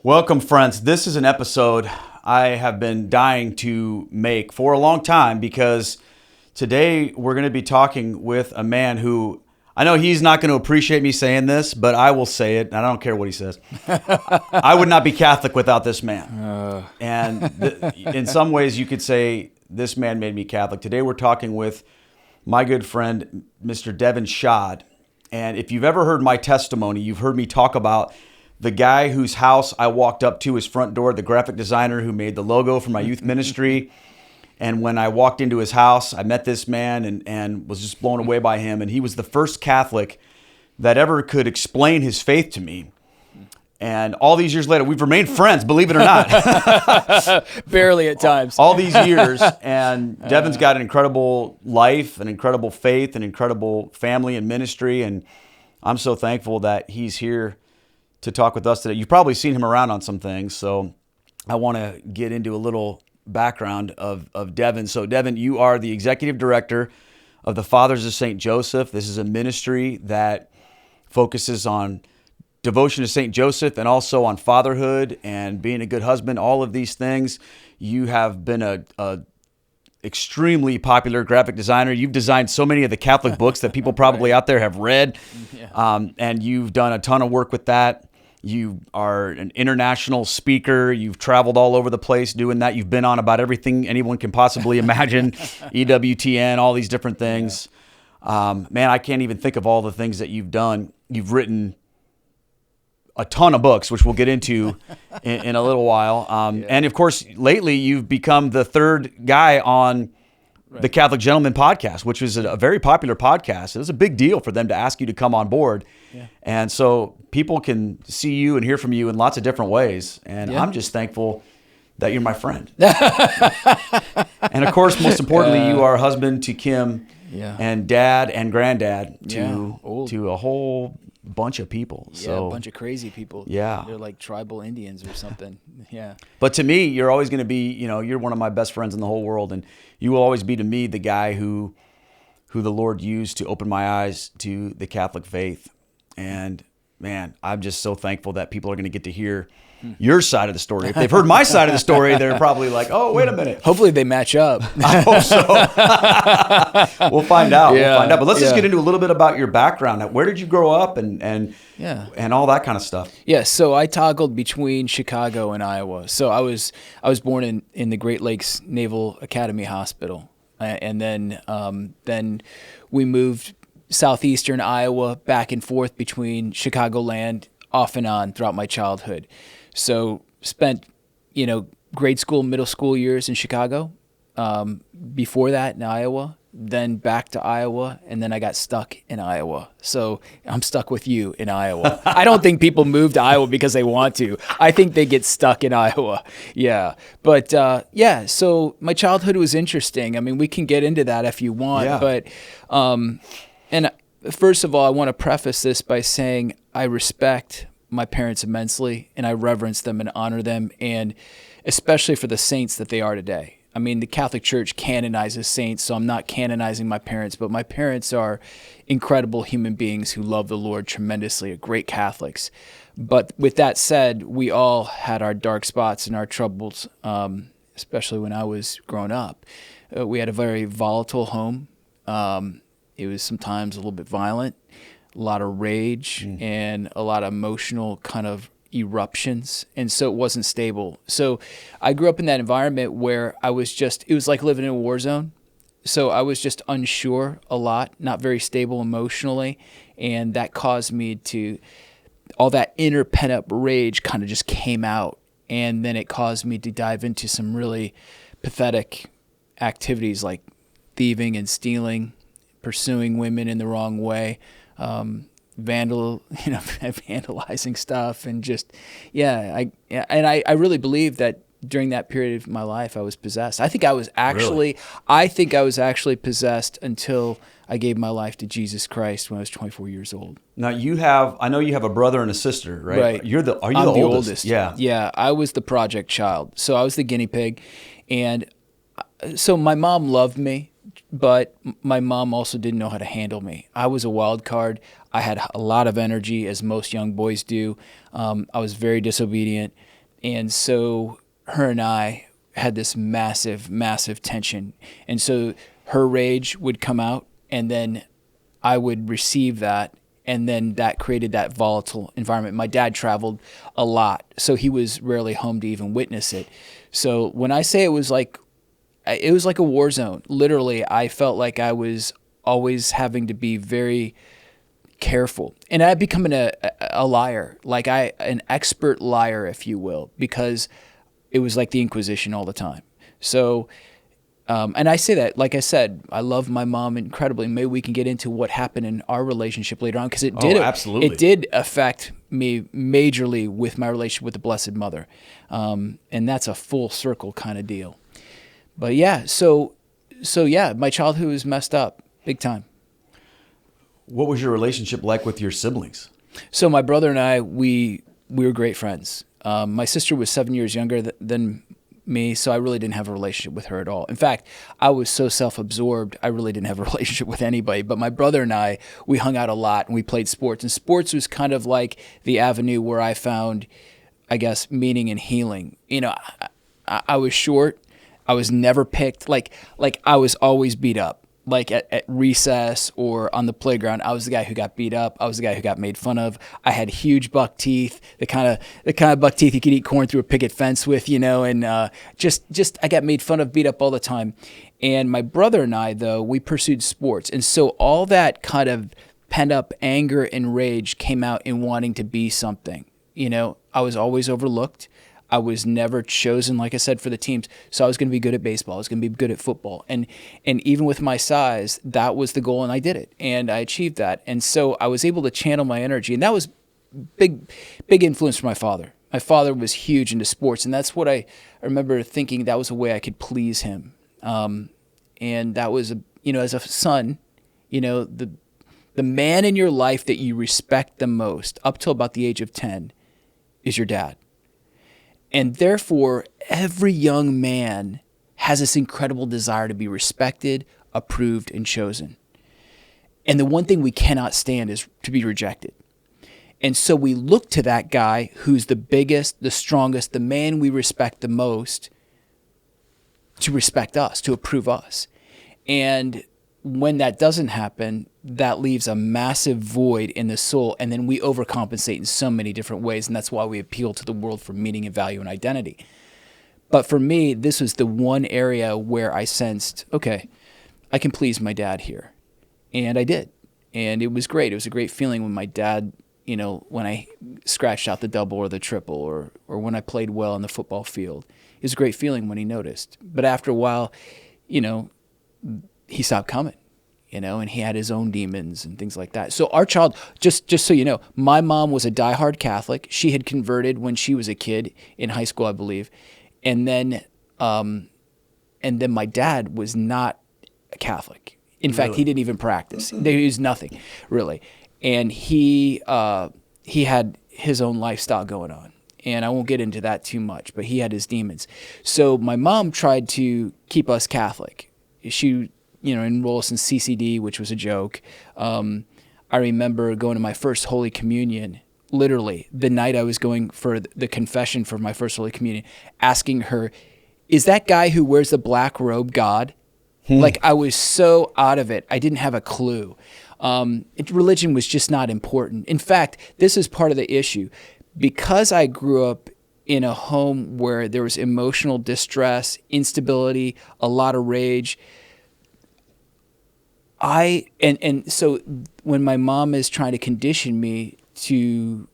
Welcome, friends. This is an episode I have been dying to make for a long time because today we're going to be talking with a man who, I know he's not going to appreciate me saying this, but I will say it, and I don't care what he says. I would not be Catholic without this man. In some ways, you could say this man made me Catholic. Today we're talking with my good friend, Mr. Devin Schadt. And if you've ever heard my testimony, you've heard me talk about the guy whose house I walked up to, his front door, the graphic designer who made the logo for my youth ministry. And when I walked into his house, I met this man and was just blown away by him. And he was the first Catholic that ever could explain his faith to me. And all these years later, we've remained friends, believe it or not. Barely at times. All these years. And Devin's got an incredible life, an incredible faith, an incredible family and ministry. And I'm so thankful that he's here to talk with us today. You've probably seen him around on some things, so I want to get into a little background of Devin. So Devin, you are the executive director of the Fathers of St. Joseph. This is a ministry that focuses on devotion to St. Joseph and also on fatherhood and being a good husband, all of these things. You have been a extremely popular graphic designer. You've designed so many of the Catholic books that people probably out there have read, and you've done a ton of work with that. You are an international speaker. You've traveled all over the place doing that. You've been on about everything anyone can possibly imagine, EWTN, all these different things. Man, I can't even think of all the things that you've done. You've written a ton of books, which we'll get into in a little while. And of course, lately you've become the third guy on the Catholic Gentleman podcast, which was a very popular podcast. It was a big deal for them to ask you to come on board. Yeah. And so people can see you and hear from you in lots of different ways. And I'm just thankful that you're my friend. And of course, most importantly, you are husband to Kim and dad and granddad to a whole bunch of people. So a bunch of crazy people. Yeah. They're like tribal Indians or something. Yeah. But to me, you're always going to be, you're one of my best friends in the whole world. And you will always be to me the guy who the Lord used to open my eyes to the Catholic faith. And man, I'm just so thankful that people are going to get to hear your side of the story. If they've heard my side of the story, they're probably like, oh, wait a minute. Hopefully they match up. I hope so. We'll find out. But let's just get into a little bit about your background. Where did you grow up and all that kind of stuff? Yeah, so I toggled between Chicago and Iowa. So I was born in the Great Lakes Naval Academy Hospital. And then we moved southeastern Iowa back and forth between Chicagoland off and on throughout my childhood. So spent, grade school, middle school years in Chicago. Before that in Iowa, then back to Iowa, and then I got stuck in Iowa. So I'm stuck with you in Iowa. I don't think people move to Iowa because they want to. I think they get stuck in Iowa. Yeah. But so my childhood was interesting. I mean, we can get into that if you want. But and first of all, I want to preface this by saying I respect my parents immensely, and I reverence them and honor them, and especially for the saints that they are today. I mean, the Catholic Church canonizes saints, so I'm not canonizing my parents, but my parents are incredible human beings who love the Lord tremendously, are great Catholics. But with that said, we all had our dark spots and our troubles, especially when I was growing up. We had a very volatile home. It was sometimes a little bit violent, a lot of rage, and a lot of emotional kind of eruptions, and so it wasn't stable. So I grew up in that environment where it was like living in a war zone. So I was just unsure a lot, not very stable emotionally, and that caused me all that inner pent-up rage kind of just came out, and then it caused me to dive into some really pathetic activities like thieving and stealing, pursuing women in the wrong way, vandalizing stuff, and just I really believe that during that period of my life I was possessed. I think I was actually possessed until I gave my life to Jesus Christ when I was 24 years old. Now I know you have a brother and a sister, right? Right. Are you the oldest? Yeah. Yeah, I was the project child. So I was the guinea pig, and so my mom loved me, but my mom also didn't know how to handle me. I was a wild card. I had a lot of energy, as most young boys do. I was very disobedient. And so her and I had this massive, massive tension. And so her rage would come out, and then I would receive that. And then that created that volatile environment. My dad traveled a lot, so he was rarely home to even witness it. So when I say it was like a war zone, literally, I felt like I was always having to be very careful. And I had become a liar, like an expert liar, if you will, because it was like the Inquisition all the time. So, and I say that, like I said, I love my mom incredibly. Maybe we can get into what happened in our relationship later on, because it did. Absolutely. It did affect me majorly with my relationship with the Blessed Mother, and that's a full circle kind of deal. But yeah, so yeah, my childhood was messed up big time. What was your relationship like with your siblings? So my brother and I, we were great friends. My sister was 7 years younger than me, so I really didn't have a relationship with her at all. In fact, I was so self-absorbed, I really didn't have a relationship with anybody. But my brother and I, we hung out a lot, and we played sports. And sports was kind of like the avenue where I found, I guess, meaning and healing. You know, I was short. I was never picked. Like I was always beat up. Like at recess or on the playground, I was the guy who got beat up. I was the guy who got made fun of. I had huge buck teeth, the kind of buck teeth you could eat corn through a picket fence with, and just I got made fun of, beat up all the time. And my brother and I, though, we pursued sports. And so all that kind of pent up anger and rage came out in wanting to be something. I was always overlooked. I was never chosen, like I said, for the teams. So I was going to be good at baseball. I was going to be good at football. And even with my size, that was the goal, and I did it. And I achieved that. And so I was able to channel my energy. And that was big influence from my father. My father was huge into sports. And that's what I remember thinking that was a way I could please him. And that was, as a son, the man in your life that you respect the most up till about the age of 10 is your dad. And therefore, every young man has this incredible desire to be respected, approved, and chosen. And the one thing we cannot stand is to be rejected. And so we look to that guy who's the biggest, the strongest, the man we respect the most to respect us, to approve us. And when that doesn't happen, that leaves a massive void in the soul, and then we overcompensate in so many different ways, and that's why we appeal to the world for meaning and value and identity. But for me, this was the one area where I sensed, okay, I can please my dad here. And I did. And it was great. It was a great feeling when my dad, when I scratched out the double or the triple, or when I played well on the football field. It was a great feeling when he noticed. But after a while, he stopped coming, and he had his own demons and things like that. So our child, just so you know, my mom was a diehard Catholic. She had converted when she was a kid in high school, I believe. And then my dad was not a Catholic. In fact, he didn't even practice. He was nothing, really. And he had his own lifestyle going on. And I won't get into that too much, but he had his demons. So my mom tried to keep us Catholic. She enroll us in CCD, which was a joke. I remember going to my first Holy Communion, literally the night I was going for the confession for my first Holy Communion, asking her, is that guy who wears the black robe God? Like, I was so out of it. I didn't have a clue. Religion was just not important. In fact, this is part of the issue. Because I grew up in a home where there was emotional distress, instability, a lot of rage, so when my mom is trying to condition me to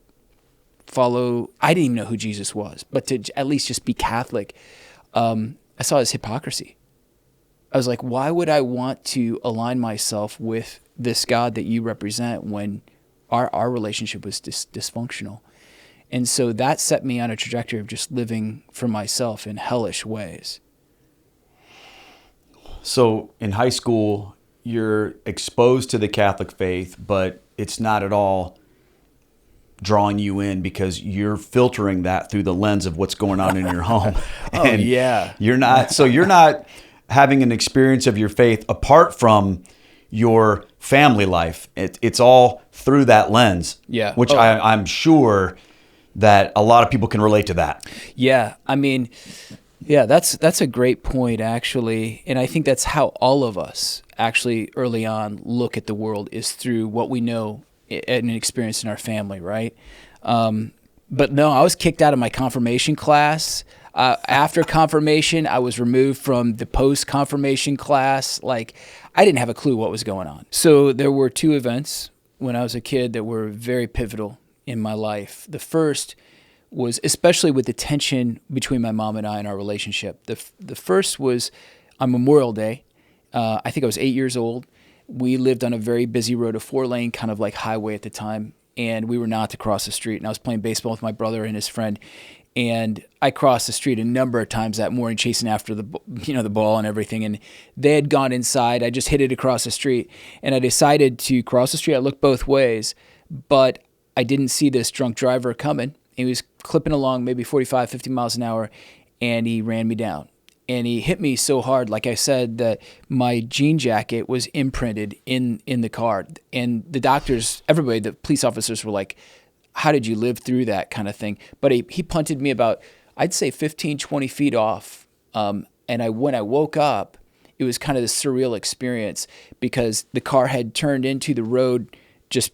follow, I didn't even know who Jesus was, but to at least just be Catholic, I saw his hypocrisy. I was like, why would I want to align myself with this God that you represent when our relationship was dysfunctional? And so that set me on a trajectory of just living for myself in hellish ways. So in high school, you're exposed to the Catholic faith, but it's not at all drawing you in because you're filtering that through the lens of what's going on in your home. And you're not having an experience of your faith apart from your family life. It's all through that lens, which I'm sure that a lot of people can relate to that. Yeah, I mean, yeah, that's a great point, actually. And I think that's how all of us actually early on look at the world, is through what we know and experience in our family, right? But no, I was kicked out of my confirmation class. After confirmation, I was removed from the post-confirmation class. Like, I didn't have a clue what was going on. So there were two events when I was a kid that were very pivotal in my life. The first was, especially with the tension between my mom and I in our relationship. The first was on Memorial Day. I think I was 8 years old. We lived on a very busy road, a 4-lane kind of like highway at the time, and we were not to cross the street. And I was playing baseball with my brother and his friend, and I crossed the street a number of times that morning, chasing after the ball and everything. And they had gone inside. I just hit it across the street, and I decided to cross the street. I looked both ways, but I didn't see this drunk driver coming. He was clipping along maybe 45, 50 miles an hour, and he ran me down. And he hit me so hard, like I said, that my jean jacket was imprinted in the car. And the doctors, everybody, the police officers were like, how did you live through that kind of thing? But he punted me about, I'd say 15, 20 feet off. And when I woke up, it was kind of this surreal experience, because the car had turned into the road, just,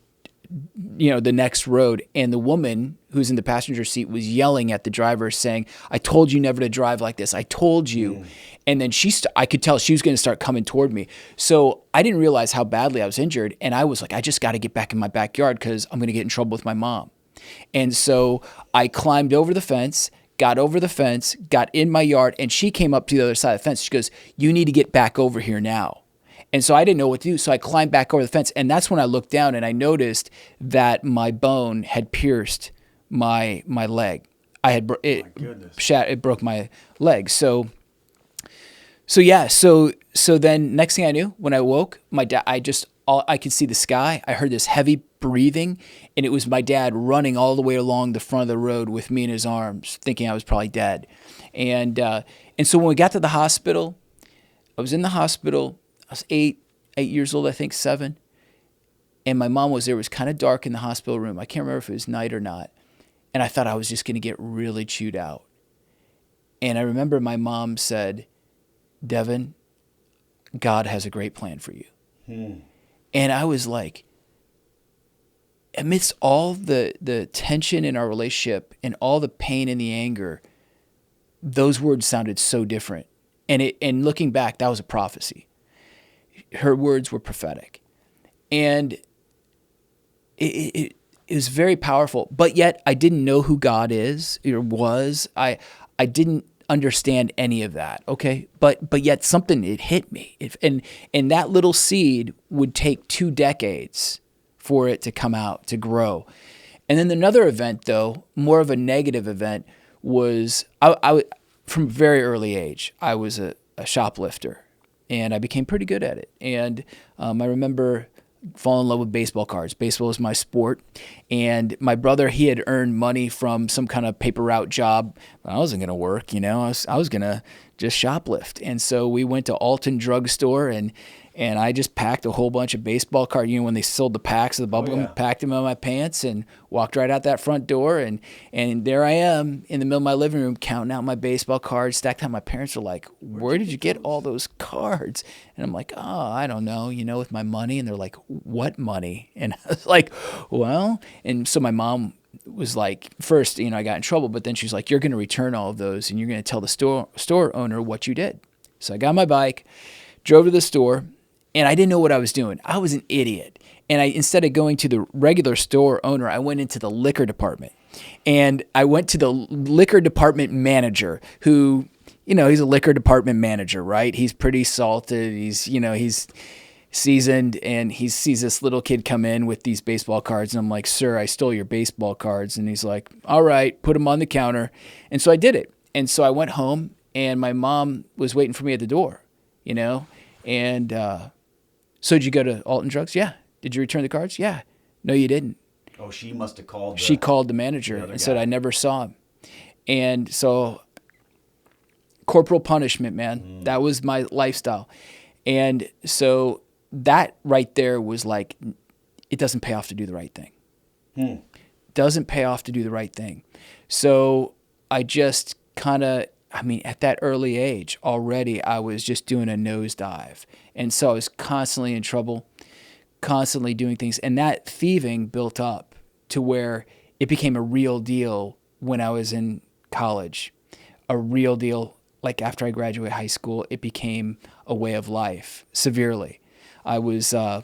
the next road. And the woman who's in the passenger seat was yelling at the driver, saying, I told you never to drive like this. I told you. Mm. And then I could tell she was going to start coming toward me. So I didn't realize how badly I was injured. And I was like, I just got to get back in my backyard, because I'm going to get in trouble with my mom. And so I climbed over the fence, got over the fence, got in my yard, and she came up to the other side of the fence. She goes, you need to get back over here now. And so I didn't know what to do. So I climbed back over the fence. And that's when I looked down and I noticed that my bone had pierced my leg. It broke my leg. So then next thing I knew, when I woke, my dad, I could see the sky. I heard this heavy breathing, and it was my dad running all the way along the front of the road with me in his arms, thinking I was probably dead. And so when we got to the hospital, I was in the hospital. I was 8 years old, I think 7. And my mom was there. It was kind of dark in the hospital room. I can't remember if it was night or not. And I thought I was just going to get really chewed out. And I remember my mom said, Devin, God has a great plan for you. And I was like, amidst all the tension in our relationship and all the pain and the anger, those words sounded so different. And looking back, that was a prophecy. Her words were prophetic. And it was very powerful. But yet I didn't know who God is or was. I didn't understand any of that, okay? But yet something, it hit me. And that little seed would take 2 decades for it to come out, to grow. And then another event, though, more of a negative event, was I from a very early age, I was a shoplifter, and I became pretty good at it. And I remember falling in love with baseball cards. Baseball was my sport. And my brother, he had earned money from some kind of paper route job. I wasn't going to work, I was going to just shoplift. And so we went to Alton drugstore, and I just packed a whole bunch of baseball cards. When they sold the packs of the bubblegum, packed them in my pants and walked right out that front door. And there I am in the middle of my living room counting out my baseball cards, stacked out. My parents were like, where did you get all those cards? And I'm like, I don't know, with my money. And they're like, what money? And I was like, well, and so my mom was like, first, I got in trouble, but then she's like, you're going to return all of those and you're going to tell the store owner what you did. So I got my bike, drove to the store, and I didn't know what I was doing. I was an idiot. And instead of going to the regular store owner, I went into the liquor department. And I went to the liquor department manager who, he's a liquor department manager, right? He's pretty salted. He's seasoned, and he sees this little kid come in with these baseball cards. And I'm like, sir, I stole your baseball cards. And he's like, all right, put them on the counter. And so I did it. And so I went home, and my mom was waiting for me at the door, and so did you go to Alton Drugs? Yeah. Did you return the cards? Yeah. No, you didn't. Oh, she must have called. She called the manager and said, I never saw him. And so corporal punishment, man, that was my lifestyle. And so that right there was like, it doesn't pay off to do the right thing. doesn't pay off to do the right thing. So I just kind of, at that early age already, I was just doing a nosedive. And so I was constantly in trouble, constantly doing things. And that thieving built up to where it became a real deal when I was in college, a real deal. Like after I graduated high school, it became a way of life severely. I was, and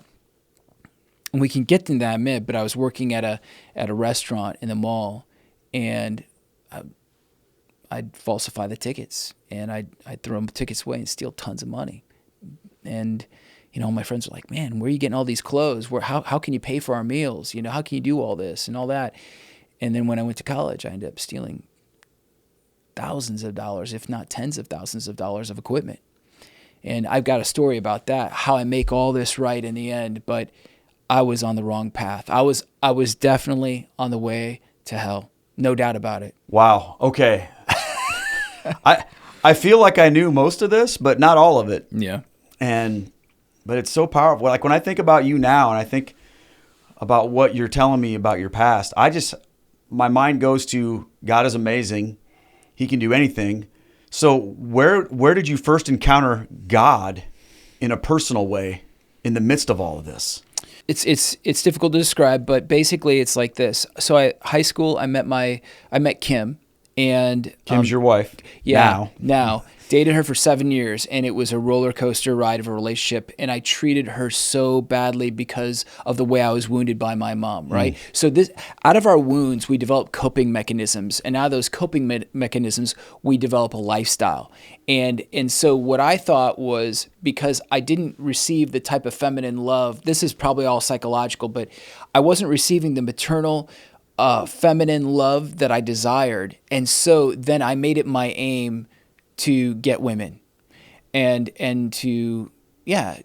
we can get into that in a minute, but I was working at a restaurant in the mall, and I'd falsify the tickets, and I'd throw the tickets away and steal tons of money. And my friends were like, "Man, where are you getting all these clothes? How can you pay for our meals? How can you do all this and all that?" And then when I went to college, I ended up stealing thousands of dollars, if not tens of thousands of dollars of equipment. And I've got a story about that, how I make all this right in the end, but I was on the wrong path. I was definitely on the way to hell. No doubt about it. Wow. Okay. I feel like I knew most of this, but not all of it. Yeah. But it's so powerful. Like when I think about you now and I think about what you're telling me about your past, my mind goes to God is amazing. He can do anything. So where did you first encounter God in a personal way in the midst of all of this? It's difficult to describe, but basically it's like this. So high school, I met Kim, and Kim's your wife. Yeah. Now dated her for 7 years, and it was a roller coaster ride of a relationship. And I treated her so badly because of the way I was wounded by my mom. Right. So out of our wounds, we develop coping mechanisms, and out of those coping mechanisms, we develop a lifestyle. And so what I thought was, because I didn't receive the type of feminine love, this is probably all psychological, but I wasn't receiving the maternal feminine love that I desired. And so then I made it my aim to get women and to,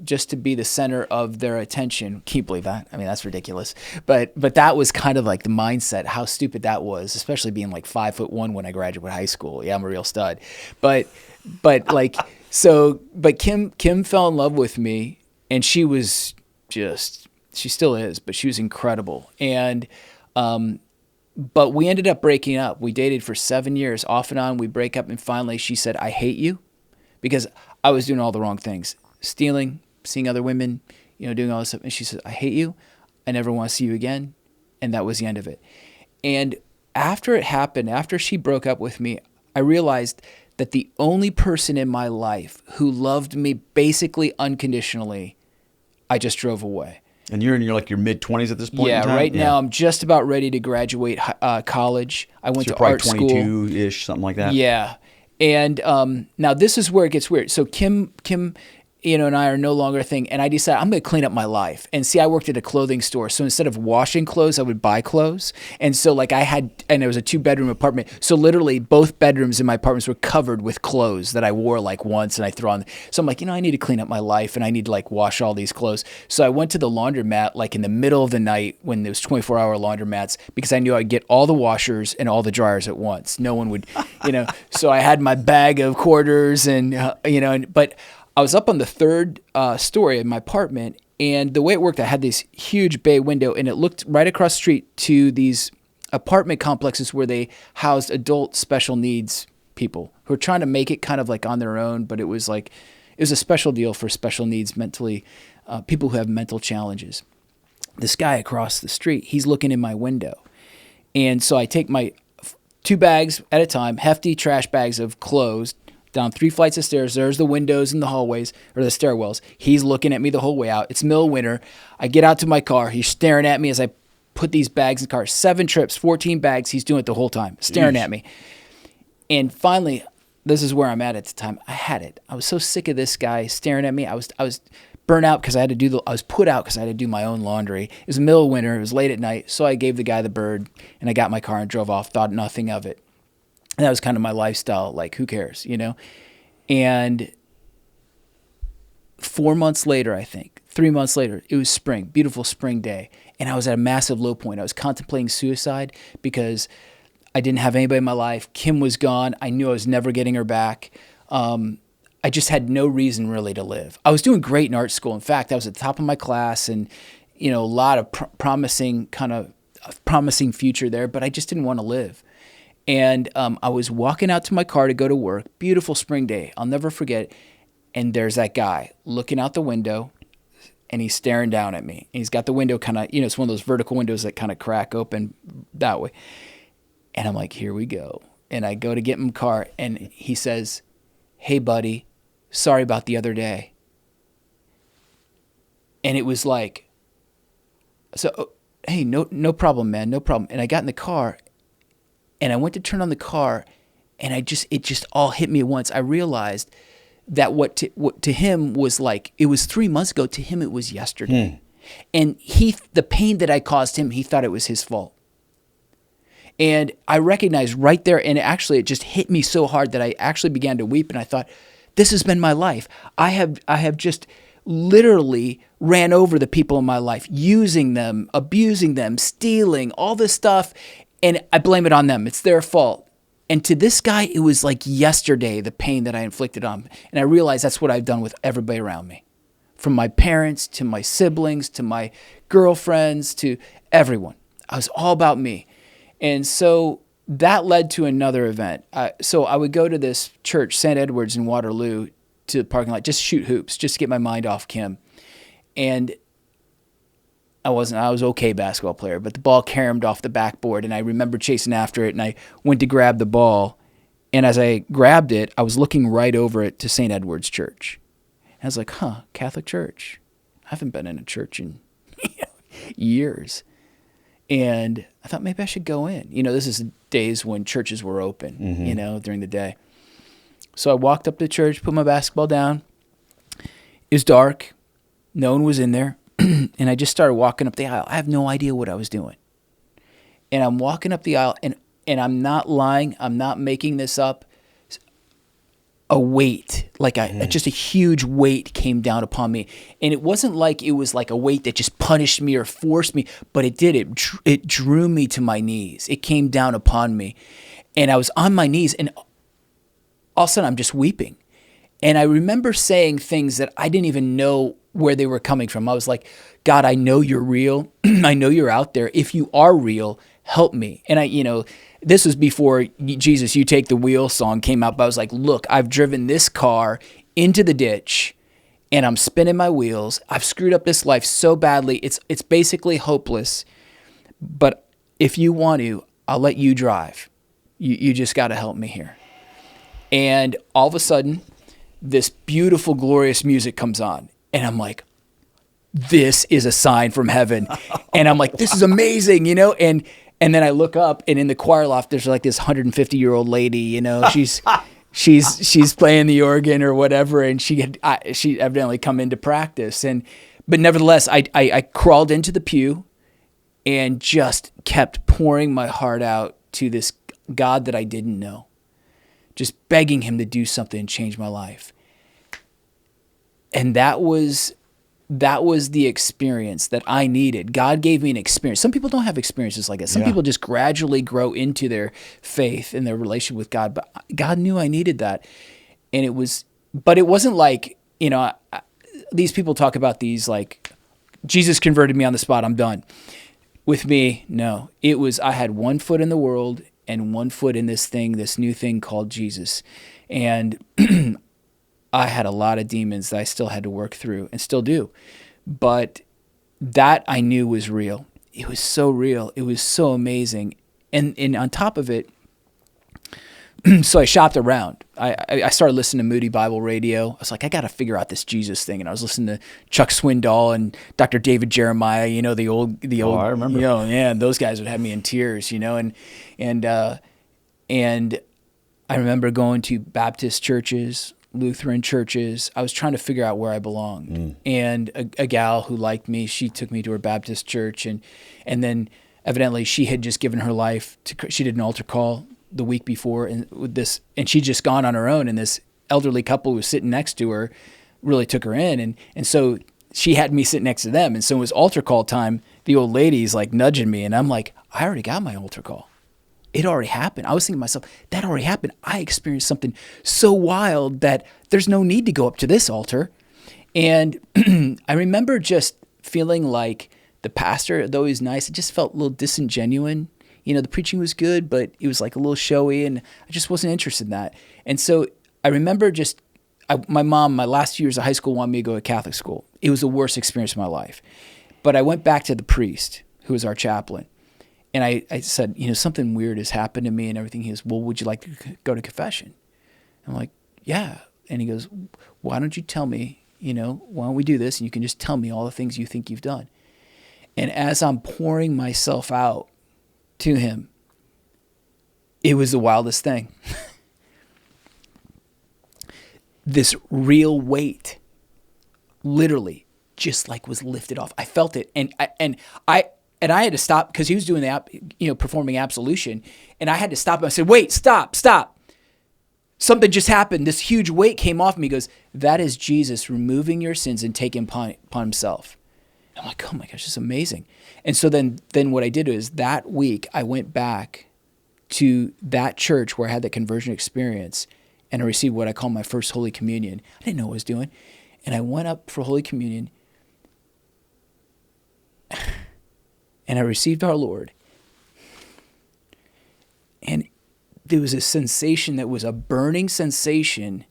just to be the center of their attention. Can you believe that? That's ridiculous. But that was kind of like the mindset, how stupid that was, especially being like 5'1" when I graduated high school. Yeah, I'm a real stud. But Kim fell in love with me, and she was she still is, but she was incredible. And, but we ended up breaking up. We dated for 7 years, off and on. We break up, and finally she said, "I hate you," because I was doing all the wrong things, stealing, seeing other women, doing all this stuff. And she said, "I hate you. I never want to see you again." And that was the end of it. And after it happened, after she broke up with me, I realized that the only person in my life who loved me basically unconditionally, I just drove away. And you're in your mid-20s at this point in time? Right now I'm just about ready to graduate college. I went to art school. 22-ish, something like that? Yeah. And now this is where it gets weird. So Kim and I are no longer a thing. And I decided I'm going to clean up my life. And see, I worked at a clothing store. So instead of washing clothes, I would buy clothes. And so and it was a 2-bedroom apartment. So literally both bedrooms in my apartments were covered with clothes that I wore once and I throw on. So I'm like, I need to clean up my life and I need to wash all these clothes. So I went to the laundromat in the middle of the night when there was 24-hour laundromats, because I knew I'd get all the washers and all the dryers at once. No one would, so I had my bag of quarters but I was up on the third story of my apartment, and the way it worked, I had this huge bay window, and it looked right across the street to these apartment complexes where they housed adult special needs people who were trying to make it kind of on their own, but it was a special deal for special needs mentally, people who have mental challenges. This guy across the street, he's looking in my window, and so I take my 2 bags at a time, hefty trash bags of clothes, down 3 flights of stairs. There's the windows and the hallways, or the stairwells. He's looking at me the whole way out. It's middle of winter. I get out to my car. He's staring at me as I put these bags in the car. 7 trips, 14 bags. He's doing it the whole time, staring at me. And finally, this is where I'm at the time. I had it. I was so sick of this guy staring at me. I was burnt out because I was put out because I had to do my own laundry. It was the middle of winter. It was late at night. So I gave the guy the bird, and I got in my car and drove off, thought nothing of it. And that was kind of my lifestyle. Who cares, And 4 months later, I think, 3 months later, it was spring, beautiful spring day. And I was at a massive low point. I was contemplating suicide because I didn't have anybody in my life. Kim was gone. I knew I was never getting her back. I just had no reason really to live. I was doing great in art school. In fact, I was at the top of my class, and, a lot of promising kind of a promising future there, but I just didn't want to live. And I was walking out to my car to go to work. Beautiful spring day. I'll never forget. And there's that guy looking out the window, and he's staring down at me. And he's got the window kind of, it's one of those vertical windows that kind of crack open that way. And I'm like, here we go. And I go to get in my car, and he says, "Hey, buddy, sorry about the other day." And it was like, hey, no problem, man, no problem. And I got in the car, and I went to turn on the car, and it just all hit me at once. I realized that what to him was like, it was 3 months ago, to him it was yesterday. And the pain that I caused him, he thought it was his fault. And I recognized right there, and actually it just hit me so hard that I actually began to weep, and I thought, this has been my life. I have just literally ran over the people in my life, using them, abusing them, stealing, all this stuff, and I blame it on them. It's their fault. And to this guy, it was like yesterday, the pain that I inflicted on him. And I realized that's what I've done with everybody around me, from my parents to my siblings to my girlfriends to everyone. I was all about me. And so that led to another event. So I would go to this church, St. Edward's in Waterloo, to the parking lot, just shoot hoops, just to get my mind off Kim. And I was okay basketball player, but the ball caromed off the backboard, and I remember chasing after it, and I went to grab the ball, and as I grabbed it, I was looking right over it to St. Edward's Church. And I was like, Catholic church. I haven't been in a church in years. And I thought maybe I should go in. This is days when churches were open, during the day. So I walked up to church, put my basketball down. It was dark. No one was in there. And I just started walking up the aisle. I have no idea what I was doing. And I'm walking up the aisle, and I'm not lying. I'm not making this up. A weight, just a huge weight came down upon me. And it wasn't like it was like a weight that just punished me or forced me, but it did. It drew me to my knees. It came down upon me. And I was on my knees, and all of a sudden I'm just weeping. And I remember saying things that I didn't even know where they were coming from. I was like, God, I know you're real. I know you're out there. If you are real, help me. And this was before Jesus, You Take the Wheel song came out. But I was like, look, I've driven this car into the ditch, and I'm spinning my wheels. I've screwed up this life so badly. It's basically hopeless. But if you want to, I'll let you drive. You just got to help me here. And all of a sudden, this beautiful, glorious music comes on. And I'm like, this is a sign from heaven. And I'm like, this is amazing, And then I look up, and in the choir loft, there's like this 150-year-old lady, she's playing the organ or whatever, and she evidently come into practice. But nevertheless, I crawled into the pew and just kept pouring my heart out to this God that I didn't know, just begging him to do something and change my life. And that was the experience that I needed. God gave me an experience. Some people don't have experiences like that. Some people just gradually grow into their faith and their relationship with God. But God knew I needed that. And it wasn't like, these people talk about these like, Jesus converted me on the spot, I'm done. With me, no. It was, I had 1 foot in the world and 1 foot in this new thing called Jesus. And I had a lot of demons that I still had to work through and still do. But that I knew was real. It was so real. It was so amazing. And on top of it, so I shopped around. I started listening to Moody Bible Radio. I was like, I got to figure out this Jesus thing. And I was listening to Chuck Swindoll and Dr. David Jeremiah, the old. Oh, I remember. Those guys would have me in tears, and I remember going to Baptist churches, Lutheran churches. I was trying to figure out where I belonged. And a gal who liked me, she took me to her Baptist church, and then evidently she had just given her life to. She did an altar call the week before, and she'd just gone on her own, and this elderly couple who was sitting next to her really took her in, and so she had me sit next to them. And so it was altar call time. The old lady's like nudging me, and I'm like, I already got my altar call. It already happened. I was thinking to myself, that already happened. I experienced something so wild that there's no need to go up to this altar. And I remember just feeling like the pastor, though he was nice, it just felt a little disingenuous. The preaching was good, but it was like a little showy, and I just wasn't interested in that. And so I remember my mom, my last few years of high school, wanted me to go to Catholic school. It was the worst experience of my life. But I went back to the priest, who was our chaplain, and I said, something weird has happened to me and everything. He goes, well, would you like to go to confession? I'm like, yeah. And he goes, why don't you tell me, why don't we do this? And you can just tell me all the things you think you've done. And as I'm pouring myself out to him, it was the wildest thing. This real weight literally just like was lifted off. I felt it. And I had to stop because he was doing performing absolution, and I had to stop him. I said, wait, stop. Something just happened. This huge weight came off me. He goes, that is Jesus removing your sins and taking upon himself. I'm like, oh my gosh, this is amazing. And so then what I did is that week I went back to that church where I had that conversion experience, and I received what I call my first Holy Communion. I didn't know what I was doing. And I went up for Holy Communion, and I received our Lord. And there was a sensation that was a burning sensation,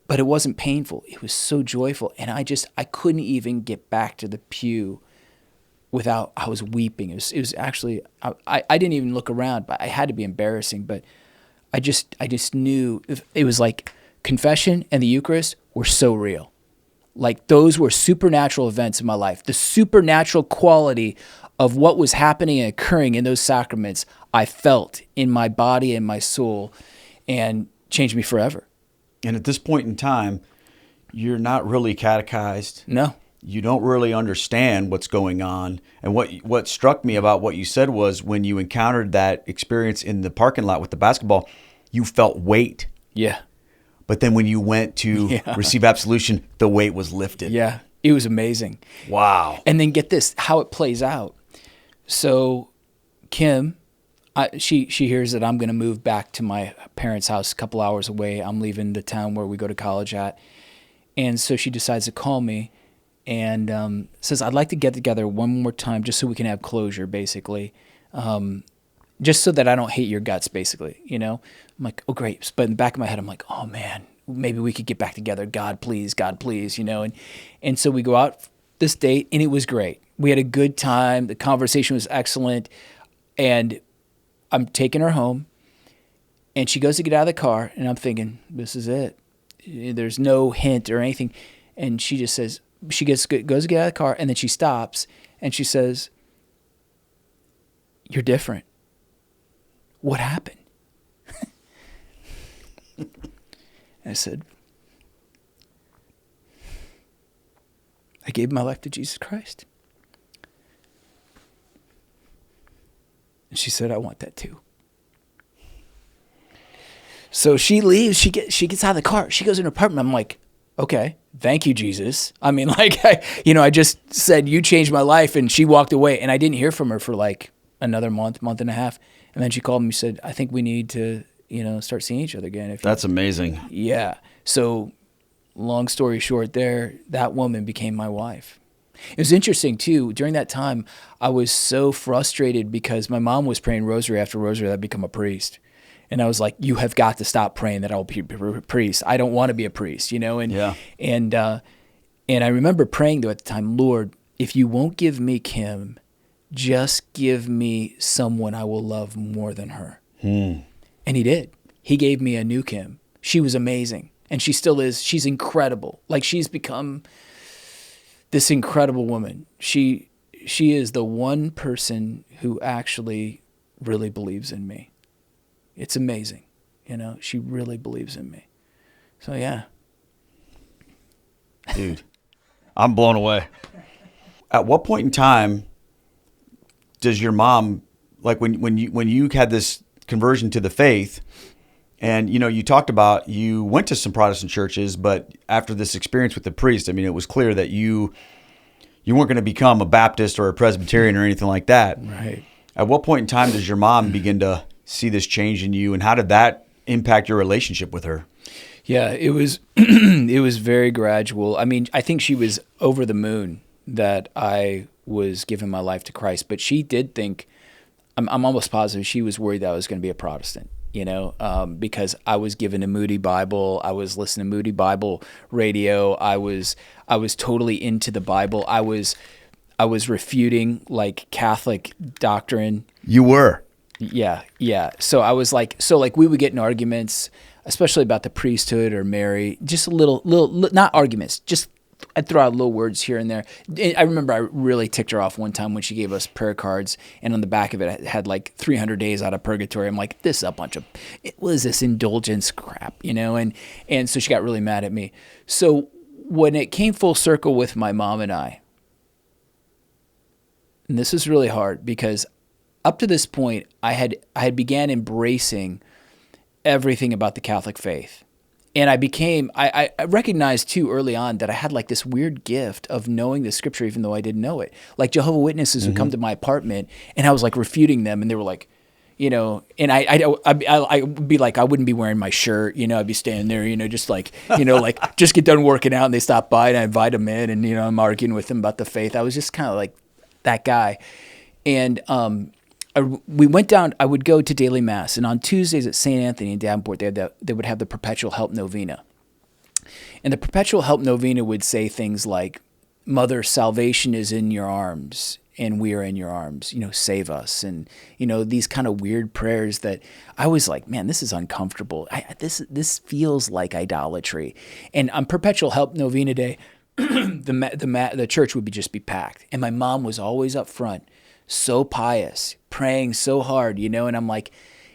but it wasn't painful. It was so joyful. And I couldn't even get back to the pew without, I was weeping. It was actually, I didn't even look around, but I had to be embarrassing. But I just knew it was like confession and the Eucharist were so real. Like those were supernatural events in my life. The supernatural quality of what was happening and occurring in those sacraments, I felt in my body and my soul, and changed me forever. And at this point in time, you're not really catechized. No. You don't really understand what's going on. And what struck me about what you said was when you encountered that experience in the parking lot with the basketball, you felt weight. Yeah. But then when you went to receive absolution, the weight was lifted. Yeah. It was amazing. Wow. And then get this, how it plays out. So Kim, she hears that I'm going to move back to my parents' house a couple hours away. I'm leaving the town where we go to college at. And so she decides to call me and says, I'd like to get together one more time just so we can have closure, basically. Just so that I don't hate your guts, basically, I'm like, oh, great. But in the back of my head, I'm like, oh, man, maybe we could get back together. God, please, And so we go out this date, and it was great. We had a good time. The conversation was excellent. And I'm taking her home, and she goes to get out of the car, and I'm thinking, this is it. There's no hint or anything. And she just says, goes to get out of the car, and then she stops, and she says, you're different. What happened? I said, I gave my life to Jesus Christ. And she said, I want that too. So she leaves, she gets out of the car, she goes in her apartment. I'm like, okay, thank you, Jesus. I mean, I just said, you changed my life, and she walked away, and I didn't hear from her for like another month and a half. And then she called me and said, I think we need to, start seeing each other again. That's amazing. Yeah. So long story short there, that woman became my wife. It was interesting too. During that time, I was so frustrated because my mom was praying rosary after rosary that I'd become a priest. And I was like, you have got to stop praying that I'll be a priest. I don't want to be a priest, And I remember praying though at the time, Lord, if you won't give me Kim, just give me someone I will love more than her. And he did. He gave me a new Kim. She was amazing. And she still is. She's incredible. Like, she's become this incredible woman. She is the one person who actually really believes in me. It's amazing. She really believes in me. So, yeah. Dude, I'm blown away. At what point in time does your mom, like when you had this conversion to the faith, and you talked about you went to some Protestant churches, but after this experience with the priest, I mean, it was clear that you weren't going to become a Baptist or a Presbyterian or anything like that. Right. At what point in time does your mom begin to see this change in you, and how did that impact your relationship with her? Yeah, it was it was very gradual. I mean, I think she was over the moon that I was giving my life to Christ, but she did think, I'm almost positive she was worried that I was going to be a Protestant, because I was given a Moody Bible. I was listening to Moody Bible radio. I was totally into the Bible. I was refuting like Catholic doctrine. You were. Yeah. So I was like, we would get in arguments, especially about the priesthood or Mary, just a little, not arguments, just I'd throw out little words here and there. I remember I really ticked her off one time when she gave us prayer cards, and on the back of it had like 300 days out of purgatory. I'm like, this is a bunch of, what is this indulgence crap, And so she got really mad at me. So when it came full circle with my mom and I, and this is really hard because up to this point, I had began embracing everything about the Catholic faith. And I recognized too early on that I had like this weird gift of knowing the scripture, even though I didn't know it. Like Jehovah's Witnesses would come to my apartment and I was like refuting them, and they were like, and I'd be like, I wouldn't be wearing my shirt, I'd be standing there, just like, like just get done working out and they stop by and I invite them in and, I'm arguing with them about the faith. I was just kind of like that guy. And, we went down, I would go to daily mass, and on Tuesdays at St. Anthony in Davenport, they would have the Perpetual Help Novena. And the Perpetual Help Novena would say things like, Mother, salvation is in your arms, and we are in your arms, save us. And, these kind of weird prayers that I was like, man, this is uncomfortable. This feels like idolatry. And on Perpetual Help Novena Day, the church would just be packed. And my mom was always up front, so pious, praying so hard, and I'm like,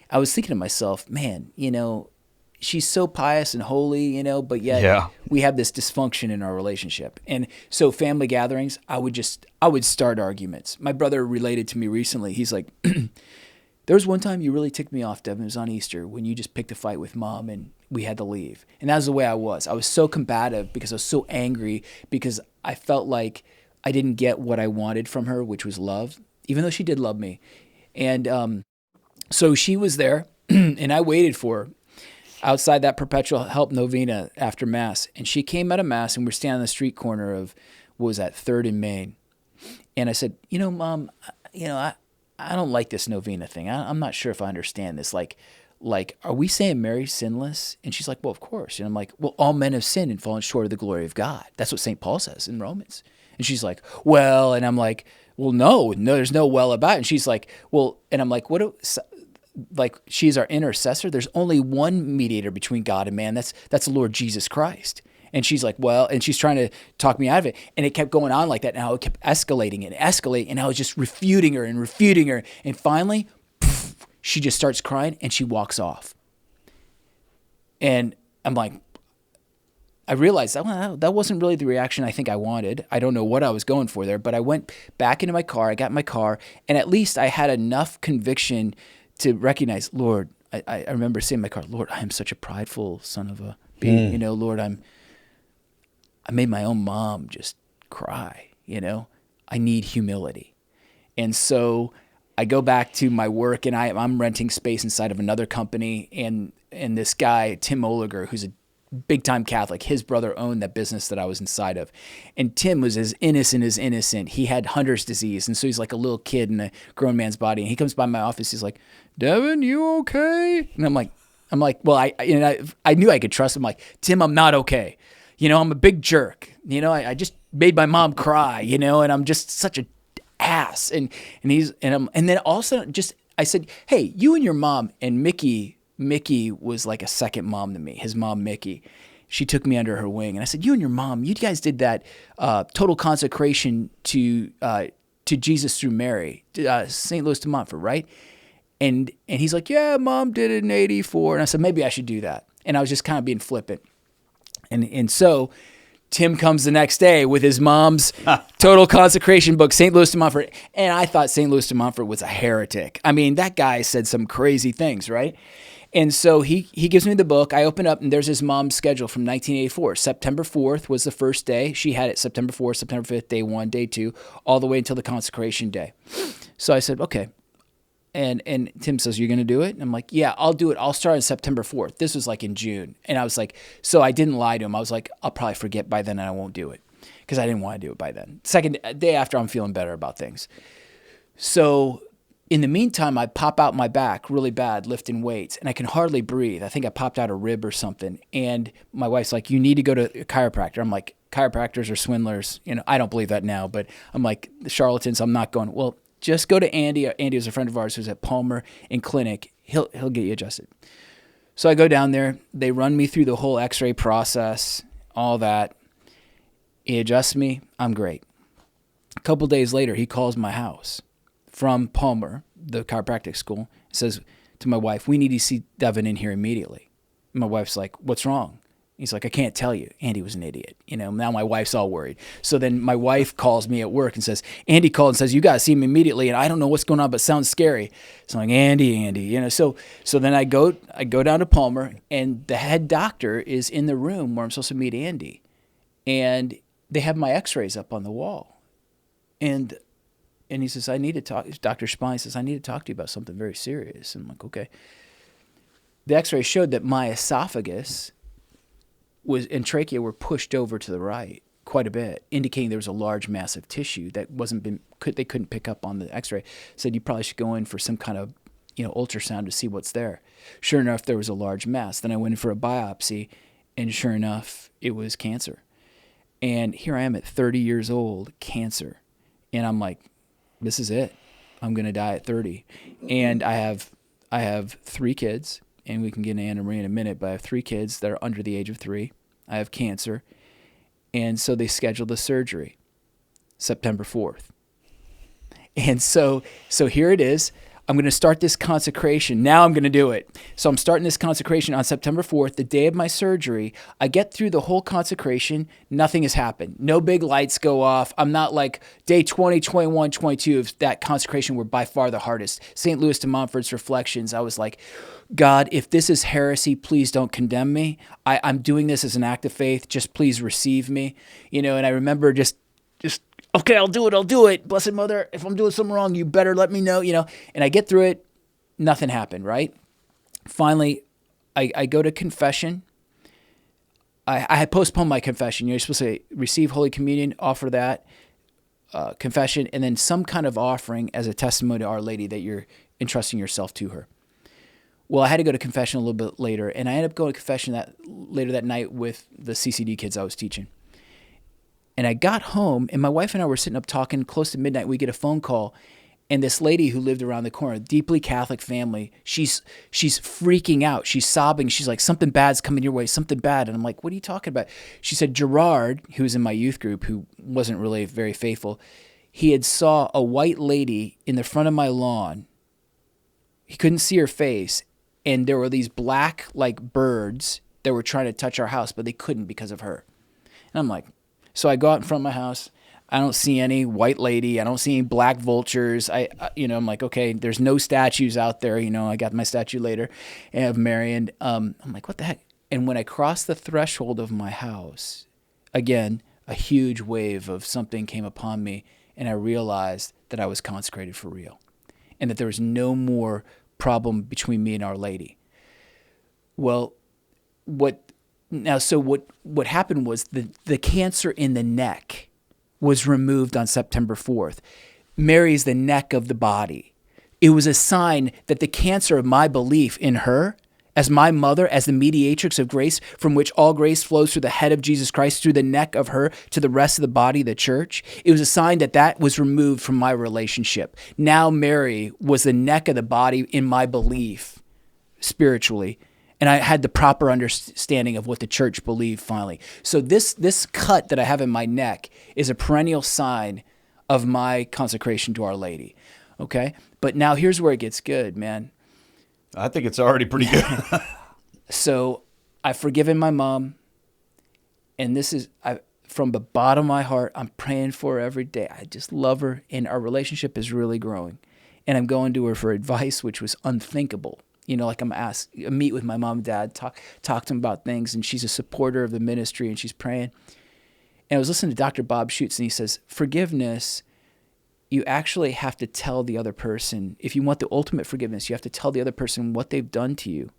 I was thinking to myself, man, she's so pious and holy, but yet we have this dysfunction in our relationship. And so family gatherings, I would start arguments. My brother related to me recently. He's like, there was one time you really ticked me off, Devin. It was on Easter when you just picked a fight with mom and we had to leave. And that was the way I was. I was so combative because I was so angry because I felt like I didn't get what I wanted from her, which was love, even though she did love me. And so she was there, and I waited for her outside that Perpetual Help Novena after Mass. And she came out of Mass, and we're standing on the street corner of, what was that, 3rd and Main. And I said, Mom, I don't like this novena thing. I'm not sure if I understand this. Like, are we saying Mary's sinless? And she's like, well, of course. And I'm like, well, all men have sinned and fallen short of the glory of God. That's what St. Paul says in Romans. And she's like, well, and I'm like, well, no, there's no well about it. And she's like, well, and I'm like, like she's our intercessor. There's only one mediator between God and man. That's the Lord Jesus Christ. And she's like, well, and she's trying to talk me out of it. And it kept going on like that. And how it kept escalating. And I was just refuting her. And finally, she just starts crying and she walks off. And I'm like, I realized that wasn't really the reaction I think I wanted. I don't know what I was going for there, but I went back into my car. I got in my car, and at least I had enough conviction to recognize, Lord, I remember saying in my car, Lord, I am such a prideful son of a being. Lord, I made my own mom just cry. I need humility. And so I go back to my work, and I'm renting space inside of another company, and this guy, Tim Oliger, who's a big-time Catholic, his brother owned that business that I was inside of. And Tim was as innocent as innocent. He had Hunter's disease, and so he's like a little kid in a grown man's body. And he comes by my office, he's like, Devin, you okay? And I'm like, well, I knew I could trust him. I'm like, Tim, I'm not okay. I'm a big jerk. I just made my mom cry, and I'm just such an ass. And then also just, I said, hey, you and your mom and Mickey was like a second mom to me. His mom, Mickey, she took me under her wing. And I said, you and your mom, you guys did that total consecration to Jesus through Mary, St. Louis de Montfort, right? And he's like, yeah, Mom did it in 84. And I said, maybe I should do that. And I was just kind of being flippant. And so Tim comes the next day with his mom's total consecration book, St. Louis de Montfort. And I thought St. Louis de Montfort was a heretic. I mean, that guy said some crazy things, right? And so he gives me the book. I open up, and there's his mom's schedule from 1984. September 4th was the first day. She had it September 4th, September 5th, day 1, day 2, all the way until the consecration day. So I said, okay. And Tim says, you're going to do it? And I'm like, yeah, I'll do it. I'll start on September 4th. This was like in June. And I was like, so I didn't lie to him. I was like, I'll probably forget by then and I won't do it. because I didn't want to do it by then. Second day after, I'm feeling better about things. So in the meantime, I pop out my back really bad lifting weights, and I can hardly breathe. I think I popped out a rib or something. And my wife's like, you need to go to a chiropractor. I'm like, chiropractors are swindlers. I don't believe that now, but I'm like, the charlatans, I'm not going. Well, just go to Andy. Andy was a friend of ours who's at Palmer in clinic. He'll get you adjusted. So I go down there. They run me through the whole x-ray process, all that. He adjusts me. I'm great. A couple days later, he calls my house from Palmer, the chiropractic school, says to my wife, we need to see Devin in here immediately. And my wife's like, what's wrong? He's like, I can't tell you. Andy was an idiot. Now my wife's all worried. So then my wife calls me at work and says, Andy called and says, you got to see him immediately. And I don't know what's going on, but it sounds scary. So I'm like, Andy. So then I go down to Palmer, and the head doctor is in the room where I'm supposed to meet Andy. And they have my x-rays up on the wall. And he says, I need to talk. Dr. Spine says, I need to talk to you about something very serious. And I'm like, okay. The x-ray showed that my esophagus and trachea were pushed over to the right quite a bit, indicating there was a large mass of tissue that they couldn't pick up on the x-ray. Said you probably should go in for some kind of ultrasound to see what's there. Sure enough, there was a large mass. Then I went in for a biopsy, and sure enough, it was cancer. And here I am at 30 years old, cancer. And I'm like, this is it. I'm going to die at 30. And I have 3 kids, and we can get into Anna Marie in a minute, but I have 3 kids that are under the age of 3. I have cancer. And so they scheduled the surgery September 4th. And so here it is. I'm going to start this consecration. Now I'm going to do it. So I'm starting this consecration on September 4th, the day of my surgery. I get through the whole consecration. Nothing has happened. No big lights go off. I'm not like day 20, 21, 22 of that consecration were by far the hardest. St. Louis de Montfort's Reflections. I was like, God, if this is heresy, please don't condemn me. I'm doing this as an act of faith. Just please receive me. And I remember just okay, I'll do it. Blessed Mother, if I'm doing something wrong, you better let me know, And I get through it. Nothing happened, right? Finally, I go to confession. I had postponed my confession. You're supposed to receive Holy Communion, offer that, confession, and then some kind of offering as a testimony to Our Lady that you're entrusting yourself to her. Well, I had to go to confession a little bit later, and I ended up going to confession later that night with the CCD kids I was teaching. And I got home, and my wife and I were sitting up talking close to midnight. We get a phone call, and this lady who lived around the corner, deeply Catholic family, she's freaking out. She's sobbing. She's like, something bad's coming your way, something bad. And I'm like, what are you talking about? She said, Gerard, who was in my youth group, who wasn't really very faithful, he had saw a white lady in the front of my lawn. He couldn't see her face, and there were these black like birds that were trying to touch our house, but they couldn't because of her. And I'm like, so I go out in front of my house. I don't see any white lady. I don't see any black vultures. I'm like, okay, there's no statues out there. I got my statue later of Mary. And I'm like, what the heck? And when I crossed the threshold of my house, again, a huge wave of something came upon me, and I realized that I was consecrated for real, and that there was no more problem between me and Our Lady. Well, what happened was the cancer in the neck was removed on September 4th. Mary is the neck of the body. It was a sign that the cancer of my belief in her, as my mother, as the mediatrix of grace, from which all grace flows through the head of Jesus Christ, through the neck of her to the rest of the body, the church, it was a sign that was removed from my relationship. Now Mary was the neck of the body in my belief, spiritually, and I had the proper understanding of what the church believed finally. So this cut that I have in my neck is a perennial sign of my consecration to Our Lady. Okay? But now here's where it gets good, man. I think it's already pretty good. So I've forgiven my mom, and this is from the bottom of my heart, I'm praying for her every day. I just love her, and our relationship is really growing. And I'm going to her for advice, which was unthinkable. Like I'm asked, I meet with my mom and dad, talk to them about things, and she's a supporter of the ministry, and she's praying. And I was listening to Dr. Bob Schutz, and he says, forgiveness, you actually have to tell the other person, if you want the ultimate forgiveness, you have to tell the other person what they've done to you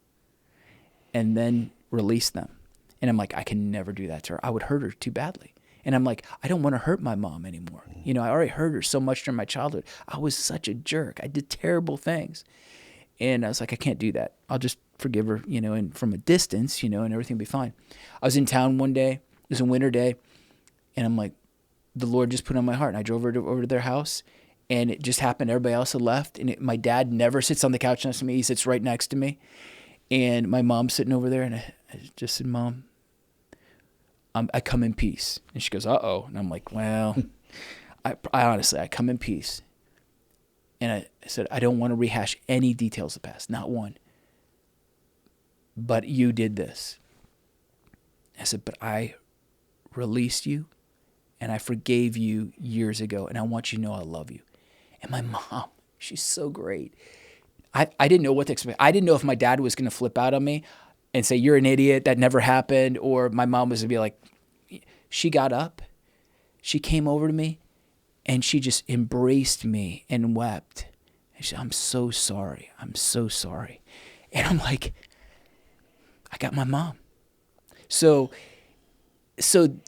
and then release them. And I'm like, I can never do that to her. I would hurt her too badly. And I'm like, I don't want to hurt my mom anymore. You know, I already hurt her so much during my childhood. I was such a jerk. I did terrible things. And I was like, I can't do that. I'll just forgive her, you know, and from a distance, you know, and everything will be fine. I was in town one day. It was a winter day. And I'm like, the Lord just put on my heart. And I drove over to their house. And it just happened. Everybody else had left. And my dad never sits on the couch next to me. He sits right next to me. And my mom's sitting over there. And I just said, Mom, I come in peace. And she goes, uh-oh. And I'm like, well, I honestly, I come in peace. And I said, I don't want to rehash any details of the past, not one. But you did this. I said, but I released you and I forgave you years ago. And I want you to know I love you. And my mom, she's so great. I didn't know what to expect. I didn't know if my dad was going to flip out on me and say, you're an idiot, that never happened. Or my mom was going to be like, she got up, she came over to me, and she just embraced me and wept. And she said, I'm so sorry. I'm so sorry. And I'm like, I got my mom. So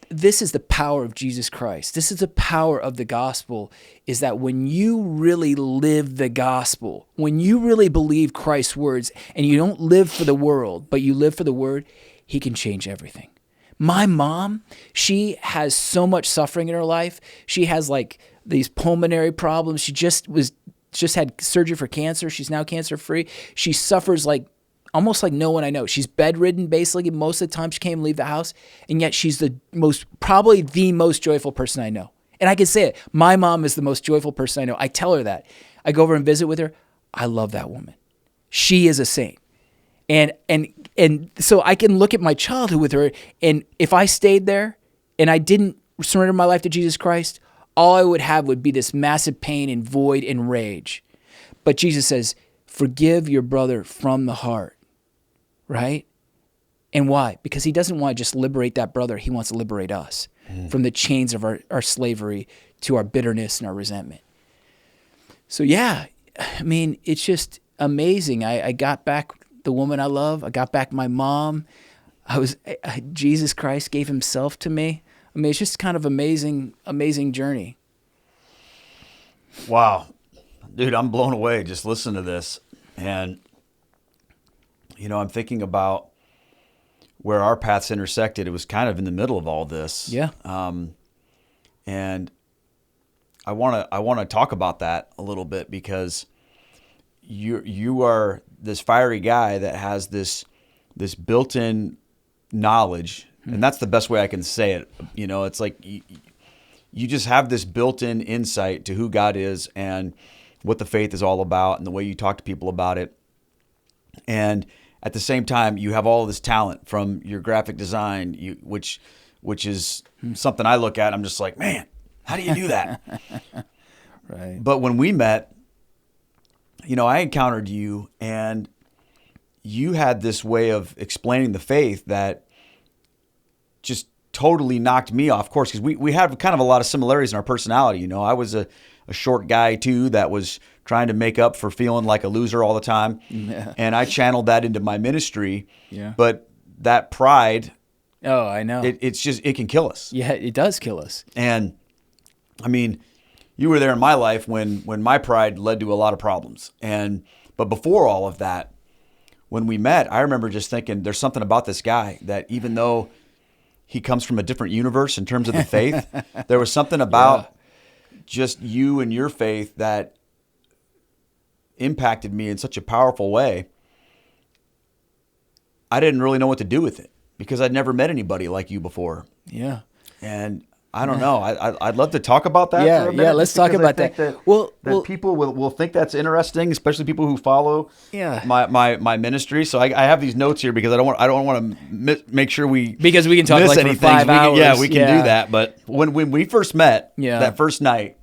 this is the power of Jesus Christ. This is the power of the gospel, is that when you really live the gospel, when you really believe Christ's words, and you don't live for the world, but you live for the word, he can change everything. My mom, she has so much suffering in her life. She has like these pulmonary problems. She just had surgery for cancer. She's now cancer free. She suffers like almost like no one I know. She's bedridden basically most of the time. She can't even leave the house. And yet she's probably the most joyful person I know. And I can say it. My mom is the most joyful person I know. I tell her that. I go over and visit with her. I love that woman. She is a saint. And so I can look at my childhood with her, and if I stayed there and I didn't surrender my life to Jesus Christ, all I would have would be this massive pain and void and rage. But Jesus says, forgive your brother from the heart, right? And why? Because he doesn't want to just liberate that brother. He wants to liberate us from the chains of our slavery to our bitterness and our resentment. So yeah, I mean, it's just amazing. I got back the woman I love. I got back my mom. Jesus Christ gave himself to me. I mean, it's just kind of amazing journey. Wow. Dude, I'm blown away just listening to this. And, you know, I'm thinking about where our paths intersected. It was kind of in the middle of all this. Yeah. And I want to talk about that a little bit, because you are this fiery guy that has this built-in knowledge, and that's the best way I can say it. You know, it's like you just have this built-in insight to who God is and what the faith is all about, and the way you talk to people about it. And at the same time, you have all this talent from your graphic design, which is something I look at. I'm just like, man, how do you do that? Right. But when we met, you know, I encountered you, and you had this way of explaining the faith that just totally knocked me off course, because we have kind of a lot of similarities in our personality. You know, I was a short guy too that was trying to make up for feeling like a loser all the time. Yeah. And I channeled that into my ministry. Yeah. But that pride, oh, I know. It can kill us. Yeah, it does kill us. And I mean, you were there in my life when my pride led to a lot of problems. But before all of that, when we met, I remember just thinking, there's something about this guy that, even though he comes from a different universe in terms of the faith, there was something about just you and your faith that impacted me in such a powerful way. I didn't really know what to do with it, because I'd never met anybody like you before. Yeah. And I don't know. I'd love to talk about that for a minute. Yeah, let's talk about that. That people will think that's interesting, especially people who follow my ministry. So I have these notes here because I don't want to make sure because we can talk like anything. for 5 hours. We can do that. But when we first met that first night,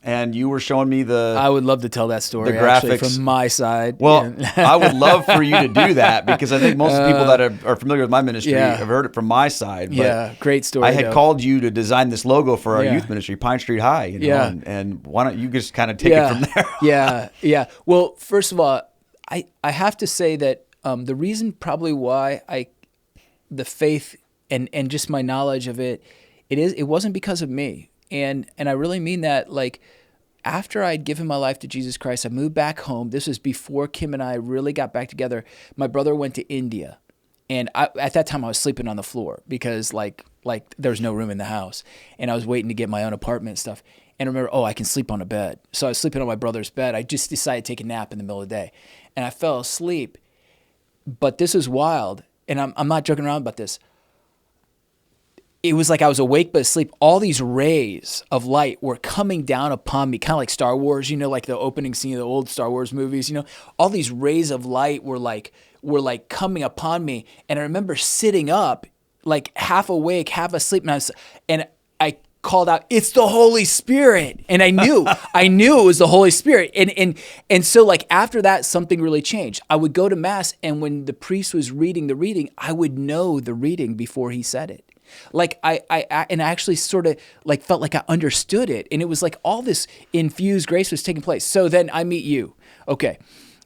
and you were showing me I would love to tell that story, the graphics actually, from my side. Well, I would love for you to do that, because I think most people that are familiar with my ministry have heard it from my side. But yeah, great story. I had called you to design this logo for our youth ministry, Pine Street High. You know, and why don't you just kind of take it from there? Yeah. Well, first of all, I have to say that the reason probably why the faith and just my knowledge of it It wasn't because of me. And I really mean that. Like, after I'd given my life to Jesus Christ, I moved back home. This was before Kim and I really got back together. My brother went to India. And at that time, I was sleeping on the floor because like there was no room in the house. And I was waiting to get my own apartment and stuff. And I remember, I can sleep on a bed. So I was sleeping on my brother's bed. I just decided to take a nap in the middle of the day. And I fell asleep. But this was wild. And I'm not joking around about this. It was like I was awake but asleep. All these rays of light were coming down upon me, kind of like Star Wars, like the opening scene of the old Star Wars movies. All these rays of light were like coming upon me. And I remember sitting up, like half awake, half asleep, and I called out, "It's the Holy Spirit!" And I knew it was the Holy Spirit. And so like after that, something really changed. I would go to Mass, and when the priest was reading the reading, I would know the reading before he said it. Like I actually sort of like felt like I understood it. And it was like all this infused grace was taking place. So then I meet you. Okay.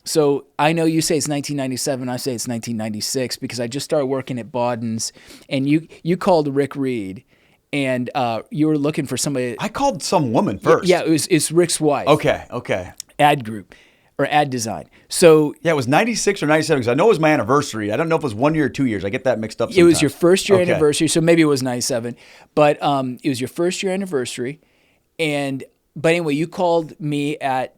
So I know you say it's 1997. I say it's 1996 because I just started working at Bawden's, and you called Rick Reed, and you were looking for somebody. I called some woman first. Yeah, it's Rick's wife. Okay. Ad group. Or ad design. So yeah, it was 96 or 97 because I know it was my anniversary. I don't know if it was 1 year or 2 years. I get that mixed up sometimes. It was your first year anniversary, so maybe it was 97. But it was your first year anniversary. But anyway, you called me at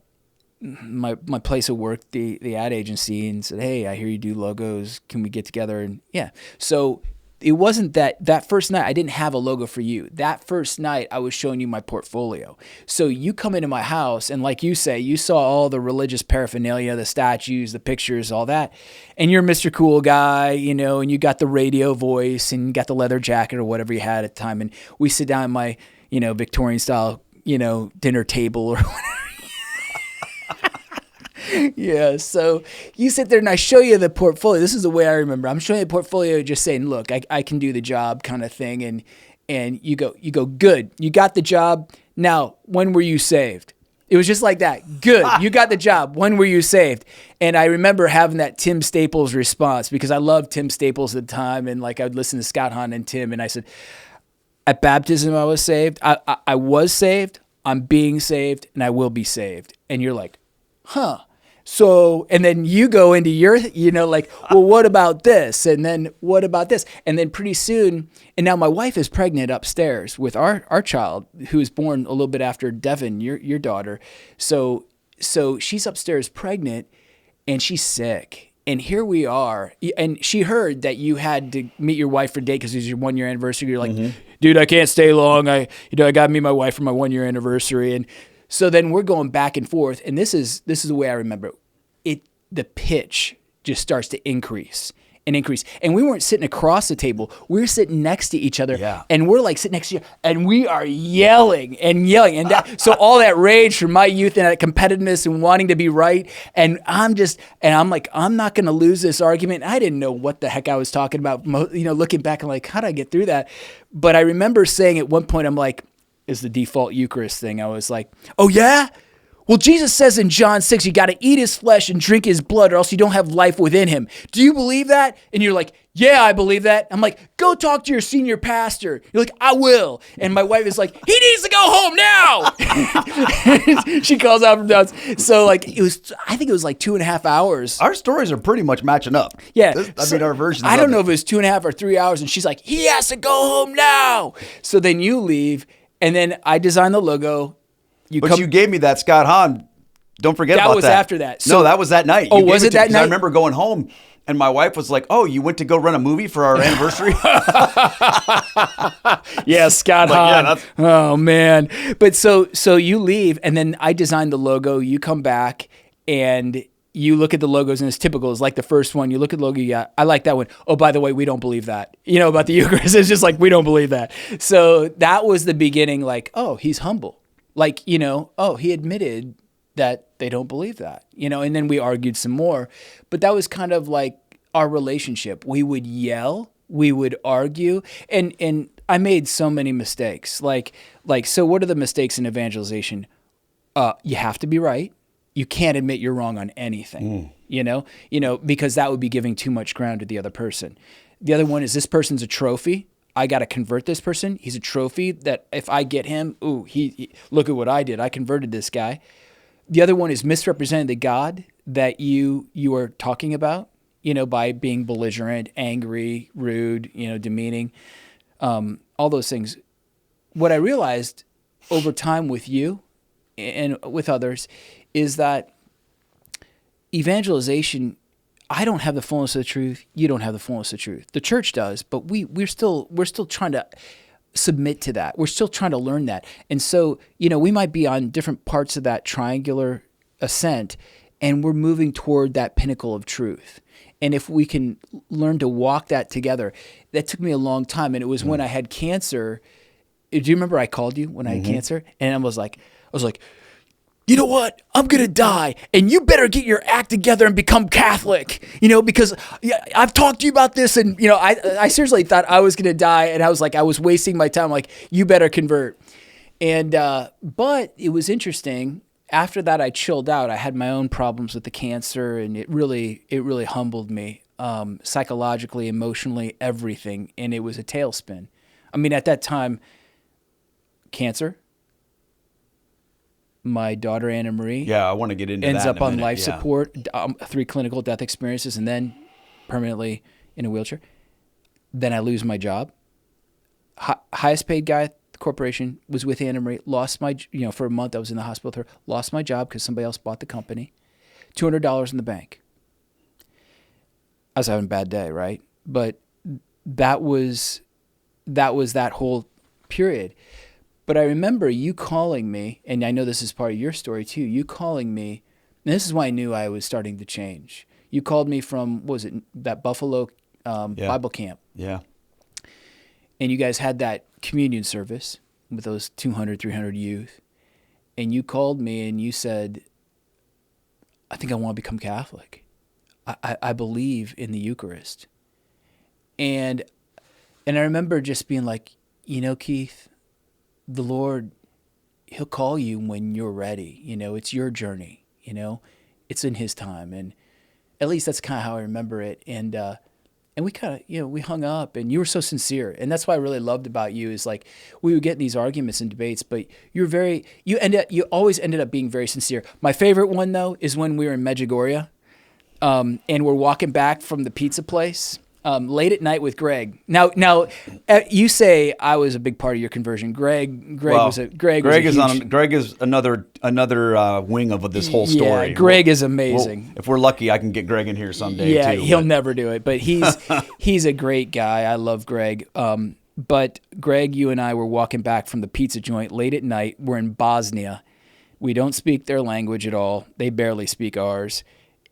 my place of work, the ad agency, and said, "Hey, I hear you do logos. Can we get together?" And yeah. So it wasn't that first night I didn't have a logo for you. That first night I was showing you my portfolio. So you come into my house, and like you say, you saw all the religious paraphernalia, the statues, the pictures, all that. And you're Mr. Cool Guy, and you got the radio voice, and you got the leather jacket or whatever you had at the time. And we sit down at my, Victorian style, dinner table or whatever. Yeah, so you sit there and I show you the portfolio. This is the way I remember. I'm showing you the portfolio, just saying, "Look, I can do the job," kind of thing. And you go, "Good, you got the job. Now, when were you saved?" It was just like that. "Good, you got the job. When were you saved?" And I remember having that Tim Staples response because I loved Tim Staples at the time, and like I would listen to Scott Hahn and Tim, and I said, "At baptism, I was saved. I was saved. I'm being saved, and I will be saved." And you're like, "Huh." So, and then you go into your, like, "Well, what about this? And then what about this?" And then pretty soon, and now my wife is pregnant upstairs with our child, who was born a little bit after Devin, your daughter. So she's upstairs pregnant, and she's sick. And here we are. And she heard that you had to meet your wife for a date because it was your 1 year anniversary. You're like, "Dude, I can't stay long. I got to meet my wife for my 1 year anniversary." And so then we're going back and forth, and this is the way I remember it. The pitch just starts to increase and increase. And we weren't sitting across the table. We were sitting next to each other, and we're like sitting next to each other, and we are yelling and yelling. And so all that rage from my youth and that competitiveness and wanting to be right. And I'm like, I'm not going to lose this argument. I didn't know what the heck I was talking about. Looking back, I'm like, how did I get through that? But I remember saying at one point, I'm like, is the default Eucharist thing. I was like, "Oh yeah? Well, Jesus says in John 6, you got to eat his flesh and drink his blood or else you don't have life within him. Do you believe that?" And you're like, "Yeah, I believe that." I'm like, "Go talk to your senior pastor." You're like, "I will." And my wife is like, "He needs to go home now." She calls out from downstairs. So like, I think it was like 2.5 hours. Our stories are pretty much matching up. Yeah. Our versions. I don't know if it was 2.5 or 3 hours. And she's like, "He has to go home now." So then you leave. And then I designed the logo. You gave me that Scott Hahn. Don't forget about that. That was after that. No, that was that night. Oh, was it that night? I remember going home, and my wife was like, "Oh, you went to go run a movie for our anniversary?" Yeah, Scott Hahn. Yeah, oh, man. But so you leave, and then I designed the logo. You come back, and you look at the logos, and it's typical. It's like the first one. You look at the logo, yeah, I like that one. "Oh, by the way, we don't believe that." About the Eucharist. It's just like, we don't believe that. So that was the beginning, like, oh, he's humble. Like, oh, he admitted that they don't believe that, and then we argued some more. But that was kind of like our relationship. We would yell, we would argue, and I made so many mistakes. Like, so what are the mistakes in evangelization? You have to be right. You can't admit you're wrong on anything, because that would be giving too much ground to the other person. The other one is, this person's a trophy. I got to convert this person. He's a trophy that if I get him, he look at what I did. I converted this guy. The other one is misrepresenting the God that you are talking about, by being belligerent, angry, rude, demeaning, all those things. What I realized over time with you and with others is that evangelization, I don't have the fullness of the truth. You don't have the fullness of the truth. The church does, but we're still trying to submit to that. We're still trying to learn that. And so, we might be on different parts of that triangular ascent, and we're moving toward that pinnacle of truth. And if we can learn to walk that together, that took me a long time. And it was when I had cancer. Do you remember I called you when I had cancer? And I was like, you know what? I'm going to die, and you better get your act together and become Catholic, because I've talked to you about this, and, I seriously thought I was going to die, and I was like, I was wasting my time. Like, you better convert. And, but it was interesting. After that, I chilled out. I had my own problems with the cancer, and it really humbled me, psychologically, emotionally, everything. And it was a tailspin. I mean, at that time, cancer, my daughter Anna Marie. Yeah, I want to get into ends that. Ends up on life support, 3 clinical death experiences, and then permanently in a wheelchair. Then I lose my job. Highest paid guy at the corporation was with Anna Marie. Lost my, for a month I was in the hospital with her. Lost my job because somebody else bought the company. $200 in the bank. I was having a bad day, right? But that was that whole period. But I remember you calling me, and I know this is part of your story too, you calling me, and this is why I knew I was starting to change. You called me from, what was it, that Buffalo Bible camp. Yeah. And you guys had that communion service with those 200, 300 youth. And you called me and you said, I think I want to become Catholic. I believe in the Eucharist. And I remember just being like, Keith, the Lord, he'll call you when you're ready. It's your journey, it's in his time. And at least that's kind of how I remember it. And we kind of, we hung up, and you were so sincere. And that's what I really loved about you is like, we would get in these arguments and debates, but you always ended up being very sincere. My favorite one though, is when we were in Medjugorje, and we're walking back from the pizza place, late at night with Greg. Now, you say I was a big part of your conversion. Greg is another wing of this whole story. Yeah, Greg is amazing. Well, if we're lucky, I can get Greg in here someday. Yeah, too, he'll never do it, but he's a great guy. I love Greg. But Greg, you and I were walking back from the pizza joint late at night. We're in Bosnia. We don't speak their language at all. They barely speak ours.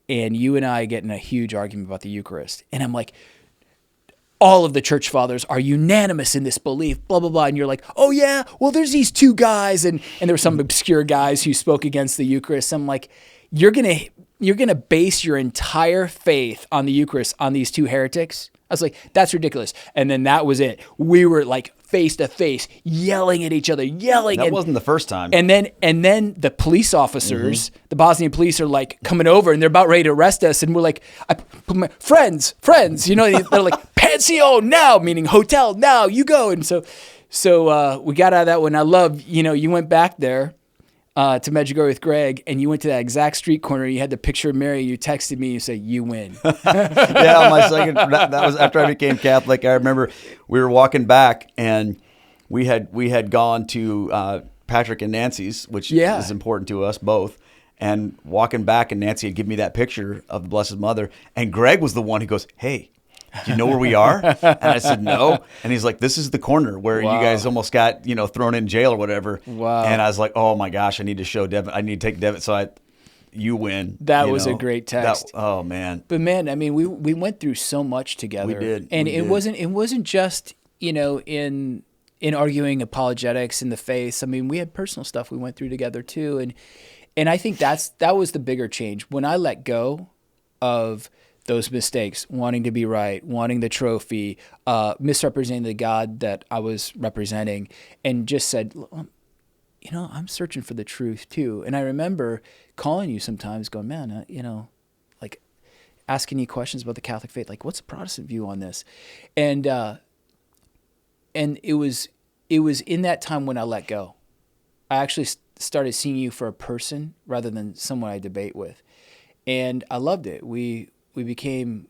And you and I get in a huge argument about the Eucharist. And I'm like, all of the church fathers are unanimous in this belief, blah, blah, blah. And you're like, oh yeah, well there's these 2 guys. And there were some obscure guys who spoke against the Eucharist. I'm like, you're going to base your entire faith on the Eucharist on these 2 heretics? I was like, that's ridiculous. And then that was it. We were like face to face, yelling at each other, That wasn't the first time. And then the police officers, the Bosnian police, are like coming over, and they're about ready to arrest us. And we're like, friends, they're like, pension now, meaning hotel now, you go. And so we got out of that one. I love, you went back there to Medjugorje with Greg, and you went to that exact street corner. You had the picture of Mary. You texted me. You said, "You win." Yeah, my second. That was after I became Catholic. I remember we were walking back, and we had gone to Patrick and Nancy's, which is important to us both. And walking back, and Nancy had given me that picture of the Blessed Mother, and Greg was the one who goes, "Hey, do you know where we are?" And I said, "No." And he's like, "This is the corner where you guys almost got, thrown in jail or whatever." Wow. And I was like, "Oh my gosh, I need to show Devin. I need to take Devin." So you win. That was a great text. Oh man. But man, I mean, we went through so much together. We did. And it wasn't just, in arguing apologetics in the faith. I mean, we had personal stuff we went through together too. And I think that was the bigger change. When I let go of those mistakes, wanting to be right, wanting the trophy, misrepresenting the God that I was representing, and just said, I'm searching for the truth too. And I remember calling you sometimes going, man, like asking you questions about the Catholic faith, like what's the Protestant view on this? And and it was in that time when I let go. I actually started seeing you for a person rather than someone I debate with. And I loved it. We became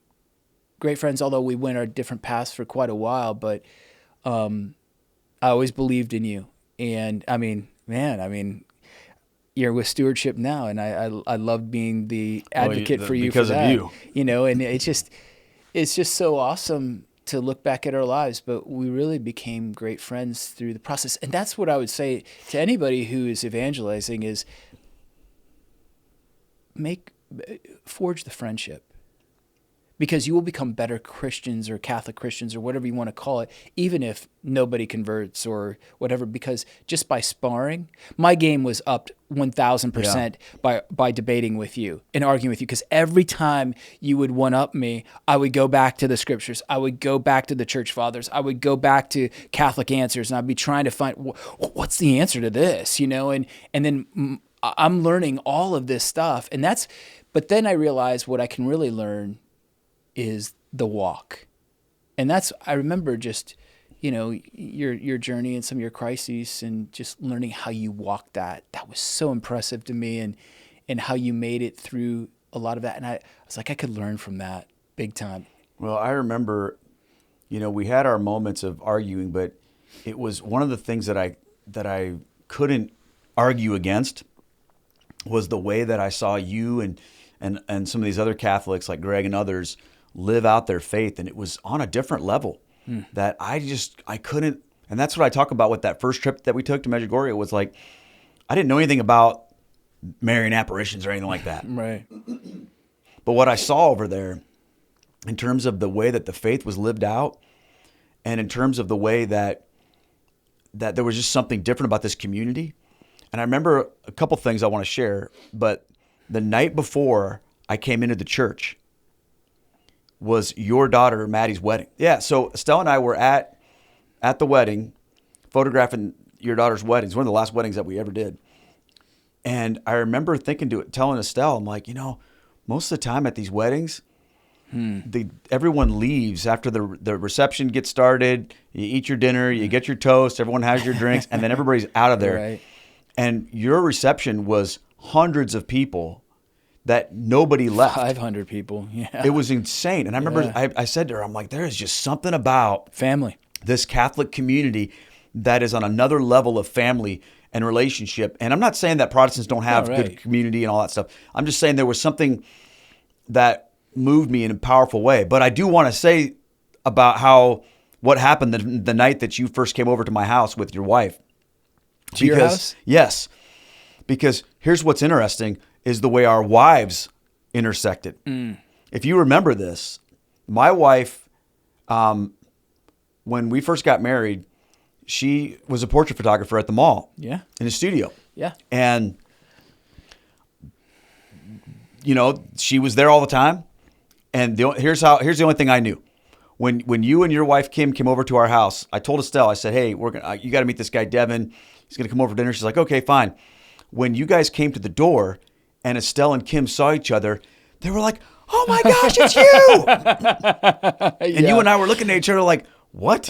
great friends, although we went our different paths for quite a while, but I always believed in you. And I mean, you're with Stewardship now, and I love being the advocate for you because for that. of you. And it's just so awesome to look back at our lives, but we really became great friends through the process. And that's what I would say to anybody who is evangelizing is forge the friendship, because you will become better Christians or Catholic Christians or whatever you want to call it, even if nobody converts or whatever, because just by sparring, my game was upped 1,000% by debating with you and arguing with you, because every time you would one-up me, I would go back to the scriptures. I would go back to the church fathers. I would go back to Catholic answers, and I'd be trying to find, what's the answer to this, and then I'm learning all of this stuff. But then I realized what I can really learn is the walk. And I remember just, your journey and some of your crises and just learning how you walked that. That was so impressive to me, and how you made it through a lot of that. And I was like, I could learn from that big time. Well, I remember, we had our moments of arguing, but it was one of the things that I couldn't argue against was the way that I saw you and some of these other Catholics like Greg and others live out their faith. And it was on a different level that I couldn't. And that's what I talk about with that first trip that we took to Medjugorje. It was like, I didn't know anything about Marian apparitions or anything like that. Right. But what I saw over there in terms of the way that the faith was lived out, and in terms of the way that there was just something different about this community. And I remember a couple things I want to share, but the night before I came into the church was your daughter Maddie's wedding. Yeah, so Estelle and I were at the wedding, photographing your daughter's wedding. It's one of the last weddings that we ever did. And I remember telling Estelle, I'm like, most of the time at these weddings, everyone leaves after the reception gets started. You eat your dinner, you get your toast, everyone has your drinks, and then everybody's out of there. Right. And your reception was hundreds of people that nobody left. 500 people, yeah. It was insane. And I remember I said to her, I'm like, there is just something about family, this Catholic community that is on another level of family and relationship. And I'm not saying that Protestants don't have good community and all that stuff. I'm just saying there was something that moved me in a powerful way. But I do want to say about what happened the night that you first came over to my house with your wife. To your house? Yes. Because here's what's interesting is the way our wives intersected. If you remember this, my wife, when we first got married, she was a portrait photographer at the mall. Yeah. In a studio. Yeah. And, she was there all the time. And here's the only thing I knew. When you and your wife Kim came over to our house, I told Estelle, I said, hey, you got to meet this guy, Devin. He's going to come over for dinner. She's like, okay, fine. When you guys came to the door and Estelle and Kim saw each other, they were like, oh my gosh, it's you. And you and I were looking at each other like, what?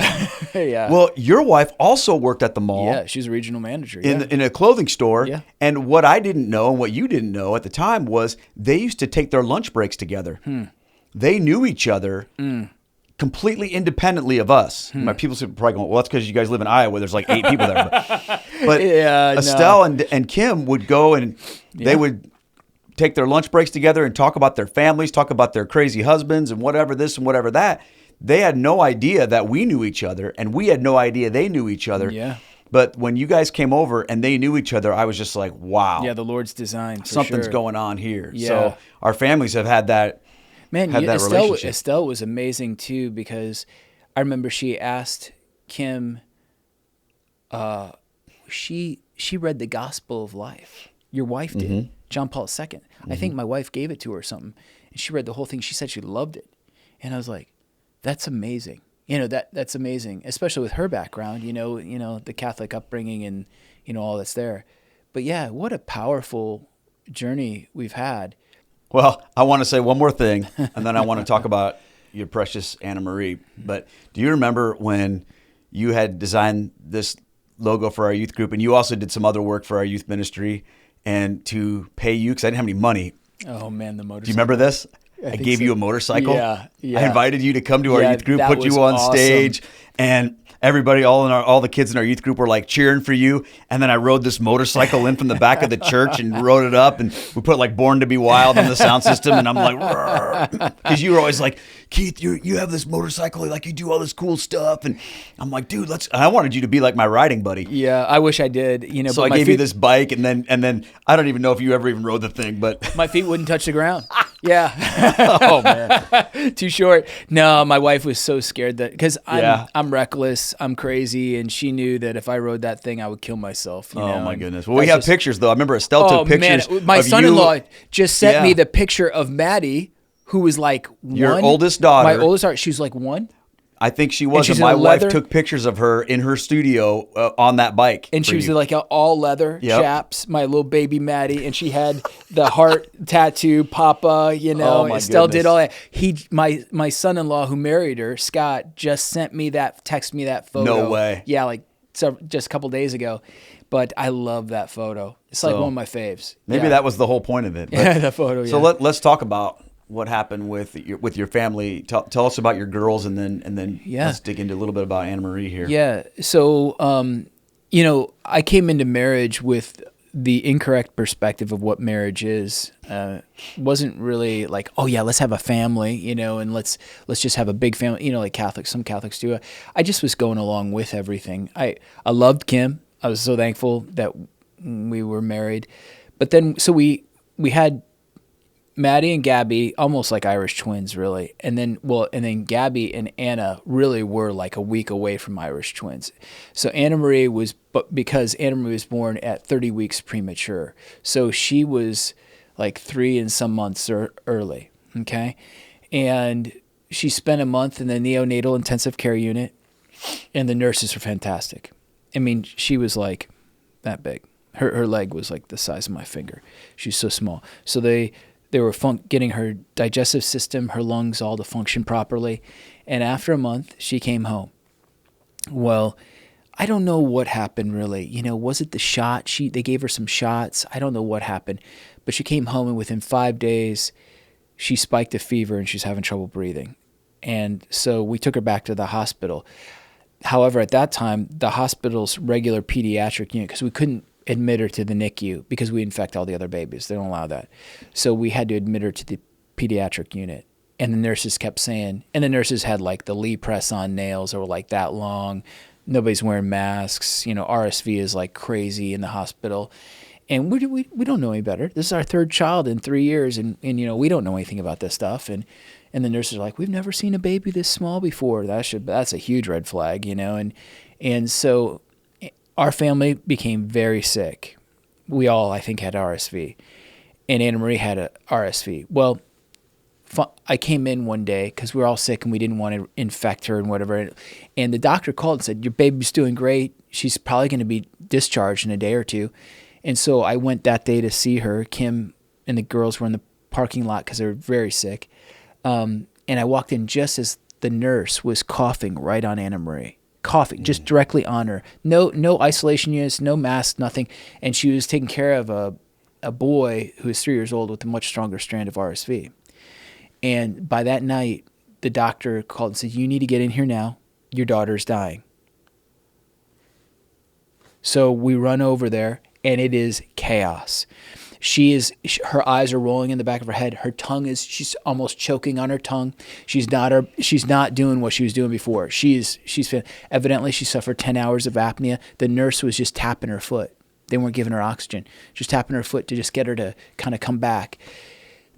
Yeah. Well, your wife also worked at the mall. Yeah, she's a regional manager. In a clothing store. Yeah. And what I didn't know and what you didn't know at the time was they used to take their lunch breaks together. They knew each other completely independently of us. My people are probably going, well, that's because you guys live in Iowa. There's like 8 people there. But Estelle and Kim would go and they would take their lunch breaks together and talk about their families, talk about their crazy husbands and whatever this and whatever that. They had no idea that we knew each other, and we had no idea they knew each other. Yeah. But when you guys came over and they knew each other, I was just like, wow. Yeah, the Lord's design. Something's going on here. Yeah. So our families have had that. Man, relationship. Estelle was amazing too, because I remember she asked Kim, she read the Gospel of Life. Your wife did, John Paul II. I think my wife gave it to her or something, and she read the whole thing. She said she loved it, and I was like, that's amazing. That's amazing, especially with her background. The Catholic upbringing and all that's there. But yeah, what a powerful journey we've had. Well, I want to say one more thing, and then I want to talk about your precious Anna Marie. But do you remember when you had designed this logo for our youth group, and you also did some other work for our youth ministry. And to pay you, because I didn't have any money. Oh man, the motorcycle. Do you remember this? I gave you a motorcycle. Yeah. I invited you to come to our youth group, put you on awesome. stage, and everybody, all the kids in our youth group were like cheering for you. And then I rode this motorcycle in from the back of the church and rode it up, and we put like "Born to Be Wild" on the sound system, and I'm like, because you were always like, Keith, you have this motorcycle, like you do all this cool stuff, and I'm like, dude, I wanted you to be like my riding buddy. Yeah, I wish I did. So I gave you this bike, and then I don't even know if you ever even rode the thing, but my feet wouldn't touch the ground. Yeah. Oh man, too short. No, my wife was so scared that because I'm reckless, I'm crazy, and she knew that if I rode that thing, I would kill myself. You know? My goodness. Well, we have pictures though. I remember Estelle took pictures. Man. My of son-in-law you. just sent me the picture of Maddie, who was like your oldest daughter. My oldest daughter. She was like 1. I think she was. And my wife took pictures of her in her studio on that bike. And she was like all leather chaps, my little baby Maddie. And she had the heart tattoo, Papa, Estelle did all that. My son-in-law who married her, Scott, just texted me that photo. No way. Yeah, like just a couple days ago. But I love that photo. It's like one of my faves. Maybe that was the whole point of it. But, yeah, that photo, So let's talk about what happened with your family. Tell us about your girls, and then let's dig into a little bit about Anna Marie here. Yeah. So, I came into marriage with the incorrect perspective of what marriage is. Wasn't really like, oh yeah, let's have a family, and let's just have a big family, like some Catholics do. I just was going along with everything. I loved Kim. I was so thankful that we were married. But then, so we had Maddie and Gabby, almost like Irish twins, really. And then Gabby and Anna really were like a week away from Irish twins. So Anna Marie because Anna Marie was born at 30 weeks premature. So she was like 3 and some months early, okay? And she spent a month in the neonatal intensive care unit, and the nurses were fantastic. I mean, she was like that big. Her leg was like the size of my finger. She was so small. So they were getting her digestive system, her lungs all to function properly. And after a month, she came home. Well, I don't know what happened really. Was it the shot? They gave her some shots. I don't know what happened. But she came home, and within 5 days, she spiked a fever and she's having trouble breathing. And so we took her back to the hospital. However, at that time, the hospital's regular pediatric unit, because we couldn't admit her to the NICU because we infect all the other babies. They don't allow that. So we had to admit her to the pediatric unit. And the nurses kept saying, and the nurses had like the Lee press-on nails that were like that long. Nobody's wearing masks. RSV is like crazy in the hospital. And we don't know any better. This is our 3rd child in 3 years, and we don't know anything about this stuff. And the nurses are like, we've never seen a baby this small before. That's a huge red flag, And so our family became very sick. We all, I think, had RSV. And Anna Marie had a RSV. Well, I came in one day because we were all sick and we didn't want to infect her and whatever. And the doctor called and said, your baby's doing great. She's probably going to be discharged in a day or 2. And so I went that day to see her. Kim and the girls were in the parking lot because they were very sick. And I walked in just as the nurse was coughing right on Anna Marie. Coughing, just directly on her. No isolation units, no mask, nothing. And she was taking care of a boy who was 3 years old with a much stronger strand of RSV. And by that night, the doctor called and said, you need to get in here now. Your daughter's dying. So we run over there, and it is chaos. Her eyes are rolling in the back of her head. She's almost choking on her tongue. She's not doing what she was doing before. Evidently she suffered 10 hours of apnea. The nurse was just tapping her foot. They weren't giving her oxygen. Just tapping her foot to just get her to kind of come back.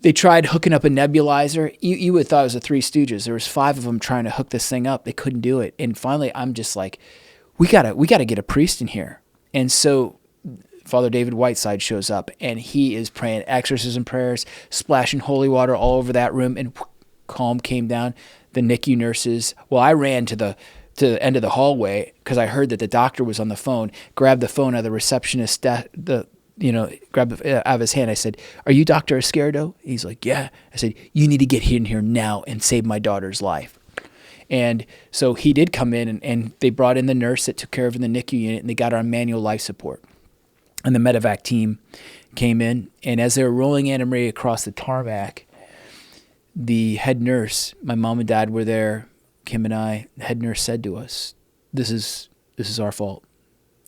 They tried hooking up a nebulizer. You would have thought it was the Three Stooges. There was 5 of them trying to hook this thing up. They couldn't do it. And finally, I'm just like, we gotta get a priest in here. And so Father David Whiteside shows up, and he is praying exorcism prayers, splashing holy water all over that room, and calm came down. The NICU nurses, I ran to the end of the hallway because I heard that the doctor was on the phone, grabbed the phone out of the receptionist, grabbed it out of his hand. I said, are you Dr. Esquerdo? He's like, yeah. I said, you need to get in here now and save my daughter's life. And so he did come in, and they brought in the nurse that took care of in the NICU unit, and they got her on manual life support. And the medevac team came in, and as they were rolling Anna Marie across the tarmac, the head nurse, my mom and dad were there, Kim and I, the head nurse said to us, this is our fault,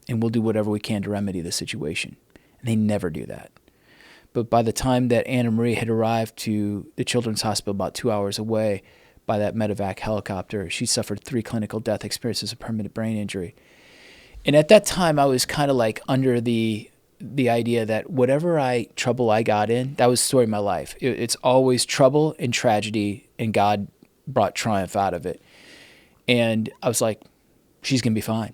and we'll do whatever we can to remedy the situation. And they never do that. But by the time that Anna Marie had arrived to the Children's Hospital about 2 hours away by that medevac helicopter, she suffered 3 clinical death experiences of permanent brain injury. And at that time, I was kind of like under the idea that whatever trouble I got in, that was the story of my life. It's always trouble and tragedy, and God brought triumph out of it. And I was like, she's going to be fine.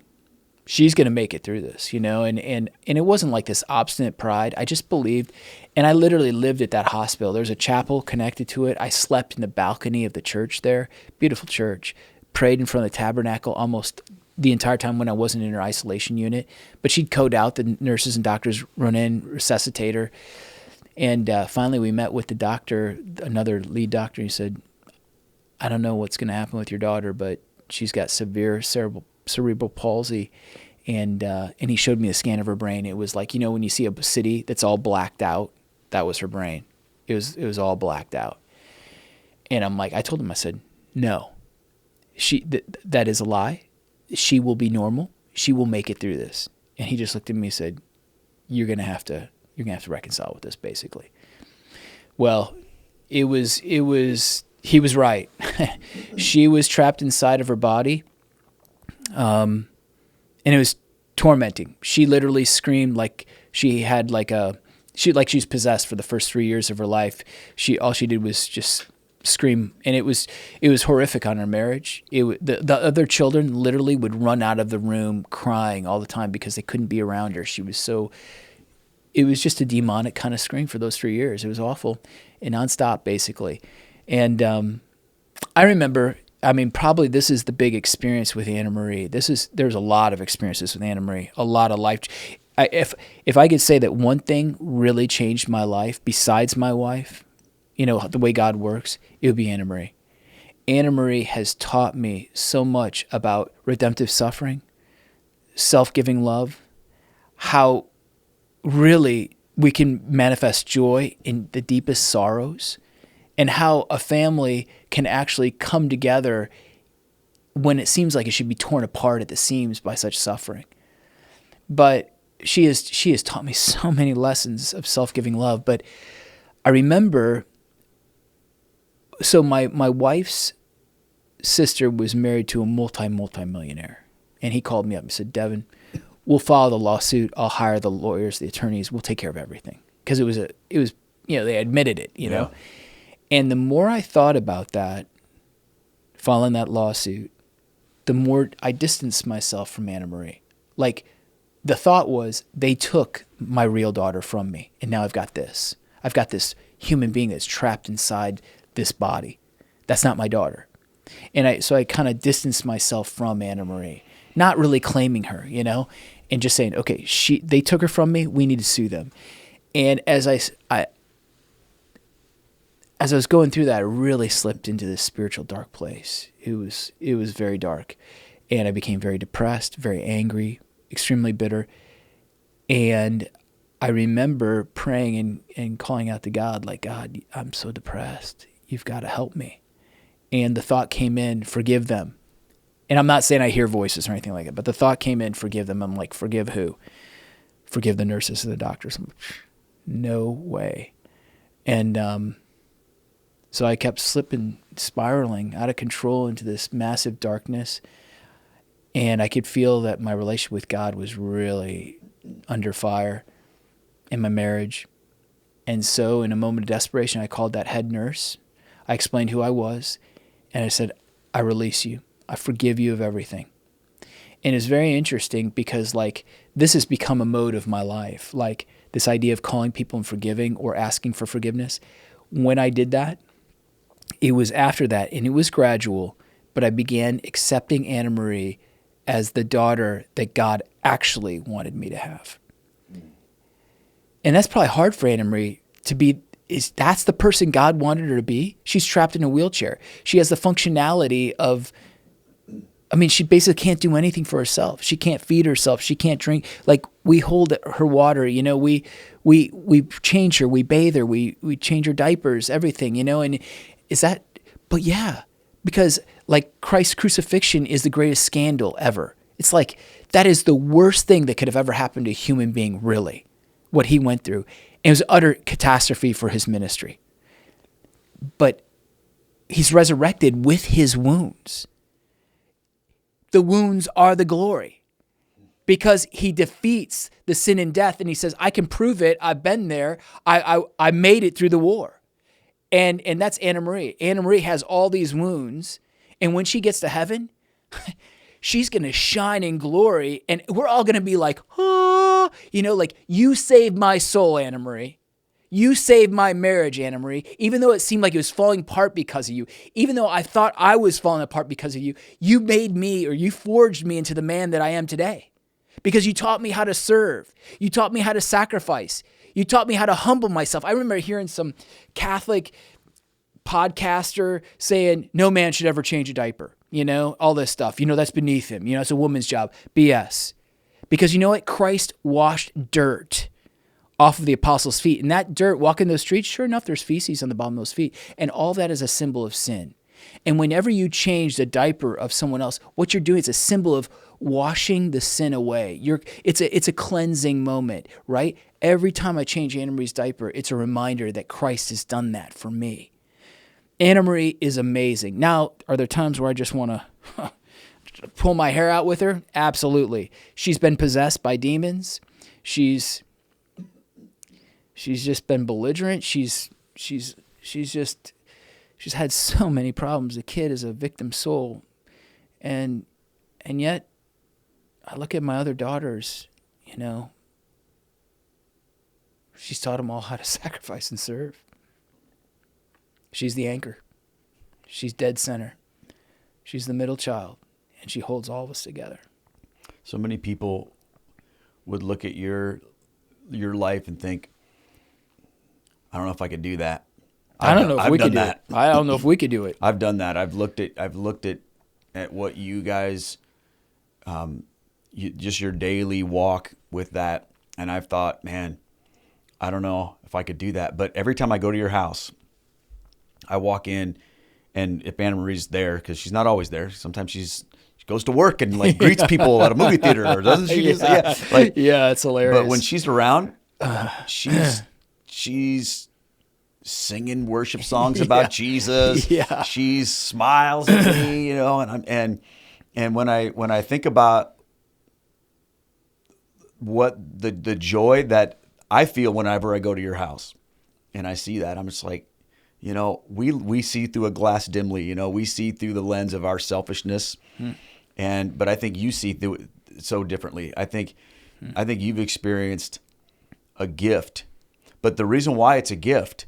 She's going to make it through this, you know? And it wasn't like this obstinate pride. I just believed, and I literally lived at that hospital. There's a chapel connected to it. I slept in the balcony of the church there. Beautiful church. Prayed in front of the tabernacle almost the entire time when I wasn't in her isolation unit. But she'd code out, the nurses and doctors run in, resuscitate her. And finally we met with the doctor, another lead doctor. He said, I don't know what's going to happen with your daughter, but she's got severe cerebral palsy. And he showed me a scan of her brain. It was like, you know, when you see a city that's all blacked out, that was her brain. It was all blacked out. And I'm like, I told him, I said, no, that is a lie. She will be normal. She will make it through this. And he just looked at me and said, you're going to have to reconcile with this, basically. Well, he was right. She was trapped inside of her body. And it was tormenting. She literally screamed like she had she was possessed for the first 3 years of her life. All she did was just scream, and it was horrific on her marriage. The other children literally would run out of the room crying all the time because they couldn't be around her. It was just a demonic kind of scream for those 3 years. It was awful and nonstop, basically. And I remember, I mean, probably this is the big experience with Anna Marie. There's a lot of experiences with Anna Marie, a lot of life. If I could say that one thing really changed my life besides my wife, you know, the way God works, it would be Anna Marie. Anna Marie has taught me so much about redemptive suffering, self-giving love, how really we can manifest joy in the deepest sorrows, and how a family can actually come together when it seems like it should be torn apart at the seams by such suffering. But she has taught me so many lessons of self-giving love. But I remember, so my wife's sister was married to a multi-millionaire. And he called me up and said, Devin, we'll file the lawsuit. I'll hire the lawyers, the attorneys. We'll take care of everything. Because it was, you know, they admitted it, you know. And the more I thought about that, filing that lawsuit, the more I distanced myself from Anna Marie. Like, the thought was, they took my real daughter from me, and now I've got this. I've got this human being that's trapped inside this body. That's not my daughter. And so I kind of distanced myself from Anna Marie, not really claiming her, you know, and just saying, okay, they took her from me. We need to sue them. And as I was going through that, I really slipped into this spiritual dark place. It was very dark, and I became very depressed, very angry, extremely bitter. And I remember praying and calling out to God, like, God, I'm so depressed. You've got to help me. And the thought came in, forgive them. And I'm not saying I hear voices or anything like that, but the thought came in, forgive them. I'm like, forgive who? Forgive the nurses and the doctors. I'm like, no way. And so I kept spiraling out of control into this massive darkness. And I could feel that my relationship with God was really under fire in my marriage. And so in a moment of desperation, I called that head nurse. I explained who I was. And I said, I release you. I forgive you of everything. And it's very interesting because, like, this has become a mode of my life. Like, this idea of calling people and forgiving or asking for forgiveness. When I did that, it was after that, and it was gradual, but I began accepting Anna Marie as the daughter that God actually wanted me to have. And that's probably hard for Anna Marie to be. That's the person God wanted her to be? She's trapped in a wheelchair. She has the functionality of I mean, she basically can't do anything for herself. She can't feed herself. She can't drink. Like, we hold her water, you know, we change her, we bathe her, we change her diapers, everything, you know, and but yeah, because like Christ's crucifixion is the greatest scandal ever. It's like, that is the worst thing that could have ever happened to a human being, really, what he went through. And it was utter catastrophe for his ministry. But he's resurrected with his wounds. The wounds are the glory, because he defeats the sin and death. And he says, I can prove it. I've been there. I made it through the war. And that's Anna Marie. Anna Marie has all these wounds. And when she gets to heaven, she's going to shine in glory. And we're all going to be like, oh, you know, like, you saved my soul, Anna Marie. You saved my marriage, Anna Marie, even though it seemed like it was falling apart because of you. Even though I thought I was falling apart because of you, you made me, or you forged me into the man that I am today. Because you taught me how to serve. You taught me how to sacrifice. You taught me how to humble myself. I remember hearing some Catholic podcaster saying, no man should ever change a diaper. You know, all this stuff. You know, that's beneath him. You know, it's a woman's job. BS. Because you know what? Christ washed dirt off of the apostles' feet. And that dirt, walking those streets, sure enough, there's feces on the bottom of those feet. And all that is a symbol of sin. And whenever you change the diaper of someone else, what you're doing is a symbol of washing the sin away. It's a cleansing moment, right? Every time I change Anna Marie's diaper, it's a reminder that Christ has done that for me. Anna Marie is amazing. Now, are there times where I just want to pull my hair out with her? Absolutely. She's been possessed by demons. She's just been belligerent. She's had so many problems. The kid is a victim soul. And yet I look at my other daughters, you know, she's taught them all how to sacrifice and serve. She's the anchor. She's dead center. She's the middle child, and she holds all of us together. So many people would look at your life and think, I don't know if I could do that. I don't know if we could do it. I don't know if we could do it. I've done that. I've looked at what you guys, just your daily walk with that, and I've thought, man, I don't know if I could do that. But every time I go to your house, I walk in, and if Anna Marie's there, because she's not always there, sometimes she goes to work and like greets people at a movie theater, or doesn't she? Yeah, it's hilarious. But when she's around, she's singing worship songs about Jesus. Yeah. She smiles at me, you know, and when I think about what the joy that I feel whenever I go to your house and I see that, I'm just like, you know, we see through a glass dimly, you know, we see through the lens of our selfishness. But I think you see through it so differently. I think you've experienced a gift, but the reason why it's a gift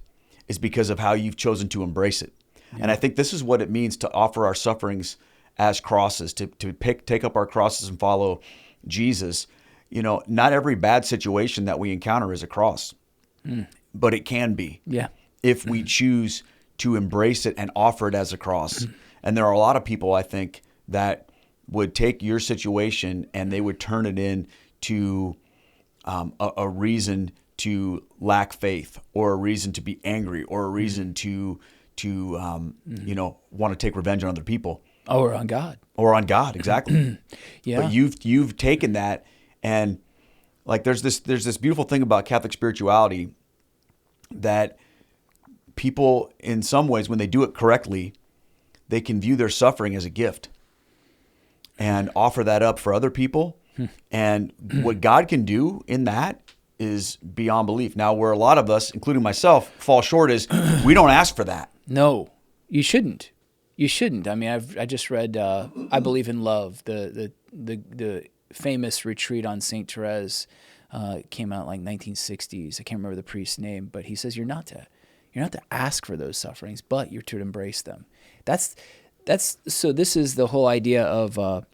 is because of how you've chosen to embrace it. Yeah. And I think this is what it means to offer our sufferings as crosses, to take up our crosses and follow Jesus. You know, not every bad situation that we encounter is a cross, but it can be. Yeah. If we choose to embrace it and offer it as a cross. And there are a lot of people, I think, that would take your situation and they would turn it into a reason to lack faith, or a reason to be angry, or a reason to you know, want to take revenge on other people. Or on God. Or on God, exactly. Yeah. But you've taken that, and like there's this beautiful thing about Catholic spirituality that people, in some ways, when they do it correctly, they can view their suffering as a gift and offer that up for other people. And what God can do in that is beyond belief. Now, where a lot of us, including myself, fall short is we don't ask for that. No, you shouldn't. You shouldn't. I mean, I just read I Believe in Love, the famous retreat on Saint Therese, came out like 1960s. I can't remember the priest's name, but he says you're not to ask for those sufferings, but you're to embrace them. So this is the whole idea of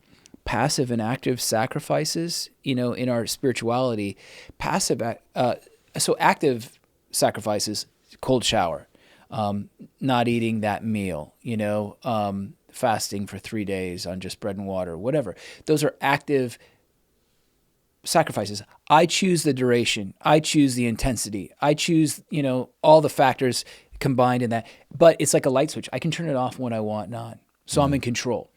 passive and active sacrifices, you know, in our spirituality. So active sacrifices, cold shower, not eating that meal, you know, fasting for 3 days on just bread and water, whatever. Those are active sacrifices. I choose the duration. I choose the intensity. I choose, all the factors combined in that. But it's like a light switch. I can turn it off when I want not. So I'm in control.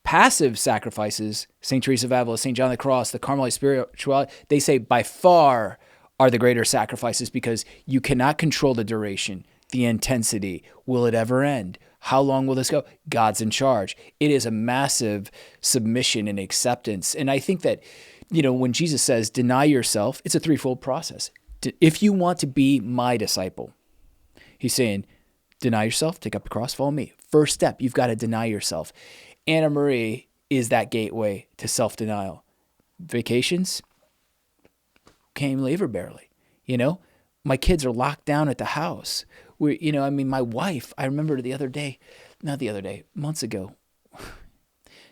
Passive sacrifices, St. Teresa of Avila, St. John of the Cross, the Carmelite spirituality, they say by far are the greater sacrifices because you cannot control the duration, the intensity. Will it ever end? How long will this go? God's in charge. It is a massive submission and acceptance. And I think that, when Jesus says, deny yourself, it's a threefold process. If you want to be my disciple, he's saying, deny yourself, take up the cross, follow me. First step, you've got to deny yourself. Anna Marie is that gateway to self-denial. Vacations, can't leave her barely. My kids are locked down at the house. My wife, I remember months ago,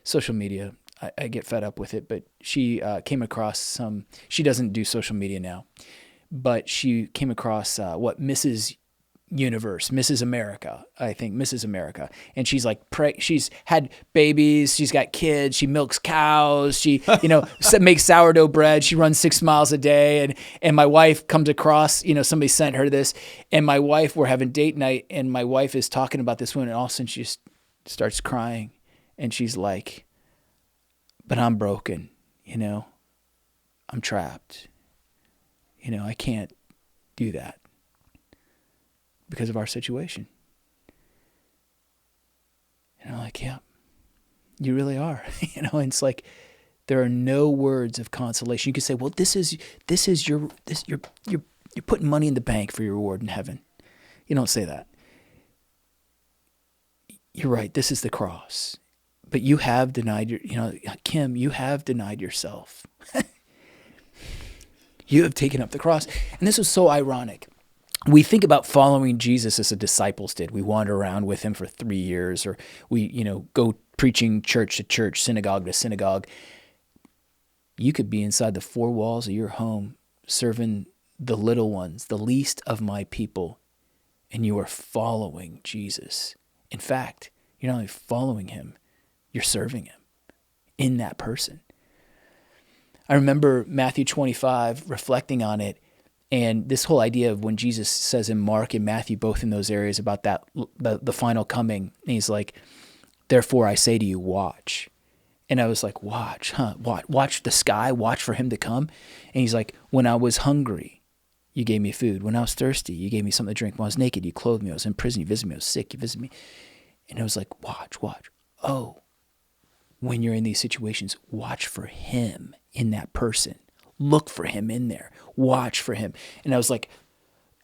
social media, I get fed up with it, but she came across she doesn't do social media now, but she came across Mrs. Universe, Mrs. America, I think, Mrs. America. And she's like, she's had babies, she's got kids, she milks cows, she, makes sourdough bread, she runs 6 miles a day. And my wife comes across, somebody sent her this, and my wife, we're having date night, and my wife is talking about this one, and all of a sudden she just starts crying. And she's like, but I'm broken, I'm trapped. I can't do that because of our situation. And I'm like, yeah, you really are. And it's like, there are no words of consolation. You could say, well, you're putting money in the bank for your reward in heaven. You don't say that. You're right. This is the cross, but you have denied Kim, you have denied yourself. You have taken up the cross. And this was so ironic. We think about following Jesus as the disciples did. We wander around with him for 3 years, or we, go preaching church to church, synagogue to synagogue. You could be inside the 4 walls of your home, serving the little ones, the least of my people, and you are following Jesus. In fact, you're not only following him, you're serving him in that person. I remember Matthew 25, reflecting on it, and this whole idea of when Jesus says in Mark and Matthew, both in those areas about that, the final coming, and he's like, therefore I say to you, watch. And I was like, watch, huh? Watch the sky, watch for him to come. And he's like, when I was hungry, you gave me food. When I was thirsty, you gave me something to drink. When I was naked, you clothed me. I was in prison, you visited me. I was sick, you visited me. And I was like, watch. Oh, when you're in these situations, watch for him in that person. Look for him in there. Watch for him. And I was like,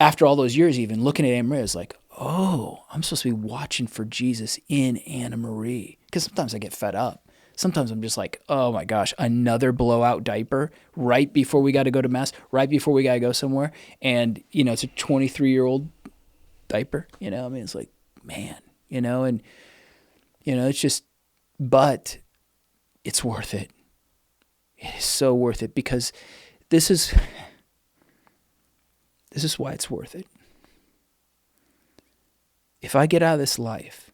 after all those years, even looking at Anna Marie, I was like, oh, I'm supposed to be watching for Jesus in Anna Marie. Because sometimes I get fed up. Sometimes I'm just like, oh my gosh, another blowout diaper right before we got to go to mass, right before we got to go somewhere. And, it's a 23-year-old diaper, it's like, man, and, it's just, but it's worth it. It is so worth it, because this is why it's worth it. If I get out of this life,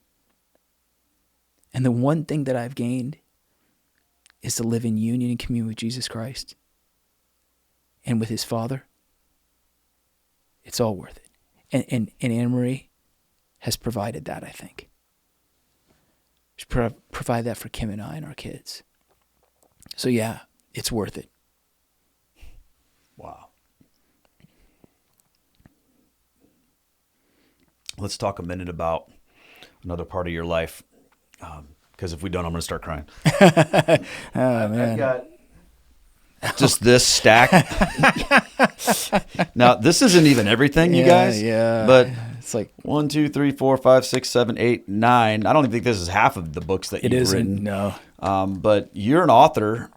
and the one thing that I've gained is to live in union and communion with Jesus Christ and with his Father, it's all worth it. And Anna Marie has provided that, I think. She's provided that for Kim and I and our kids. So yeah, it's worth it. Wow. Let's talk a minute about another part of your life, because if we don't, I'm going to start crying. Oh, man. I've got just this stack. Now, this isn't even everything, you guys. Yeah. But it's like 1, 2, 3, 4, 5, 6, 7, 8, 9. I don't even think this is half of the books that you've written. No. But you're an author.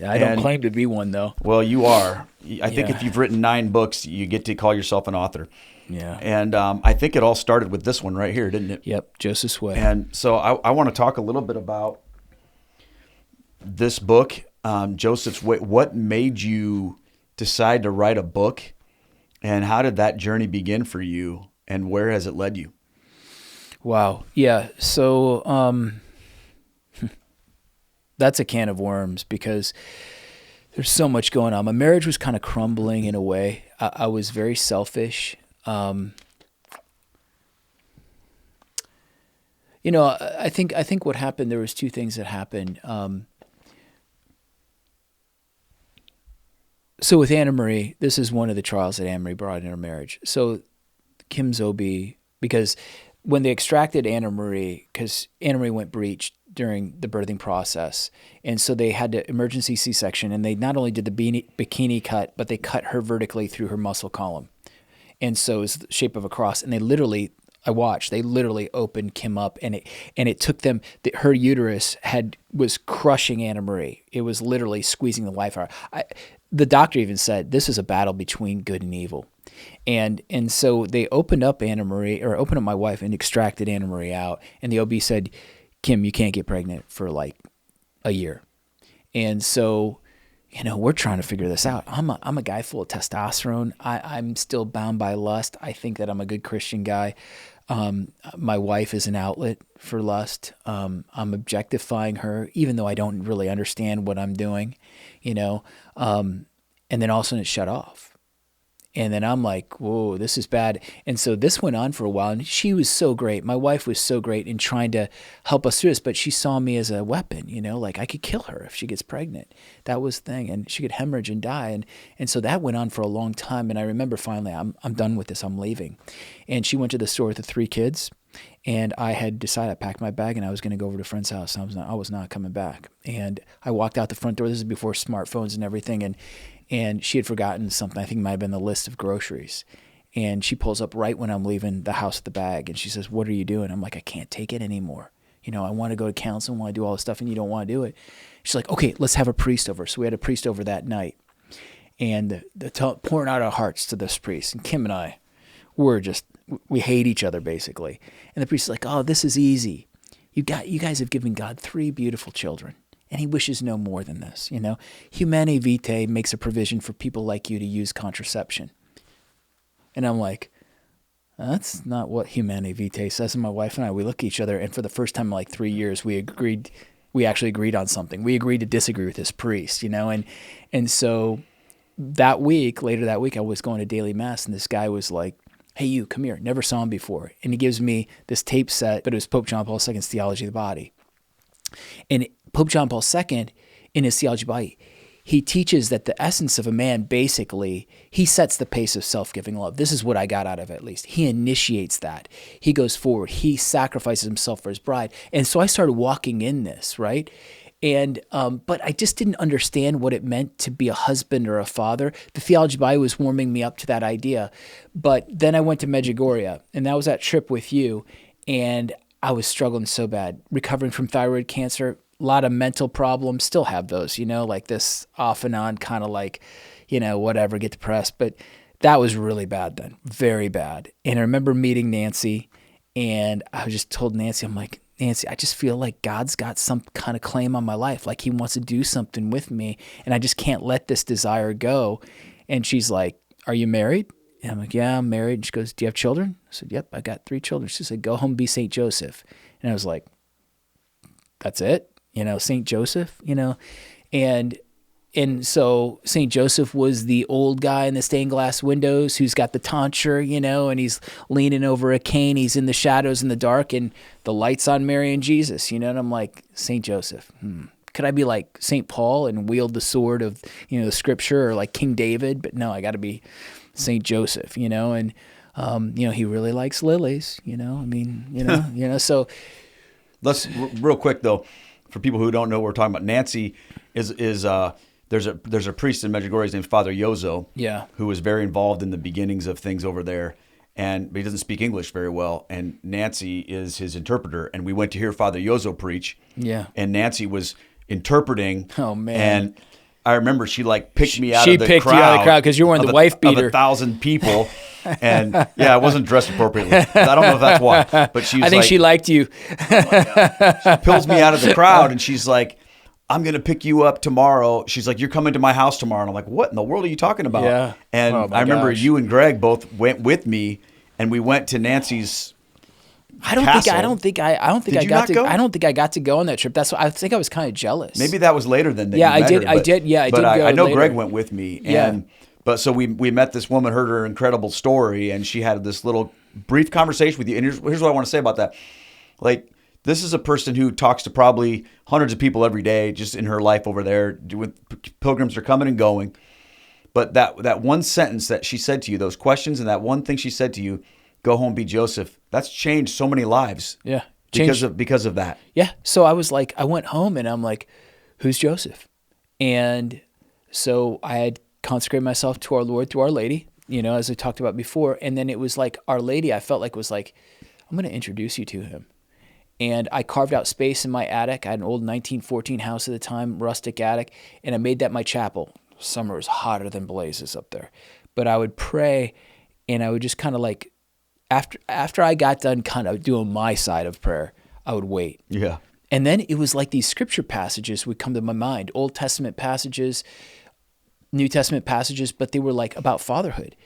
I don't claim to be one, though. Well, you are. I think if you've written 9 books, you get to call yourself an author. Yeah. And I think it all started with this one right here, didn't it? Yep, Joseph's Way. And so I want to talk a little bit about this book, Joseph's Way. What made you decide to write a book, and how did that journey begin for you, and where has it led you? Wow. Yeah. So that's a can of worms because there's so much going on. My marriage was kind of crumbling in a way. I was very selfish. I think what happened, there was two things that happened. So with Anna Marie, this is one of the trials that Anna Marie brought in her marriage. So Kim Zobe, because when they extracted Anna Marie, because Anna Marie went breech during the birthing process, and so they had to emergency C-section, and they not only did the bikini cut, but they cut her vertically through her muscle column. And so it's the shape of a cross, and they literally opened Kim up, and it took them, her uterus was crushing Anna Marie. It was literally squeezing the life out of her. The doctor even said, this is a battle between good and evil. And so they opened up my wife and extracted Anna Marie out. And the OB said, Kim, you can't get pregnant for like a year. And so, we're trying to figure this out. I'm a guy full of testosterone. I'm still bound by lust. I think that I'm a good Christian guy. My wife is an outlet for lust. I'm objectifying her, even though I don't really understand what I'm doing, and then all of a sudden it shut off. And then I'm like, whoa, this is bad. And so this went on for a while, and she was so great. My wife was so great in trying to help us through this, but she saw me as a weapon, like I could kill her if she gets pregnant. That was the thing, and she could hemorrhage and die. And so that went on for a long time, and I remember finally, I'm done with this, I'm leaving. And she went to the store with the 3 kids, and I had decided, I packed my bag, and I was going to go over to a friend's house. I was not coming back. And I walked out the front door. This is before smartphones and everything, and she had forgotten something. I think it might have been the list of groceries. And she pulls up right when I'm leaving the house with the bag. And she says, what are you doing? I'm like, I can't take it anymore. I want to go to counseling, I want to do all this stuff, and you don't want to do it. She's like, okay, let's have a priest over. So we had a priest over that night. And pouring out our hearts to this priest. And Kim and I, we hate each other basically. And the priest is like, oh, this is easy. You guys have given God 3 beautiful children. And he wishes no more than this, Humanae Vitae makes a provision for people like you to use contraception. And I'm like, that's not what Humanae Vitae says. And my wife and I, we look at each other, and for the first time in like 3 years, we actually agreed on something. We agreed to disagree with this priest, and so later that week, I was going to daily mass, and this guy was like, hey, you, come here. Never saw him before. And he gives me this tape set, but it was Pope John Paul II's Theology of the Body. And Pope John Paul II, in his Theology of the Body, he teaches that the essence of a man, basically, he sets the pace of self-giving love. This is what I got out of it, at least. He initiates that. He goes forward. He sacrifices himself for his bride. And so I started walking in this, right? And but I just didn't understand what it meant to be a husband or a father. The Theology of the Body was warming me up to that idea. But then I went to Medjugorje, and that was that trip with you, and I was struggling so bad, recovering from thyroid cancer, a lot of mental problems, still have those, like this off and on kind of like, whatever, get depressed. But that was really bad then, very bad. And I remember meeting Nancy, and I just told Nancy, I'm like, Nancy, I just feel like God's got some kind of claim on my life, like he wants to do something with me, and I just can't let this desire go. And she's like, are you married? And I'm like, yeah, I'm married. And she goes, do you have children? I said, yep, I got 3 children. She said, go home, be St. Joseph. And I was like, that's it? St. Joseph, and so St. Joseph was the old guy in the stained glass windows who's got the tonsure, and he's leaning over a cane. He's in the shadows in the dark, and the light's on Mary and Jesus, and I'm like, St. Joseph, Could I be like St. Paul and wield the sword of, the scripture, or like King David? But no, I got to be St. Joseph, and, he really likes lilies, so. Let's real quick though, for people who don't know what we're talking about, Nancy is there's a priest in Medjugorje named Father Yozo, who was very involved in the beginnings of things over there, but he doesn't speak English very well, and Nancy is his interpreter, and we went to hear Father Yozo preach, and Nancy was interpreting. Oh man! And I remember she picked me out of the crowd. She picked you out of the crowd because you're wearing the wife beater. Of 1,000 people. And I wasn't dressed appropriately. I don't know if that's why, but I think she liked you. She pulls me out of the crowd, and she's like, I'm going to pick you up tomorrow. She's like, you're coming to my house tomorrow. And I'm like, what in the world are you talking about? Yeah. And I remember you and Greg both went with me, and we went to Nancy's I don't think I you got not to. go? I don't think I got to go on that trip. That's why I think I was kind of jealous. Maybe that was later than that. Yeah, you I did. met her, I did. Yeah, I but did. Go I know later. Greg went with me, and but so we met this woman, heard her incredible story, and she had this little brief conversation with you. And here's what I want to say about that. Like, this is a person who talks to probably hundreds of people every day, just in her life over there. Pilgrims are coming and going. But that one sentence that she said to you, those questions, and that one thing she said to you, "Go home, be Joseph." That's changed so many lives. Yeah, because of that. Yeah. So I was like, I went home and I'm like, who's Joseph? And so I had consecrated myself to our Lord through Our Lady, as we talked about before. And then it was like Our Lady, I felt like was like, I'm going to introduce you to him. And I carved out space in my attic. I had an old 1914 house at the time, rustic attic, and I made that my chapel. Summer was hotter than blazes up there. But I would pray, and I would just kind of like, after I got done kind of doing my side of prayer, I would wait. Yeah. And then it was like these scripture passages would come to my mind, Old Testament passages, New Testament passages, but they were like about fatherhood.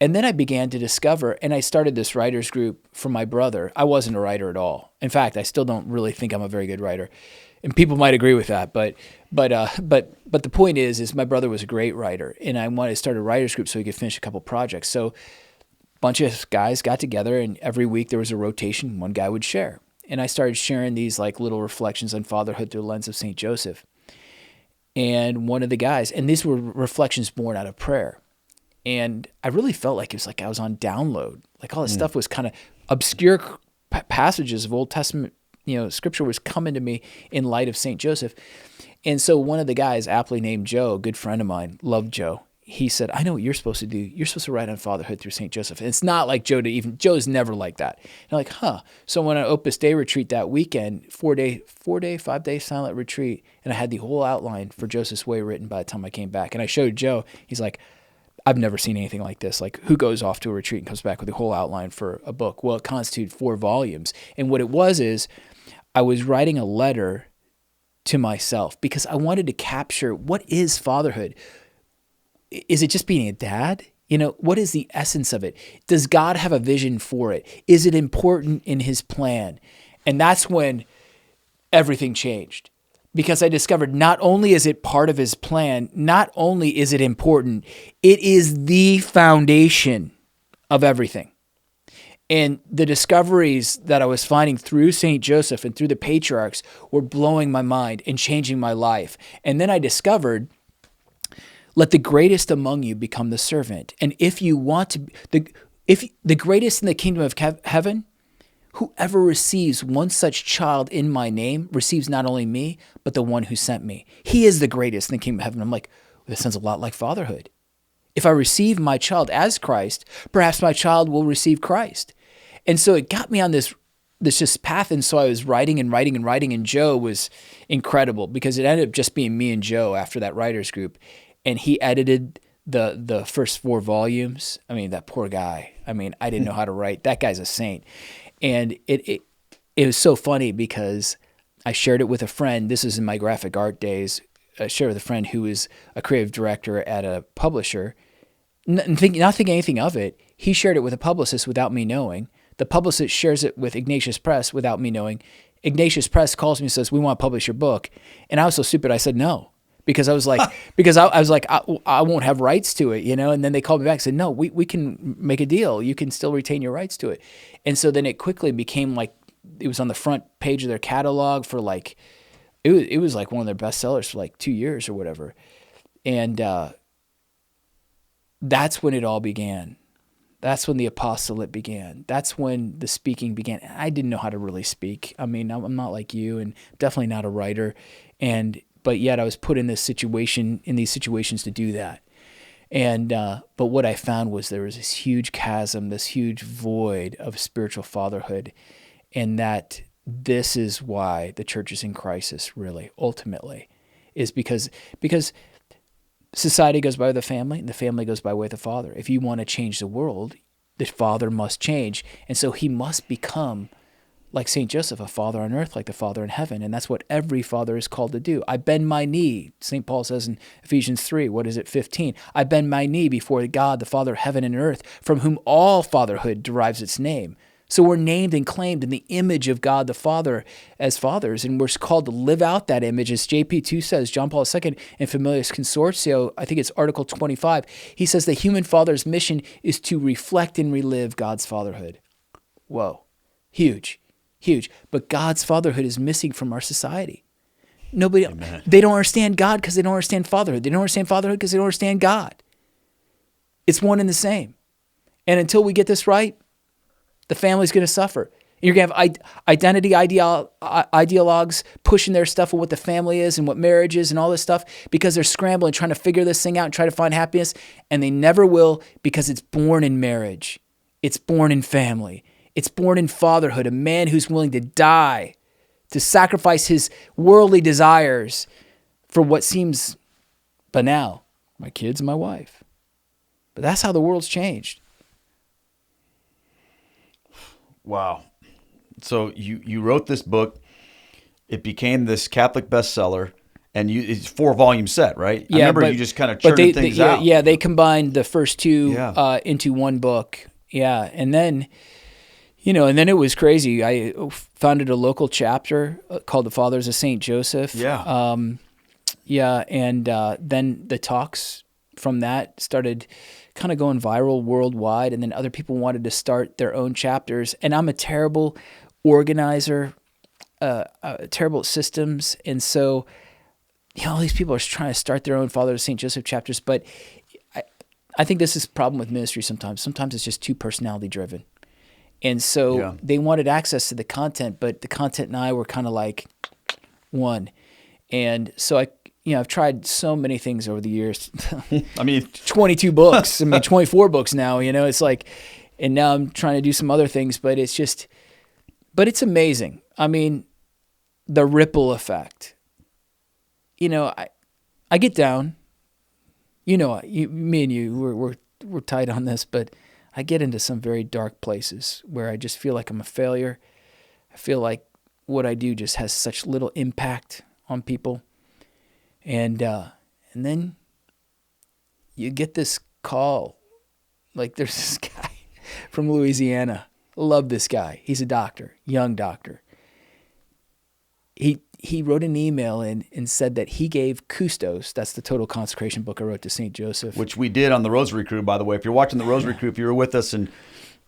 And then I began to discover, and I started this writers group for my brother. I wasn't a writer at all. In fact, I still don't really think I'm a very good writer. And people might agree with that, but the point is my brother was a great writer, and I wanted to start a writers group so he could finish a couple projects. So a bunch of guys got together, and every week there was a rotation. One guy would share, and I started sharing these like little reflections on fatherhood through the lens of St. Joseph. And one of the guys, and these were reflections born out of prayer, and I really felt like it was like I was on download. Like all this stuff was kind of obscure passages of Old Testament. Scripture was coming to me in light of St. Joseph. And so one of the guys, aptly named Joe, a good friend of mine, loved Joe. He said, I know what you're supposed to do. You're supposed to write on fatherhood through St. Joseph. And it's not like Joe's never like that. And I'm like, huh. So when I Opus Dei retreat that weekend, 5-day silent retreat, and I had the whole outline for Joseph's Way written by the time I came back. And I showed Joe, he's like, I've never seen anything like this. Like, who goes off to a retreat and comes back with the whole outline for a book? Well, it constituted 4 volumes. And what it was is I was writing a letter to myself because I wanted to capture what is fatherhood. Is it just being a dad? What is the essence of it? Does God have a vision for it? Is it important in his plan? And that's when everything changed, because I discovered not only is it part of his plan, not only is it important, it is the foundation of everything. And the discoveries that I was finding through St. Joseph and through the patriarchs were blowing my mind and changing my life. And then I discovered, let the greatest among you become the servant. And if you want to, if the greatest in the kingdom of heaven, whoever receives one such child in my name receives not only me, but the one who sent me. He is the greatest in the kingdom of heaven. I'm like, well, this sounds a lot like fatherhood. If I receive my child as Christ, perhaps my child will receive Christ. And so it got me on this just path. And so I was writing, and Joe was incredible because it ended up just being me and Joe after that writers group. And he edited the first 4 volumes. I mean, that poor guy. I mean, I didn't know how to write. That guy's a saint. And it was so funny because I shared it with a friend. This is in my graphic art days. I shared with a friend who is a creative director at a publisher. Not thinking anything of it. He shared it with a publicist without me knowing. The publicist shares it with Ignatius Press without me knowing. Ignatius Press calls me and says, we want to publish your book. And I was so stupid. I said no. Because I was like, I won't have rights to it, And then they called me back and said, no, we can make a deal. You can still retain your rights to it. And so then it quickly became like, it was on the front page of their catalog for like, it was like one of their best sellers for like 2 years or whatever. And that's when it all began. That's when the apostolate began. That's when the speaking began. I didn't know how to really speak. I mean, I'm not like you, and definitely not a writer. But yet I was put in these situations to do that. And but what I found was there was this huge chasm, this huge void of spiritual fatherhood, and that this is why the church is in crisis, really, ultimately, is because society goes by the family, and the family goes by way of the father. If you want to change the world, the father must change. And so he must become, like St. Joseph, a father on earth, like the Father in heaven. And that's what every father is called to do. I bend my knee, St. Paul says in Ephesians 3, 15? I bend my knee before God, the Father of heaven and earth, from whom all fatherhood derives its name. So we're named and claimed in the image of God the Father as fathers, and we're called to live out that image. As JP2 says, John Paul II in Familias Consortio, I think it's Article 25, he says the human father's mission is to reflect and relive God's fatherhood. Whoa, huge, huge. But God's fatherhood is missing from our society. Nobody, Amen. They don't understand God because they don't understand fatherhood. They don't understand fatherhood because they don't understand God. It's one and the same. And until we get this right, the family's going to suffer. You're going to have identity ideologues pushing their stuff of what the family is and what marriage is and all this stuff because they're scrambling, trying to figure this thing out and try to find happiness. And they never will because it's born in marriage. It's born in family. It's born in fatherhood, a man who's willing to die, to sacrifice his worldly desires for what seems banal, my kids and my wife. But that's how the world's changed. Wow. So you wrote this book. It became this Catholic bestseller, and it's 4-volume set, right? Yeah, I remember you just kind of churning things out. Yeah, they combined the first two into one book. Yeah, and then, it was crazy. I founded a local chapter called the Fathers of St. Joseph. Yeah. And then the talks from that started kind of going viral worldwide, and then other people wanted to start their own chapters. And I'm a terrible organizer, terrible at systems, and so all these people are trying to start their own Father of St. Joseph chapters. But I think this is a problem with ministry sometimes. Sometimes it's just too personality driven, and so they wanted access to the content, but the content and I were kind of like one, and so I've tried so many things over the years. I mean, 22 books. 24 books now, it's like, and now I'm trying to do some other things, but it's amazing. I mean, the ripple effect. I get down, me and you, we're tight on this, but I get into some very dark places where I just feel like I'm a failure. I feel like what I do just has such little impact on people. And then you get this call, like there's this guy from Louisiana. Love this guy. He's a doctor, young doctor. He wrote an email and said that he gave Custos, that's the total consecration book I wrote to St. Joseph. Which we did on the Rosary Crew, by the way. If you're watching the Rosary Crew, if you were with us, and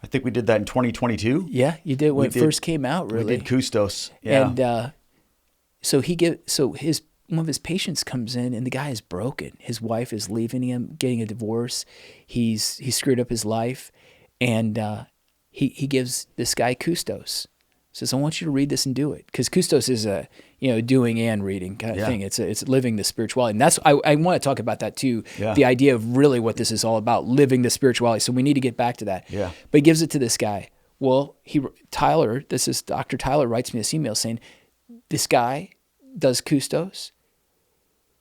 I think we did that in 2022. Yeah, you did when it first came out, really. We did Custos. Yeah. And one of his patients comes in, and the guy is broken. His wife is leaving him, getting a divorce. He screwed up his life, and he gives this guy Custos. Says, I want you to read this and do it, because Custos is a doing and reading kind of thing. It's living the spirituality, and that's I want to talk about that too. Yeah. The idea of really what this is all about, living the spirituality. So we need to get back to that. Yeah. But he gives it to this guy. Well, Dr. Tyler writes me this email saying, this guy does Custos.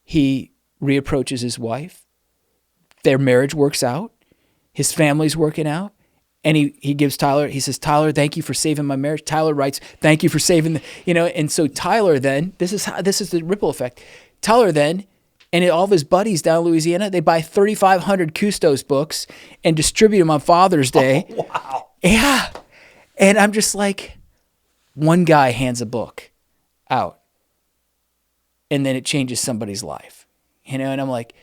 He reapproaches his wife. Their marriage works out. His family's working out. And he gives Tyler, he says, Tyler, thank you for saving my marriage. Tyler writes, thank you for saving and so Tyler then, this is the ripple effect. Tyler then, and all of his buddies down in Louisiana, they buy 3,500 Custos books and distribute them on Father's Day. Oh, wow. Yeah. And I'm just like, one guy hands a book out, and then it changes somebody's life, and I'm like,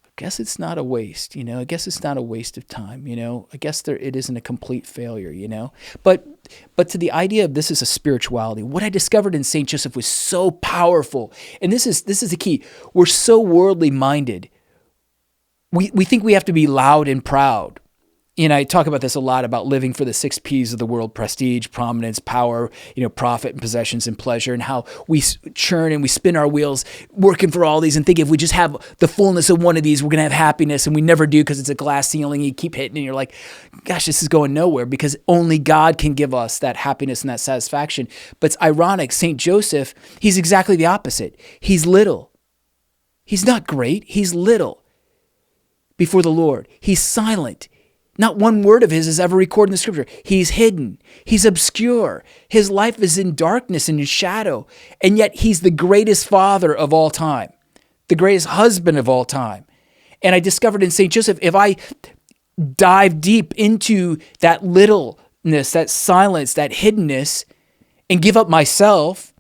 I guess it's not a waste, I guess it's not a waste of time, I guess it isn't a complete failure, but to the idea of this is a spirituality, what I discovered in St. Joseph was so powerful. And this is the key. We're so worldly minded. We think we have to be loud and proud. I talk about this a lot, about living for the 6 P's of the world: prestige, prominence, power, profit and possessions and pleasure, and how we churn and we spin our wheels working for all these and think if we just have the fullness of one of these, we're going to have happiness, and we never do because it's a glass ceiling. You keep hitting and you're like, gosh, this is going nowhere, because only God can give us that happiness and that satisfaction. But it's ironic, St. Joseph, he's exactly the opposite. He's little. He's not great. He's little before the Lord. He's silent. Not one word of his is ever recorded in the scripture. He's hidden. He's obscure. His life is in darkness and in shadow. And yet he's the greatest father of all time, the greatest husband of all time. And I discovered in St. Joseph, if I dive deep into that littleness that silence, that hiddenness, and give up myself,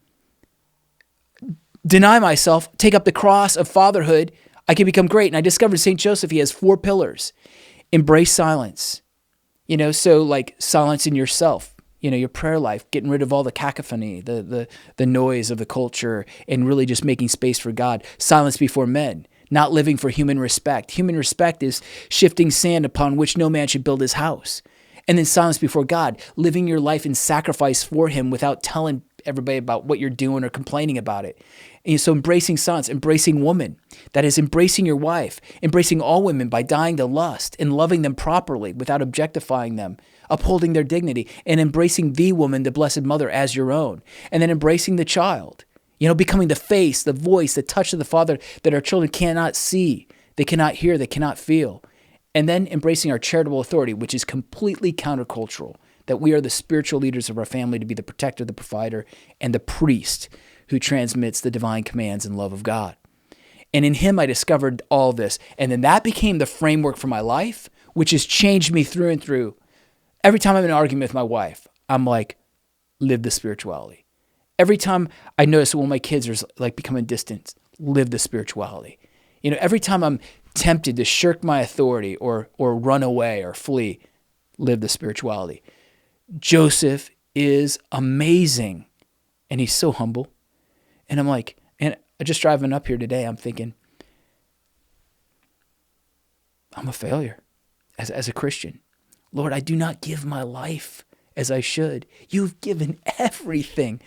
deny myself, take up the cross of fatherhood, I can become great. And I discovered St. Joseph, he has 4 pillars. Embrace silence. So like silence in yourself, your prayer life, getting rid of all the cacophony, the noise of the culture, and really just making space for God. Silence before men, not living for human respect. Human respect is shifting sand upon which no man should build his house. And then silence before God, living your life in sacrifice for him without telling everybody about what you're doing or complaining about it. And so embracing silence, embracing woman, that is embracing your wife, embracing all women by dying to lust and loving them properly without objectifying them, upholding their dignity, and embracing the woman, the Blessed Mother, as your own. And then embracing the child, becoming the face, the voice, the touch of the Father that our children cannot see, they cannot hear, they cannot feel. And then embracing our charitable authority, which is completely countercultural, that we are the spiritual leaders of our family to be the protector, the provider, and the priest who transmits the divine commands and love of God. And in him, I discovered all this. And then that became the framework for my life, which has changed me through and through. Every time I'm in an argument with my wife, I'm like, live the spirituality. Every time I notice when my kids are like becoming distant, live the spirituality. Every time I'm tempted to shirk my authority or run away or flee, live the spirituality. Joseph is amazing, and he's so humble. And I'm like, and just driving up here today, I'm thinking, I'm a failure as a Christian. Lord, I do not give my life as I should. You've given everything,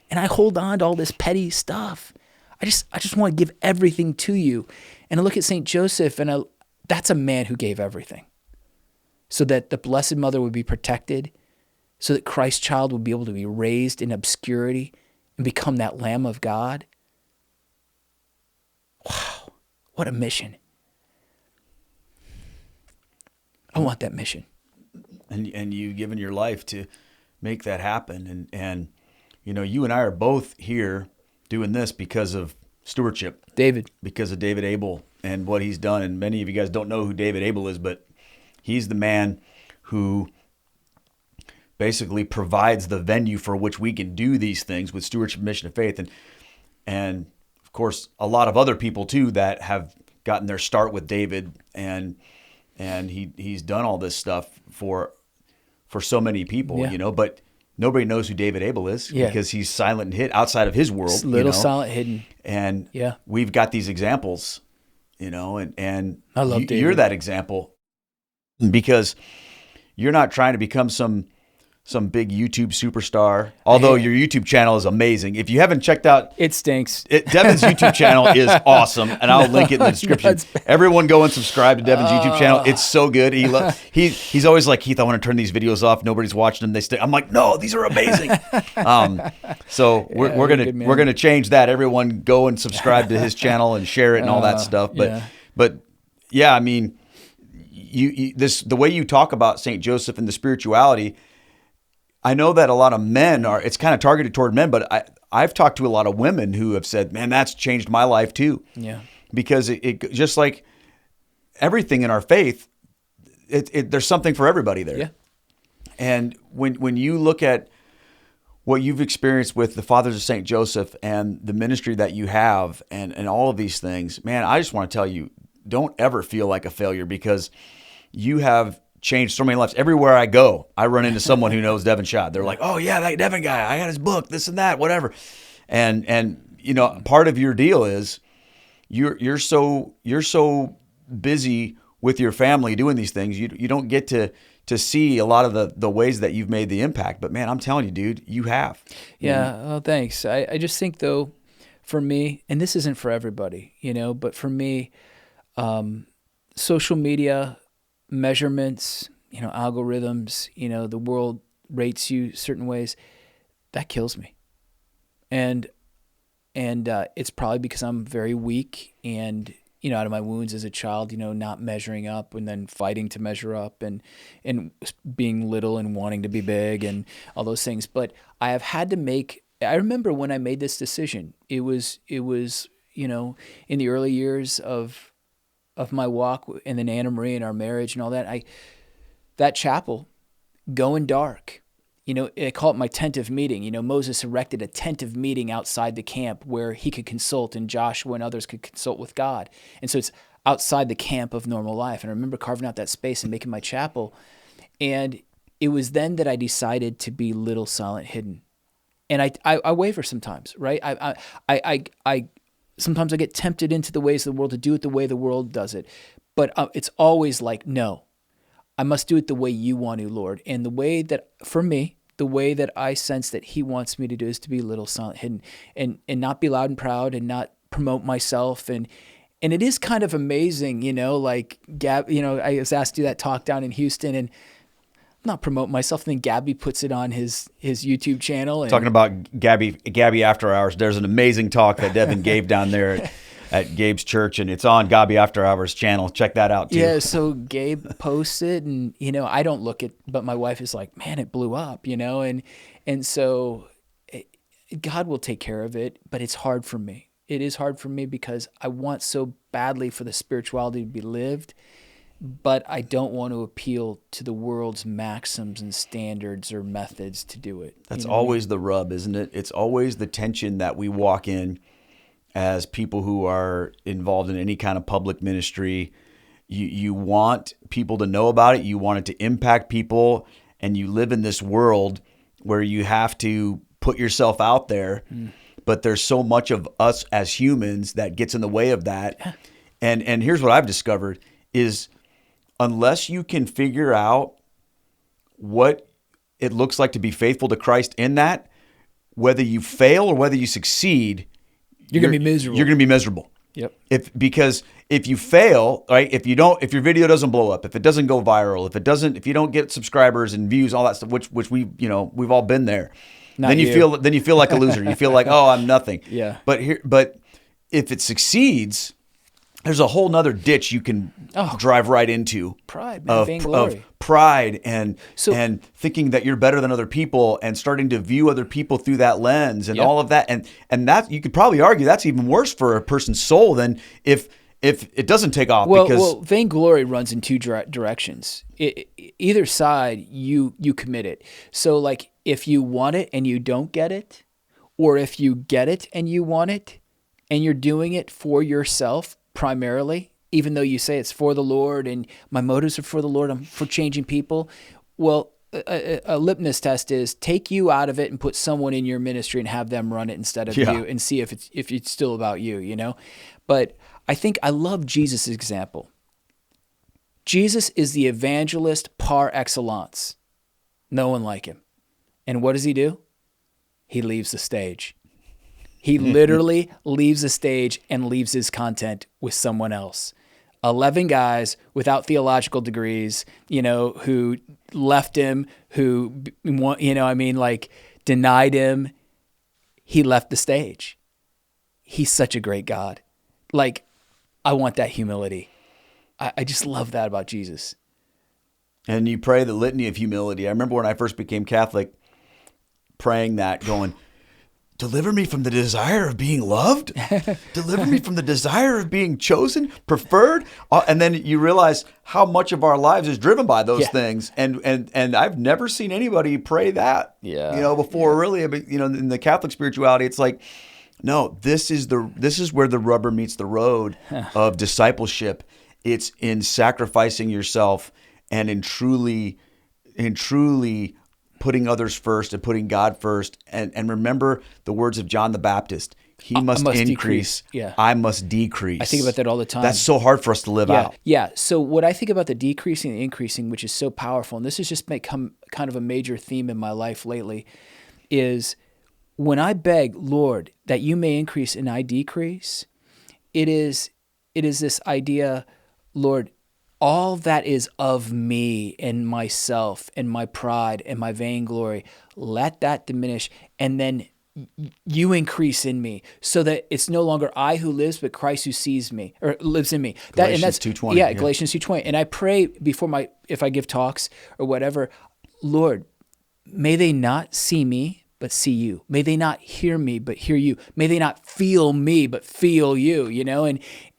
and I hold on to all this petty stuff. I just want to give everything to you. And I look at St. Joseph, and that's a man who gave everything so that the Blessed Mother would be protected, so that Christ's child would be able to be raised in obscurity and become that Lamb of God. Wow, what a mission. I want that mission. And you've given your life to make that happen. And you and I are both here doing this because of stewardship. Because of David Abel and what he's done. And many of you guys don't know who David Abel is, but he's the man who basically provides the venue for which we can do these things with stewardship, mission, and faith. And of course, a lot of other people too that have gotten their start with David, and he's done all this stuff for so many people, but nobody knows who David Abel is because he's silent and hid outside of his world. It's little silent, hidden. And we've got these examples, and I love David. You're that example because you're not trying to become some big YouTube superstar, although your YouTube channel is amazing. If you haven't checked out... It stinks. Devin's YouTube channel is awesome, and I'll link it in the description. Everyone go and subscribe to Devin's YouTube channel. It's so good. He's always like, Keith, I want to turn these videos off. Nobody's watching them. I'm like, no, these are amazing. So we're gonna change that. Everyone go and subscribe to his channel and share it and all that stuff. But I mean, the way you talk about St. Joseph and the spirituality, I know that a lot of men it's kind of targeted toward men, but I've talked to a lot of women who have said, man, that's changed my life too. Yeah. Because it just like everything in our faith, there's something for everybody there. Yeah. And when you look at what you've experienced with the Fathers of St. Joseph and the ministry that you have and all of these things, man, I just want to tell you, don't ever feel like a failure because you have changed so many lives. Everywhere I go, I run into someone who knows Devin Schadt. They're like, oh yeah, that Devin guy, I got his book, this and that, whatever. And part of your deal is you're so busy with your family doing these things. You don't get to see a lot of the ways that you've made the impact. But man, I'm telling you, dude, you have. Yeah. Oh, thanks. I just think though, for me, and this isn't for everybody, but for me, social media, measurements, algorithms, the world rates you certain ways, that kills me. And it's probably because I'm very weak and, out of my wounds as a child, not measuring up and then fighting to measure up and being little and wanting to be big and all those things. But I have had to I remember when I made this decision, it was, in the early years of my walk and then Anna Marie and our marriage and all that, that chapel going dark. I call it my tent of meeting. Moses erected a tent of meeting outside the camp where he could consult, and Joshua and others could consult with God. And so it's outside the camp of normal life. And I remember carving out that space and making my chapel. And it was then that I decided to be little, silent, hidden. And I waver sometimes, right? I sometimes I get tempted into the ways of the world to do it the way the world does it. But it's always like, no, I must do it the way you want to, Lord. And the way that, for me, the way that I sense that he wants me to do is to be little, silent, hidden, and not be loud and proud and not promote myself. And it is kind of amazing, like Gab, I was asked to do that talk down in Houston, and I'm not promoting myself. And then Gabby puts it on his YouTube channel. And talking about Gabby After Hours, there's an amazing talk that Devin gave down there at Gabe's church, and it's on Gabby After Hours channel. Check that out too. Yeah, so Gabe posts it, and I don't look at, but my wife is like, man, it blew up, and so God will take care of it, but it's hard for me. It is hard for me because I want so badly for the spirituality to be lived, but I don't want to appeal to the world's maxims and standards or methods to do it. That's always the rub, isn't it? It's always the tension that we walk in as people who are involved in any kind of public ministry. You want people to know about it. You want it to impact people. And you live in this world where you have to put yourself out there. But there's so much of us as humans that gets in the way of that. Yeah. And here's what I've discovered is unless you can figure out what it looks like to be faithful to Christ in that, whether you fail or whether you succeed, you're going to be miserable. You're going to be miserable. Yep. Because if you fail, right? If your video doesn't blow up, if it doesn't go viral, if you don't get subscribers and views, all that stuff, which we've all been there. Then you feel like a loser. You feel like, oh, I'm nothing. Yeah. But if it succeeds, there's a whole nother ditch you can drive right into. Pride, man, vainglory. Of pride and thinking that you're better than other people and starting to view other people through that lens and all of that. And that, you could probably argue that's even worse for a person's soul than if it doesn't take off. Well, vainglory runs in two directions. Either side, you commit it. So like if you want it and you don't get it, or if you get it and you want it and you're doing it for yourself primarily, even though you say it's for the Lord and my motives are for the Lord, I'm for changing people. Well, a litmus test is take you out of it and put someone in your ministry and have them run it instead of you and see if it's still about you, But I think I love Jesus' example. Jesus is the evangelist par excellence. No one like him. And what does he do? He leaves the stage. He literally leaves the stage and leaves his content with someone else. 11 guys without theological degrees, who left him, who, denied him. He left the stage. He's such a great God. I want that humility. I just love that about Jesus. And you pray the litany of humility. I remember when I first became Catholic, praying that, going, deliver me from the desire of being loved. Deliver me from the desire of being chosen, preferred. And then you realize how much of our lives is driven by those things. And I've never seen anybody pray that, before really. In the Catholic spirituality, it's like, no, this is where the rubber meets the road of discipleship. It's in sacrificing yourself and in truly putting others first and putting God first. And remember the words of John the Baptist. He must increase. I must decrease. I think about that all the time. That's so hard for us to live out. Yeah. So what I think about the decreasing and increasing, which is so powerful, and this has just become kind of a major theme in my life lately, is when I beg, Lord, that you may increase and I decrease, it is this idea, Lord, all that is of me and myself and my pride and my vainglory, let that diminish, and then you increase in me so that it's no longer I who lives, but Christ who sees me or lives in me. Galatians 2:20. Yeah, Galatians 2:20. And I pray before if I give talks or whatever, Lord, may they not see me, but see you. May they not hear me, but hear you. May they not feel me, but feel you,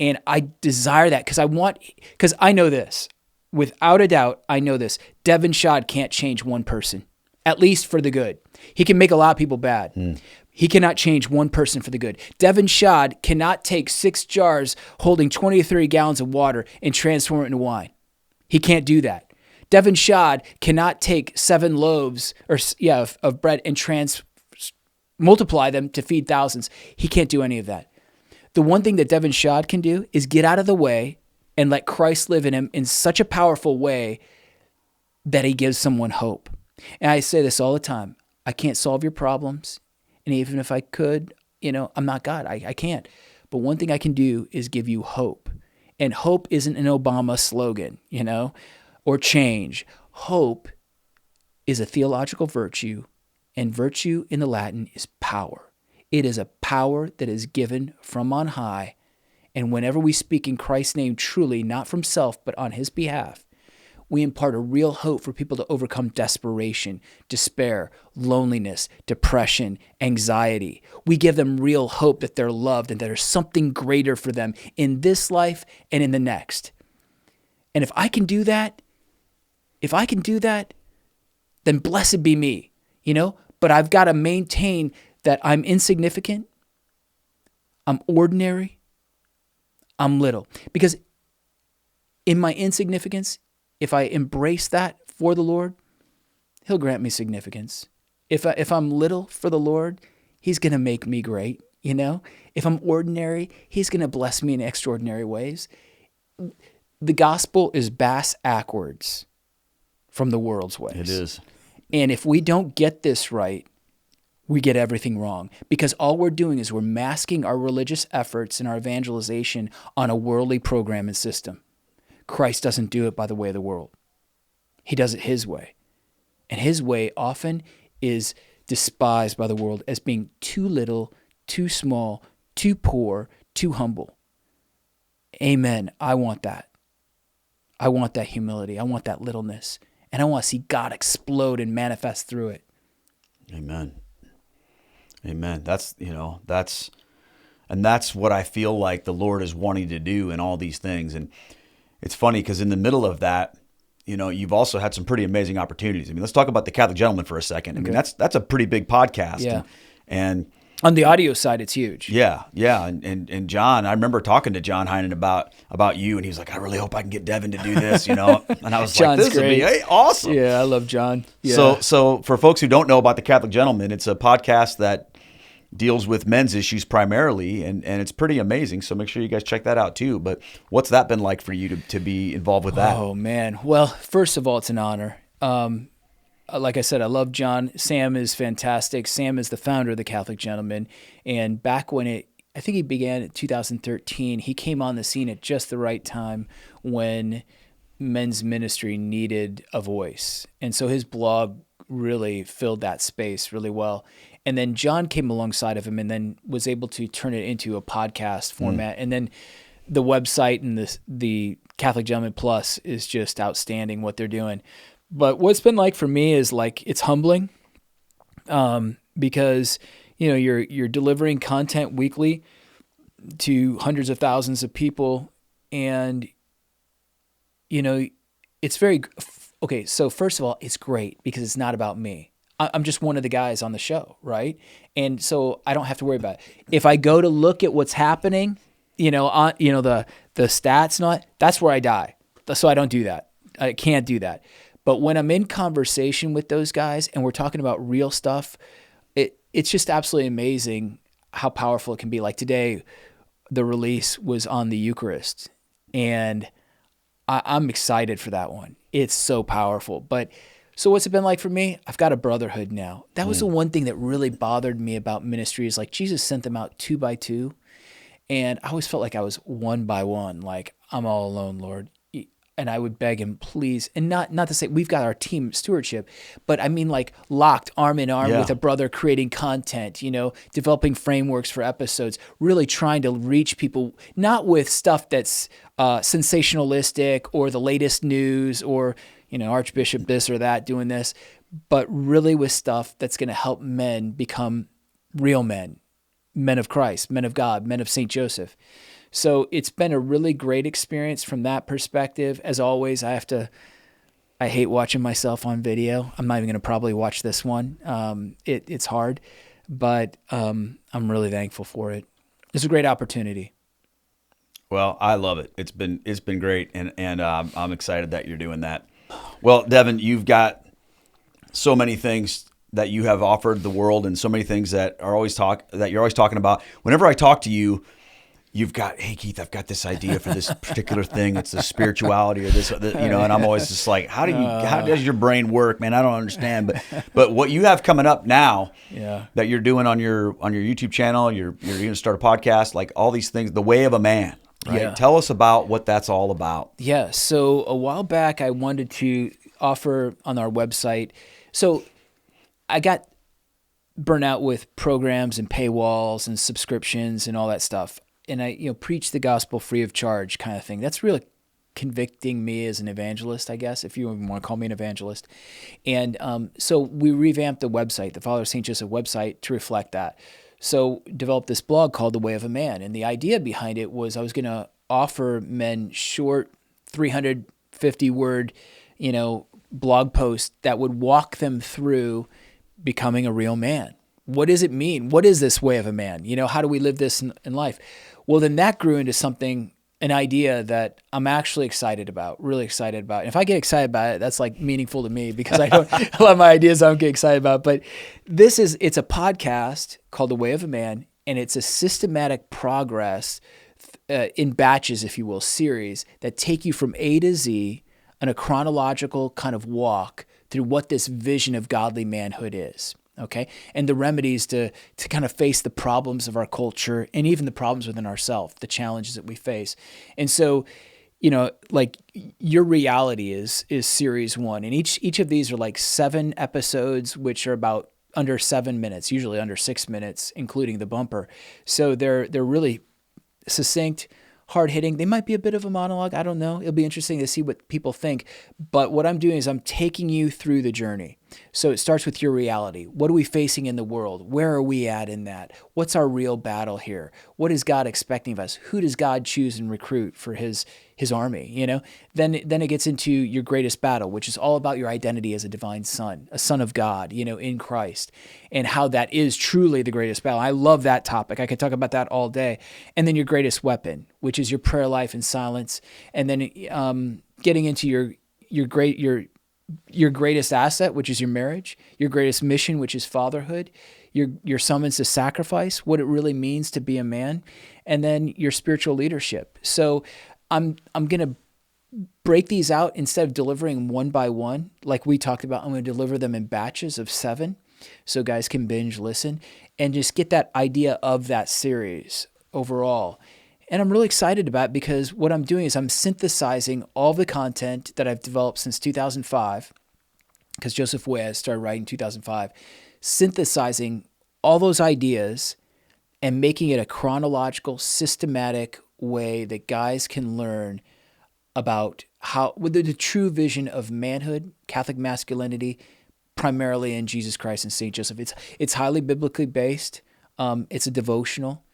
and I desire that because I know this. without a doubt, I know this, Devin Schadt can't change one person, at least for the good. He can make a lot of people bad. He cannot change one person for the good. Devin Schadt cannot take 6 jars holding 20 or 30 gallons of water and transform it into wine. He can't do that. Devin Schadt cannot take 7 loaves of bread and multiply them to feed thousands. He can't do any of that. The one thing that Devin Schadt can do is get out of the way and let Christ live in him in such a powerful way that he gives someone hope. And I say this all the time. I can't solve your problems. And even if I could, I'm not God. I can't. But one thing I can do is give you hope. And hope isn't an Obama slogan, or change. Hope is a theological virtue, and virtue in the Latin is power. It is a power that is given from on high. And whenever we speak in Christ's name truly, not from self, but on his behalf, we impart a real hope for people to overcome desperation, despair, loneliness, depression, anxiety. We give them real hope that they're loved and that there's something greater for them in this life and in the next. And if I can do that, then blessed be me, But I've got to maintain that I'm insignificant, I'm ordinary, I'm little. Because in my insignificance, if I embrace that for the Lord, he'll grant me significance. If I'm little for the Lord, he's going to make me great, If I'm ordinary, he's going to bless me in extraordinary ways. The gospel is bass-ackwards from the world's ways. It is. And if we don't get this right, we get everything wrong. Because all we're doing is we're masking our religious efforts and our evangelization on a worldly program and system. Christ doesn't do it by the way of the world. He does it his way. And his way often is despised by the world as being too little, too small, too poor, too humble. Amen. I want that. I want that humility. I want that littleness. And I want to see God explode and manifest through it. Amen. That's what I feel like the Lord is wanting to do in all these things. And it's funny because in the middle of that, you've also had some pretty amazing opportunities. I mean, let's talk about the Catholic Gentleman for a second. I mean, that's a pretty big podcast. Yeah. And on the audio side, it's huge. Yeah. And John, I remember talking to John Heinen about you, and he was like, I really hope I can get Devin to do this, And I was John's like, this would be awesome. Yeah, I love John. Yeah. So for folks who don't know about the Catholic Gentleman, it's a podcast that deals with men's issues primarily, and it's pretty amazing. So make sure you guys check that out too. But what's that been like for you to be involved with that? Oh, man. Well, first of all, it's an honor. Like I said, I love John. Sam is fantastic. Sam is the founder of the Catholic Gentleman. And back when I think he began in 2013, he came on the scene at just the right time when men's ministry needed a voice. And so his blog really filled that space really well. And then John came alongside of him and then was able to turn it into a podcast format. And then the website and the Catholic Gentleman Plus is just outstanding what they're doing. But what's been like for me is it's humbling because, you're delivering content weekly to hundreds of thousands of people. And, it's very, okay. So first of all, it's great because it's not about me. I'm just one of the guys on the show, right? And so I don't have to worry about it. If I go to look at what's happening, the stats and all that, that's where I die. So I don't do that. I can't do that. But when I'm in conversation with those guys and we're talking about real stuff, it's just absolutely amazing how powerful it can be. Like today, the release was on the Eucharist, and I'm excited for that one. It's so powerful. But so what's it been like for me? I've got a brotherhood now. That was the one thing that really bothered me about ministry is Jesus sent them out 2 by 2. And I always felt like I was 1 by 1. Like, I'm all alone, Lord. And I would beg him, please. And not to say we've got our team stewardship, but I mean locked arm in arm with a brother creating content, developing frameworks for episodes, really trying to reach people, not with stuff that's sensationalistic or the latest news or, Archbishop this or that doing this, but really with stuff that's going to help men become real men of Christ, men of God, men of St. Joseph. So it's been a really great experience from that perspective. As always, I hate watching myself on video. I'm not even going to probably watch this one. It's hard, but I'm really thankful for it. It's a great opportunity. Well, I love it. It's been great, and I'm excited that you're doing that. Well, Devin, you've got so many things that you have offered the world, and so many things that you're always talking about. Whenever I talk to you, you've got, hey Keith, I've got this idea for this particular thing. It's the spirituality or this, and I'm always just like, how does your brain work, man? I don't understand. But what you have coming up now, that you're doing on your YouTube channel, you're going to start a podcast, like all these things, the way of a man. Right? Yeah. Tell us about what that's all about. Yeah. So a while back, I wanted to offer on our website. So I got burnt out with programs and paywalls and subscriptions and all that stuff. And I, preach the gospel free of charge kind of thing. That's really convicting me as an evangelist, I guess, if you even want to call me an evangelist. And so we revamped the website, the Father of St. Joseph website, to reflect that. So developed this blog called The Way of a Man. And the idea behind it was I was going to offer men short 350-word, blog posts that would walk them through becoming a real man. What does it mean? What is this way of a man? How do we live this in life? Well, then that grew into an idea that I'm actually really excited about. And if I get excited about it, that's like meaningful to me because a lot of my ideas I don't get excited about. But it's a podcast called The Way of a Man, and it's a systematic progress in batches, if you will, series that take you from A to Z on a chronological kind of walk through what this vision of godly manhood is. Okay. And the remedies to kind of face the problems of our culture and even the problems within ourselves, the challenges that we face. And so, like your reality is series 1. And each of these are like 7 episodes, which are about under 7 minutes, usually under 6 minutes, including the bumper. So they're really succinct, hard hitting. They might be a bit of a monologue. I don't know. It'll be interesting to see what people think. But what I'm doing is I'm taking you through the journey. So it starts with your reality. What are we facing in the world? Where are we at in that? What's our real battle here? What is God expecting of us? Who does God choose and recruit for his army? Then it gets into your greatest battle, which is all about your identity as a divine son, a son of God, in Christ, and how that is truly the greatest battle. I love that topic. I could talk about that all day. And then your greatest weapon, which is your prayer life and silence. And then getting into your greatest asset, which is your marriage, your greatest mission, which is fatherhood, your summons to sacrifice, what it really means to be a man, and then your spiritual leadership. So I'm going to break these out instead of delivering one by one, like we talked about. I'm going to deliver them in batches of 7 so guys can binge listen and just get that idea of that series overall. And I'm really excited about it because what I'm doing is I'm synthesizing all the content that I've developed since 2005, because Joseph Way I started writing in 2005, synthesizing all those ideas and making it a chronological, systematic way that guys can learn about with the true vision of manhood, Catholic masculinity, primarily in Jesus Christ and St. Joseph. It's highly biblically based. It's a devotional.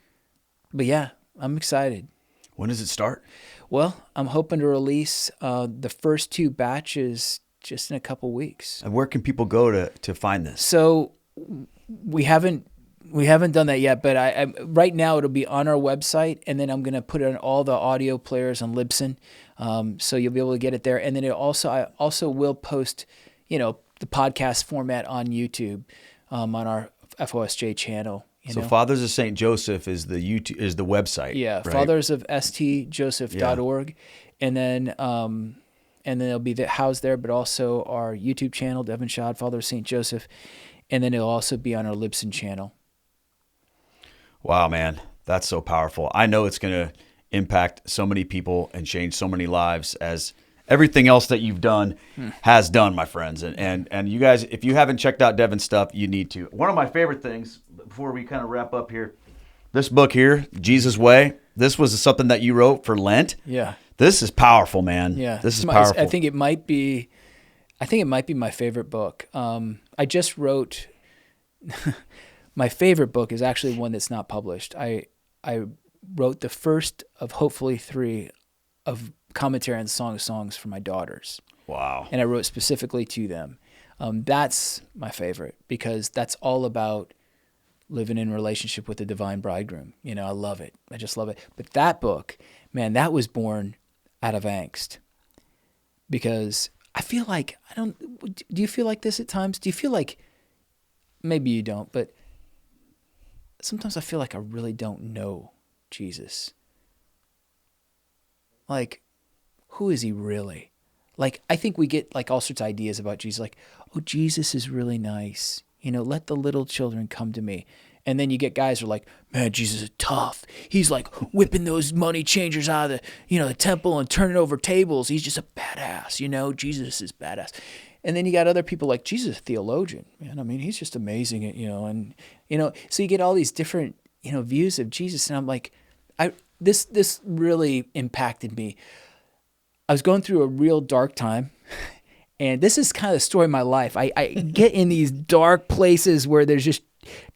But yeah, I'm excited. When does it start? Well, I'm hoping to release the first 2 batches just in a couple weeks. And where can people go to find this? So we haven't done that yet, but I right now it'll be on our website, and then I'm going to put it on all the audio players on Libsyn, so you'll be able to get it there. And then I also will post, the podcast format on YouTube, on our FOSJ channel. So Fathers of St. Joseph is the website. Yeah, right? Fathers of stjoseph.org, and then it'll be housed there, but also our YouTube channel, Devin Schadt, Father of St. Joseph, and then it'll also be on our Libsyn channel. Wow, man, that's so powerful. I know it's going to impact so many people and change so many lives as everything else that you've done has done, my friends. And you guys, if you haven't checked out Devin's stuff, you need to. One of my favorite things, before we kind of wrap up here, this book here, Jesus Way, this was something that you wrote for Lent. Yeah. This is powerful, man. Yeah. This is powerful. I think it might be my favorite book. I just wrote, my favorite book is actually one that's not published. I wrote the first of hopefully 3 of commentary on the Song of Songs for my daughters. Wow. And I wrote specifically to them. That's my favorite because that's all about living in relationship with the divine bridegroom. You know, I love it. I just love it. But that book, man, that was born out of angst because I feel like, do you feel like this at times? Do you feel like, maybe you don't, but sometimes I feel like I really don't know Jesus. Like, who is he really? Like, I think we get like all sorts of ideas about Jesus, like, oh, Jesus is really nice. You know, let the little children come to me. And then you get guys who are like, man, Jesus is tough. He's like whipping those money changers out of the temple and turning over tables. He's just a badass, Jesus is badass. And then you got other people like, Jesus is a theologian, man. I mean, he's just amazing at, so you get all these different, views of Jesus. And I'm like, this really impacted me. I was going through a real dark time. And this is kind of the story of my life. I get in these dark places where there's just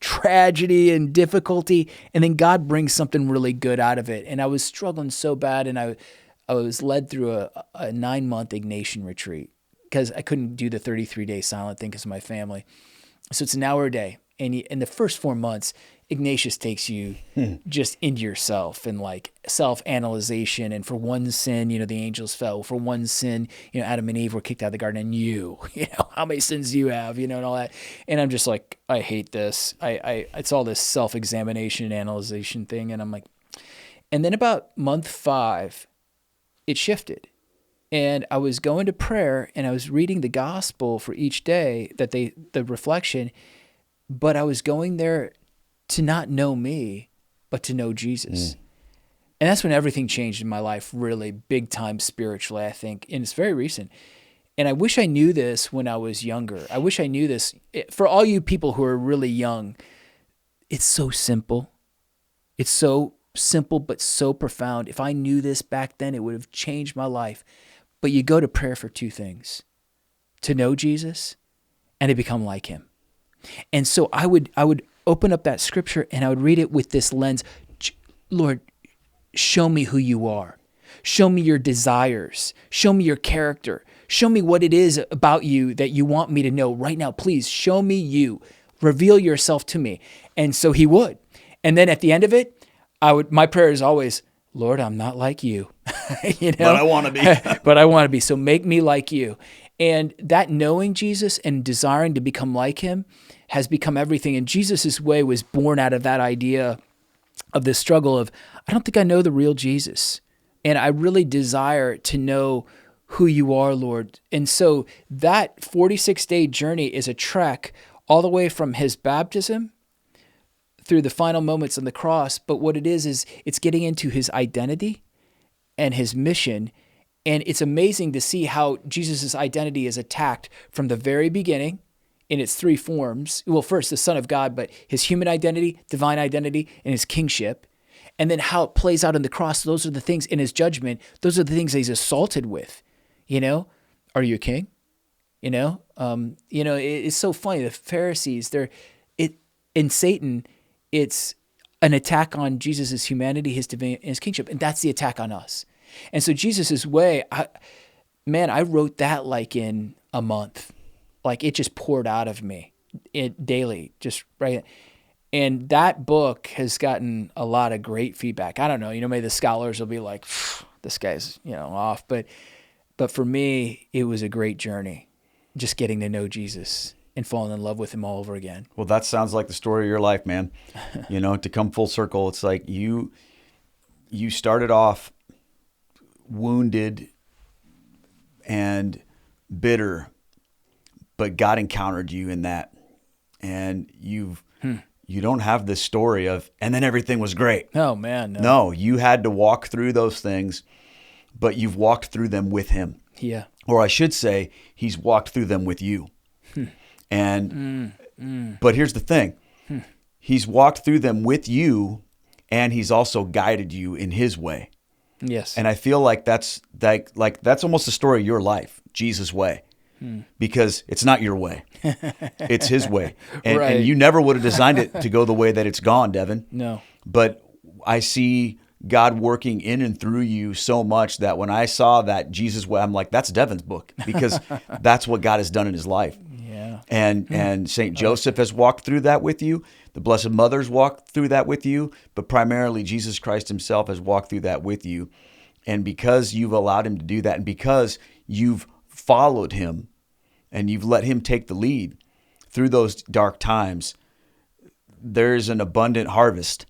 tragedy and difficulty, and then God brings something really good out of it. And I was struggling so bad, and I was led through a 9-month Ignatian retreat because I couldn't do the 33-day silent thing because of my family. So it's an hour a day. And in the first 4 months, Ignatius takes you just into yourself and like self-analyzation. And for one sin, the angels fell. For one sin, Adam and Eve were kicked out of the garden. And how many sins do you have, and all that. And I'm just like, I hate this. It's all this self-examination and analyzation thing. And I'm like, and then about month 5, it shifted. And I was going to prayer and I was reading the gospel for each day the reflection, but I was going there to not know me, but to know Jesus. And that's when everything changed in my life, really big time spiritually, I think. And it's very recent. And I wish I knew this when I was younger. I wish I knew this. For all you people who are really young, it's so simple. It's so simple, but so profound. If I knew this back then, it would have changed my life. But you go to prayer for 2 things: to know Jesus and to become like him. And so I would open up that scripture and I would read it with this lens. Lord, show me who you are. Show me your desires. Show me your character. Show me what it is about you that you want me to know right now. Please show me you. Reveal yourself to me. And so he would. And then at the end of it, my prayer is always, Lord, I'm not like you. But I want to be. But I want to be. So make me like you. And that knowing Jesus and desiring to become like him has become everything. And Jesus' way was born out of that idea of this struggle of, I don't think I know the real Jesus. And I really desire to know who you are, Lord. And so that 46-day journey is a trek all the way from his baptism through the final moments on the cross. But what it is it's getting into his identity and his mission. And it's amazing to see how Jesus' identity is attacked from the very beginning in its 3 forms. Well, first, the Son of God, but his human identity, divine identity, and his kingship. And then how it plays out on the cross. Those are the things in his judgment. Those are the things that he's assaulted with. Are you a king? It's so funny. The Pharisees, in Satan, it's an attack on Jesus' humanity, his divinity, and his kingship. And that's the attack on us. And so Jesus' way, I wrote that like in a month. Like it just poured out of me daily, just right. And that book has gotten a lot of great feedback. I don't know, maybe the scholars will be like, this guy's, off. But for me, it was a great journey, just getting to know Jesus and falling in love with him all over again. Well, that sounds like the story of your life, man. To come full circle, it's like you started off wounded and bitter, but God encountered you in that. And you don't have this story of, and then everything was great. Oh, man. No, you had to walk through those things, but you've walked through them with him. Yeah. Or I should say, he's walked through them with you. And, but here's the thing. He's walked through them with you, and he's also guided you in his way. Yes. And I feel like that's almost the story of your life, Jesus' way. Because it's not your way. It's his way. And, right. and you never would have designed it to go the way that it's gone, Devin. No. But I see God working in and through you so much that when I saw that Jesus way, I'm like, that's Devin's book, because that's what God has done in his life. Yeah. And St. Joseph has walked through that with you. The Blessed Mother's walked through that with you, but primarily Jesus Christ himself has walked through that with you. And because you've allowed him to do that, and because you've followed him and you've let him take the lead through those dark times, there's an abundant harvest.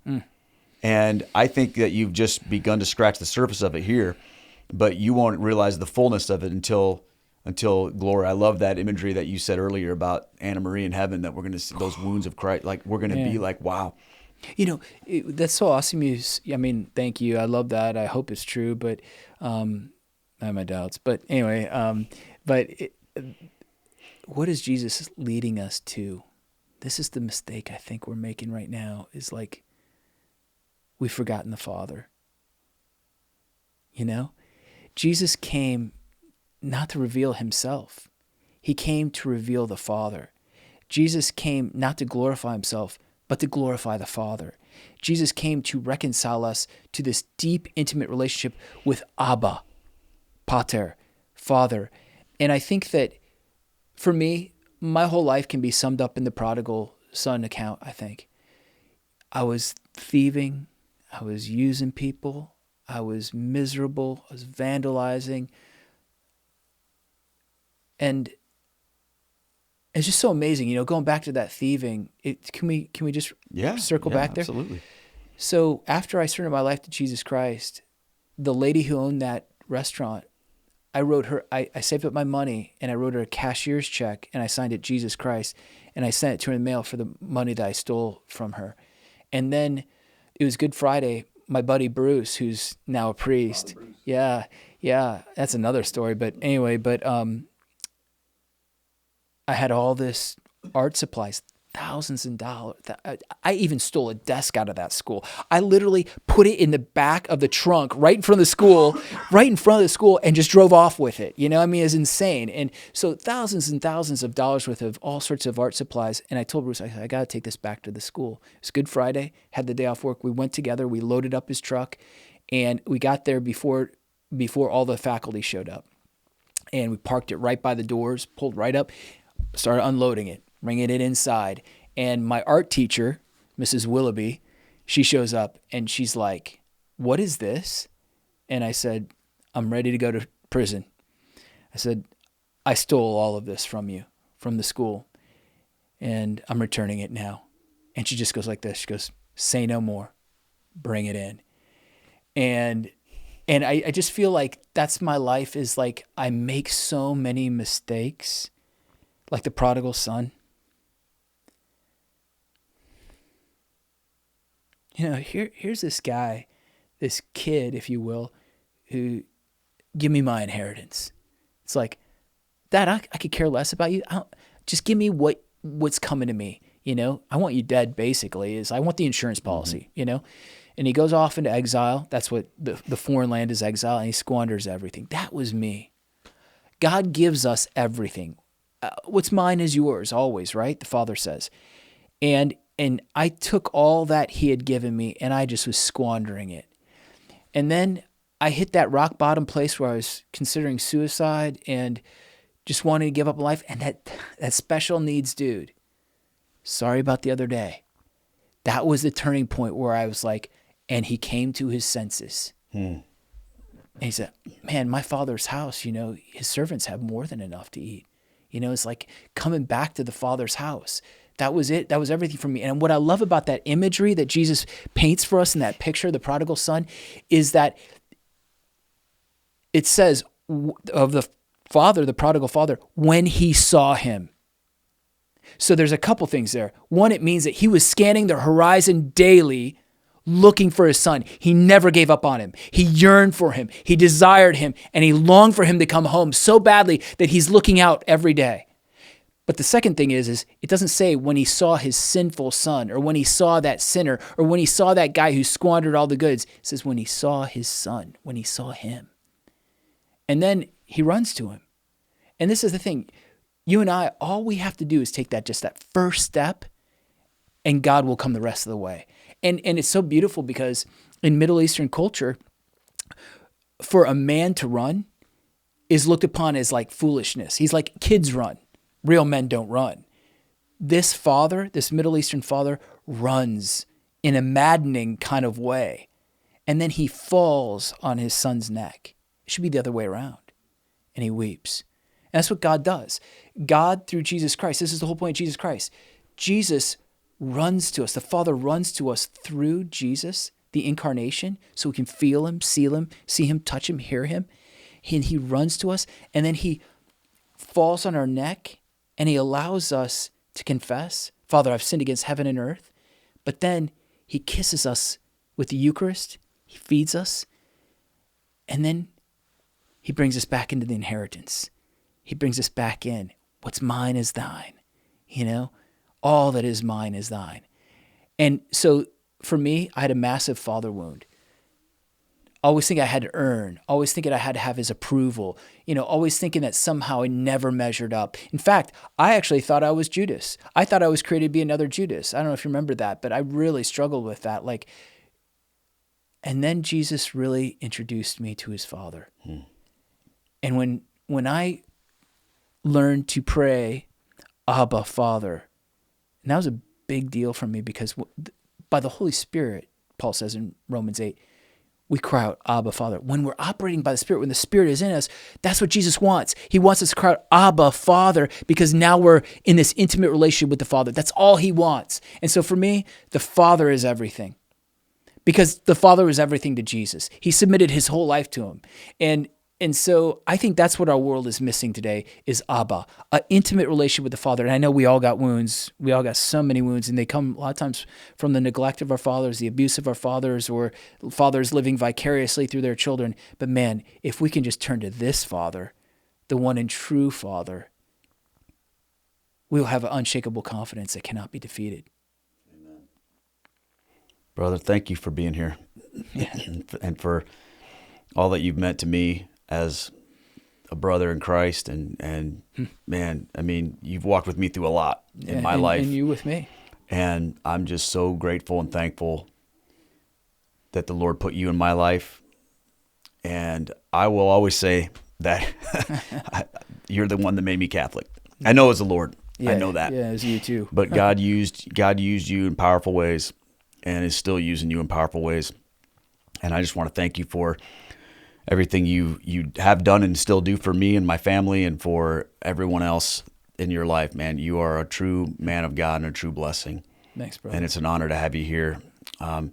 And I think that you've just begun to scratch the surface of it here, but you won't realize the fullness of it until glory. I love that imagery that you said earlier about Anna Marie in heaven, that we're going to see those wounds of Christ. Like, we're going to be like, wow. You know, that's so awesome. I mean, thank you. I love that. I hope it's true, but I have my doubts. But anyway, what is Jesus leading us to? This is the mistake I think we're making right now, is like, we've forgotten the Father. You know? Jesus came not to reveal himself. He came to reveal the Father. Jesus came not to glorify himself, but to glorify the Father. Jesus came to reconcile us to this deep, intimate relationship with Abba, Pater, Father. And I think that for me, my whole life can be summed up in the prodigal son account, I think. I was thieving. I was using people. I was miserable. I was vandalizing. And it's just so amazing, you know, going back to that thieving. Can we just circle back there? Absolutely. So after I surrendered my life to Jesus Christ, the lady who owned that restaurant, I wrote her, I saved up my money and I wrote her a cashier's check and I signed it Jesus Christ, and I sent it to her in the mail for the money that I stole from her. And then it was Good Friday. My buddy Bruce, who's now a priest. Yeah, that's another story. But anyway, I had all this art supplies, thousands of dollars. I even stole a desk out of that school. I literally put it in the back of the trunk right in front of the school, and just drove off with it. You know, I mean, it's insane. And so thousands and thousands of dollars worth of all sorts of art supplies. And I told Bruce, I got to take this back to the school. It's Good Friday, had the day off work. We went together, we loaded up his truck, and we got there before all the faculty showed up. And we parked it right by the doors, pulled right up, started unloading it, bringing it inside. And my art teacher, Mrs. Willoughby, she shows up and she's like, "What is this?" And I said, "I'm ready to go to prison." I said, "I stole all of this from you, from the school, and I'm returning it now." And she just goes like this. She goes, "Say no more. Bring it in." And I just feel like that's my life, is like I make so many mistakes, like the prodigal son. You know, here's this guy, this kid, if you will, who, give me my inheritance. It's like, Dad, I could care less about you. Just give me what's coming to me. You know, I want you dead, basically, I want the insurance policy, you know? And he goes off into exile. That's what the foreign land is, exile, and he squanders everything. That was me. God gives us everything. What's mine is yours always, right? The Father says. And I took all that he had given me and I just was squandering it. And then I hit that rock bottom place where I was considering suicide and just wanting to give up life. And that special needs dude, sorry about the other day, that was the turning point where I was like, and he came to his senses. And he said, "Man, my Father's house, you know, his servants have more than enough to eat." You know, it's like coming back to the Father's house. That was it. That was everything for me. And what I love about that imagery that Jesus paints for us in that picture, the prodigal son, is that it says of the father, the prodigal father, when he saw him. So there's a couple things there. One, it means that he was scanning the horizon daily, looking for his son. He never gave up on him. He yearned for him. He desired him, and he longed for him to come home so badly that he's looking out every day. But the second thing is it doesn't say when he saw his sinful son, or when he saw that sinner, or when he saw that guy who squandered all the goods. It says when he saw his son, when he saw him. And then he runs to him. And this is the thing. You and I, all we have to do is take that first step, and God will come the rest of the way. And it's so beautiful because in Middle Eastern culture, for a man to run is looked upon as like foolishness. He's like, kids run. Real men don't run. This father, this Middle Eastern father, runs in a maddening kind of way. And then he falls on his son's neck. It should be the other way around. And he weeps. And that's what God does. God, through Jesus Christ, this is the whole point of Jesus Christ. Jesus runs to us. The Father runs to us through Jesus, the incarnation, so we can feel him, see him, touch him, hear him. And he runs to us, and then he falls on our neck, and he allows us to confess, Father, I've sinned against heaven and earth. But then he kisses us with the Eucharist. He feeds us. And then he brings us back into the inheritance. He brings us back in. What's mine is thine. All that is mine is thine. And so for me, I had a massive father wound. Always thinking I had to earn. Always thinking I had to have his approval. Always thinking that somehow I never measured up. In fact, I actually thought I was Judas. I thought I was created to be another Judas. I don't know if you remember that, but I really struggled with that. And then Jesus really introduced me to his Father. And when I learned to pray, Abba, Father, and that was a big deal for me because by the Holy Spirit, Paul says in Romans 8, we cry out, Abba, Father. When we're operating by the Spirit, when the Spirit is in us, that's what Jesus wants. He wants us to cry out, Abba, Father, because now we're in this intimate relationship with the Father. That's all he wants. And so for me, the Father is everything. Because the Father was everything to Jesus. He submitted his whole life to him. And so I think that's what our world is missing today is Abba, an intimate relationship with the Father. And I know we all got wounds. We all got so many wounds, and they come a lot of times from the neglect of our fathers, the abuse of our fathers, or fathers living vicariously through their children. But man, if we can just turn to this Father, the one and true Father, we will have an unshakable confidence that cannot be defeated. Amen. Brother, thank you for being here and for all that you've meant to me as a brother in Christ. And man, I mean, you've walked with me through a lot in my life. And you with me. And I'm just so grateful and thankful that the Lord put you in my life. And I will always say that you're the one that made me Catholic. I know it's the Lord. Yeah, I know that. Yeah, it's you too. But God used you in powerful ways and is still using you in powerful ways. And I just want to thank you for everything you have done and still do for me and my family and for everyone else in your life, man. You are a true man of God and a true blessing. Thanks, brother. And it's an honor to have you here. All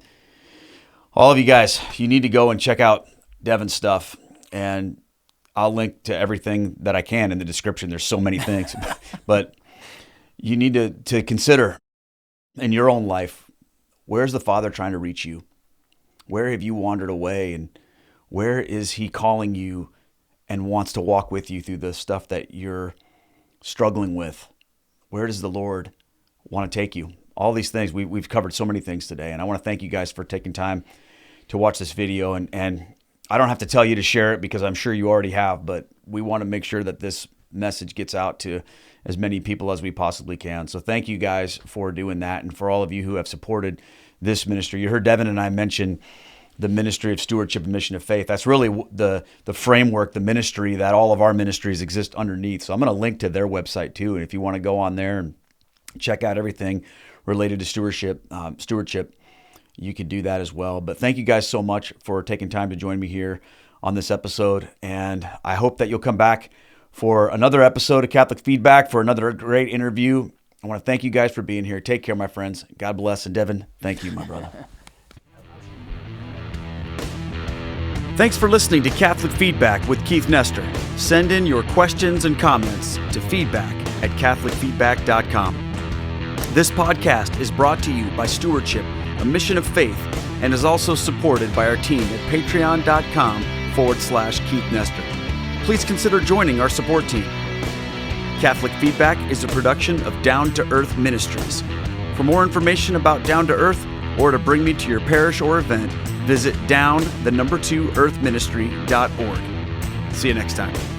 of you guys, you need to go and check out Devin's stuff. And I'll link to everything that I can in the description. There's so many things. But you need to consider in your own life, where's the Father trying to reach you? Where have you wandered away? And where is he calling you and wants to walk with you through the stuff that you're struggling with? Where does the Lord want to take you? All these things. We've covered so many things today. And I want to thank you guys for taking time to watch this video. And I don't have to tell you to share it because I'm sure you already have, but we want to make sure that this message gets out to as many people as we possibly can. So thank you guys for doing that. And for all of you who have supported this ministry. You heard Devin and I mention the ministry of stewardship and mission of faith. That's really the framework, the ministry that all of our ministries exist underneath. So I'm going to link to their website too. And if you want to go on there and check out everything related to stewardship, you can do that as well. But thank you guys so much for taking time to join me here on this episode. And I hope that you'll come back for another episode of Catholic Feedback, for another great interview. I want to thank you guys for being here. Take care, my friends. God bless. And Devin, thank you, my brother. Thanks for listening to Catholic Feedback with Keith Nestor. Send in your questions and comments to feedback@catholicfeedback.com. This podcast is brought to you by Stewardship, a mission of faith, and is also supported by our team at patreon.com/Keith Nestor. Please consider joining our support team. Catholic Feedback is a production of Down to Earth Ministries. For more information about Down to Earth or to bring me to your parish or event, visit down2earthministry.org. See you next time.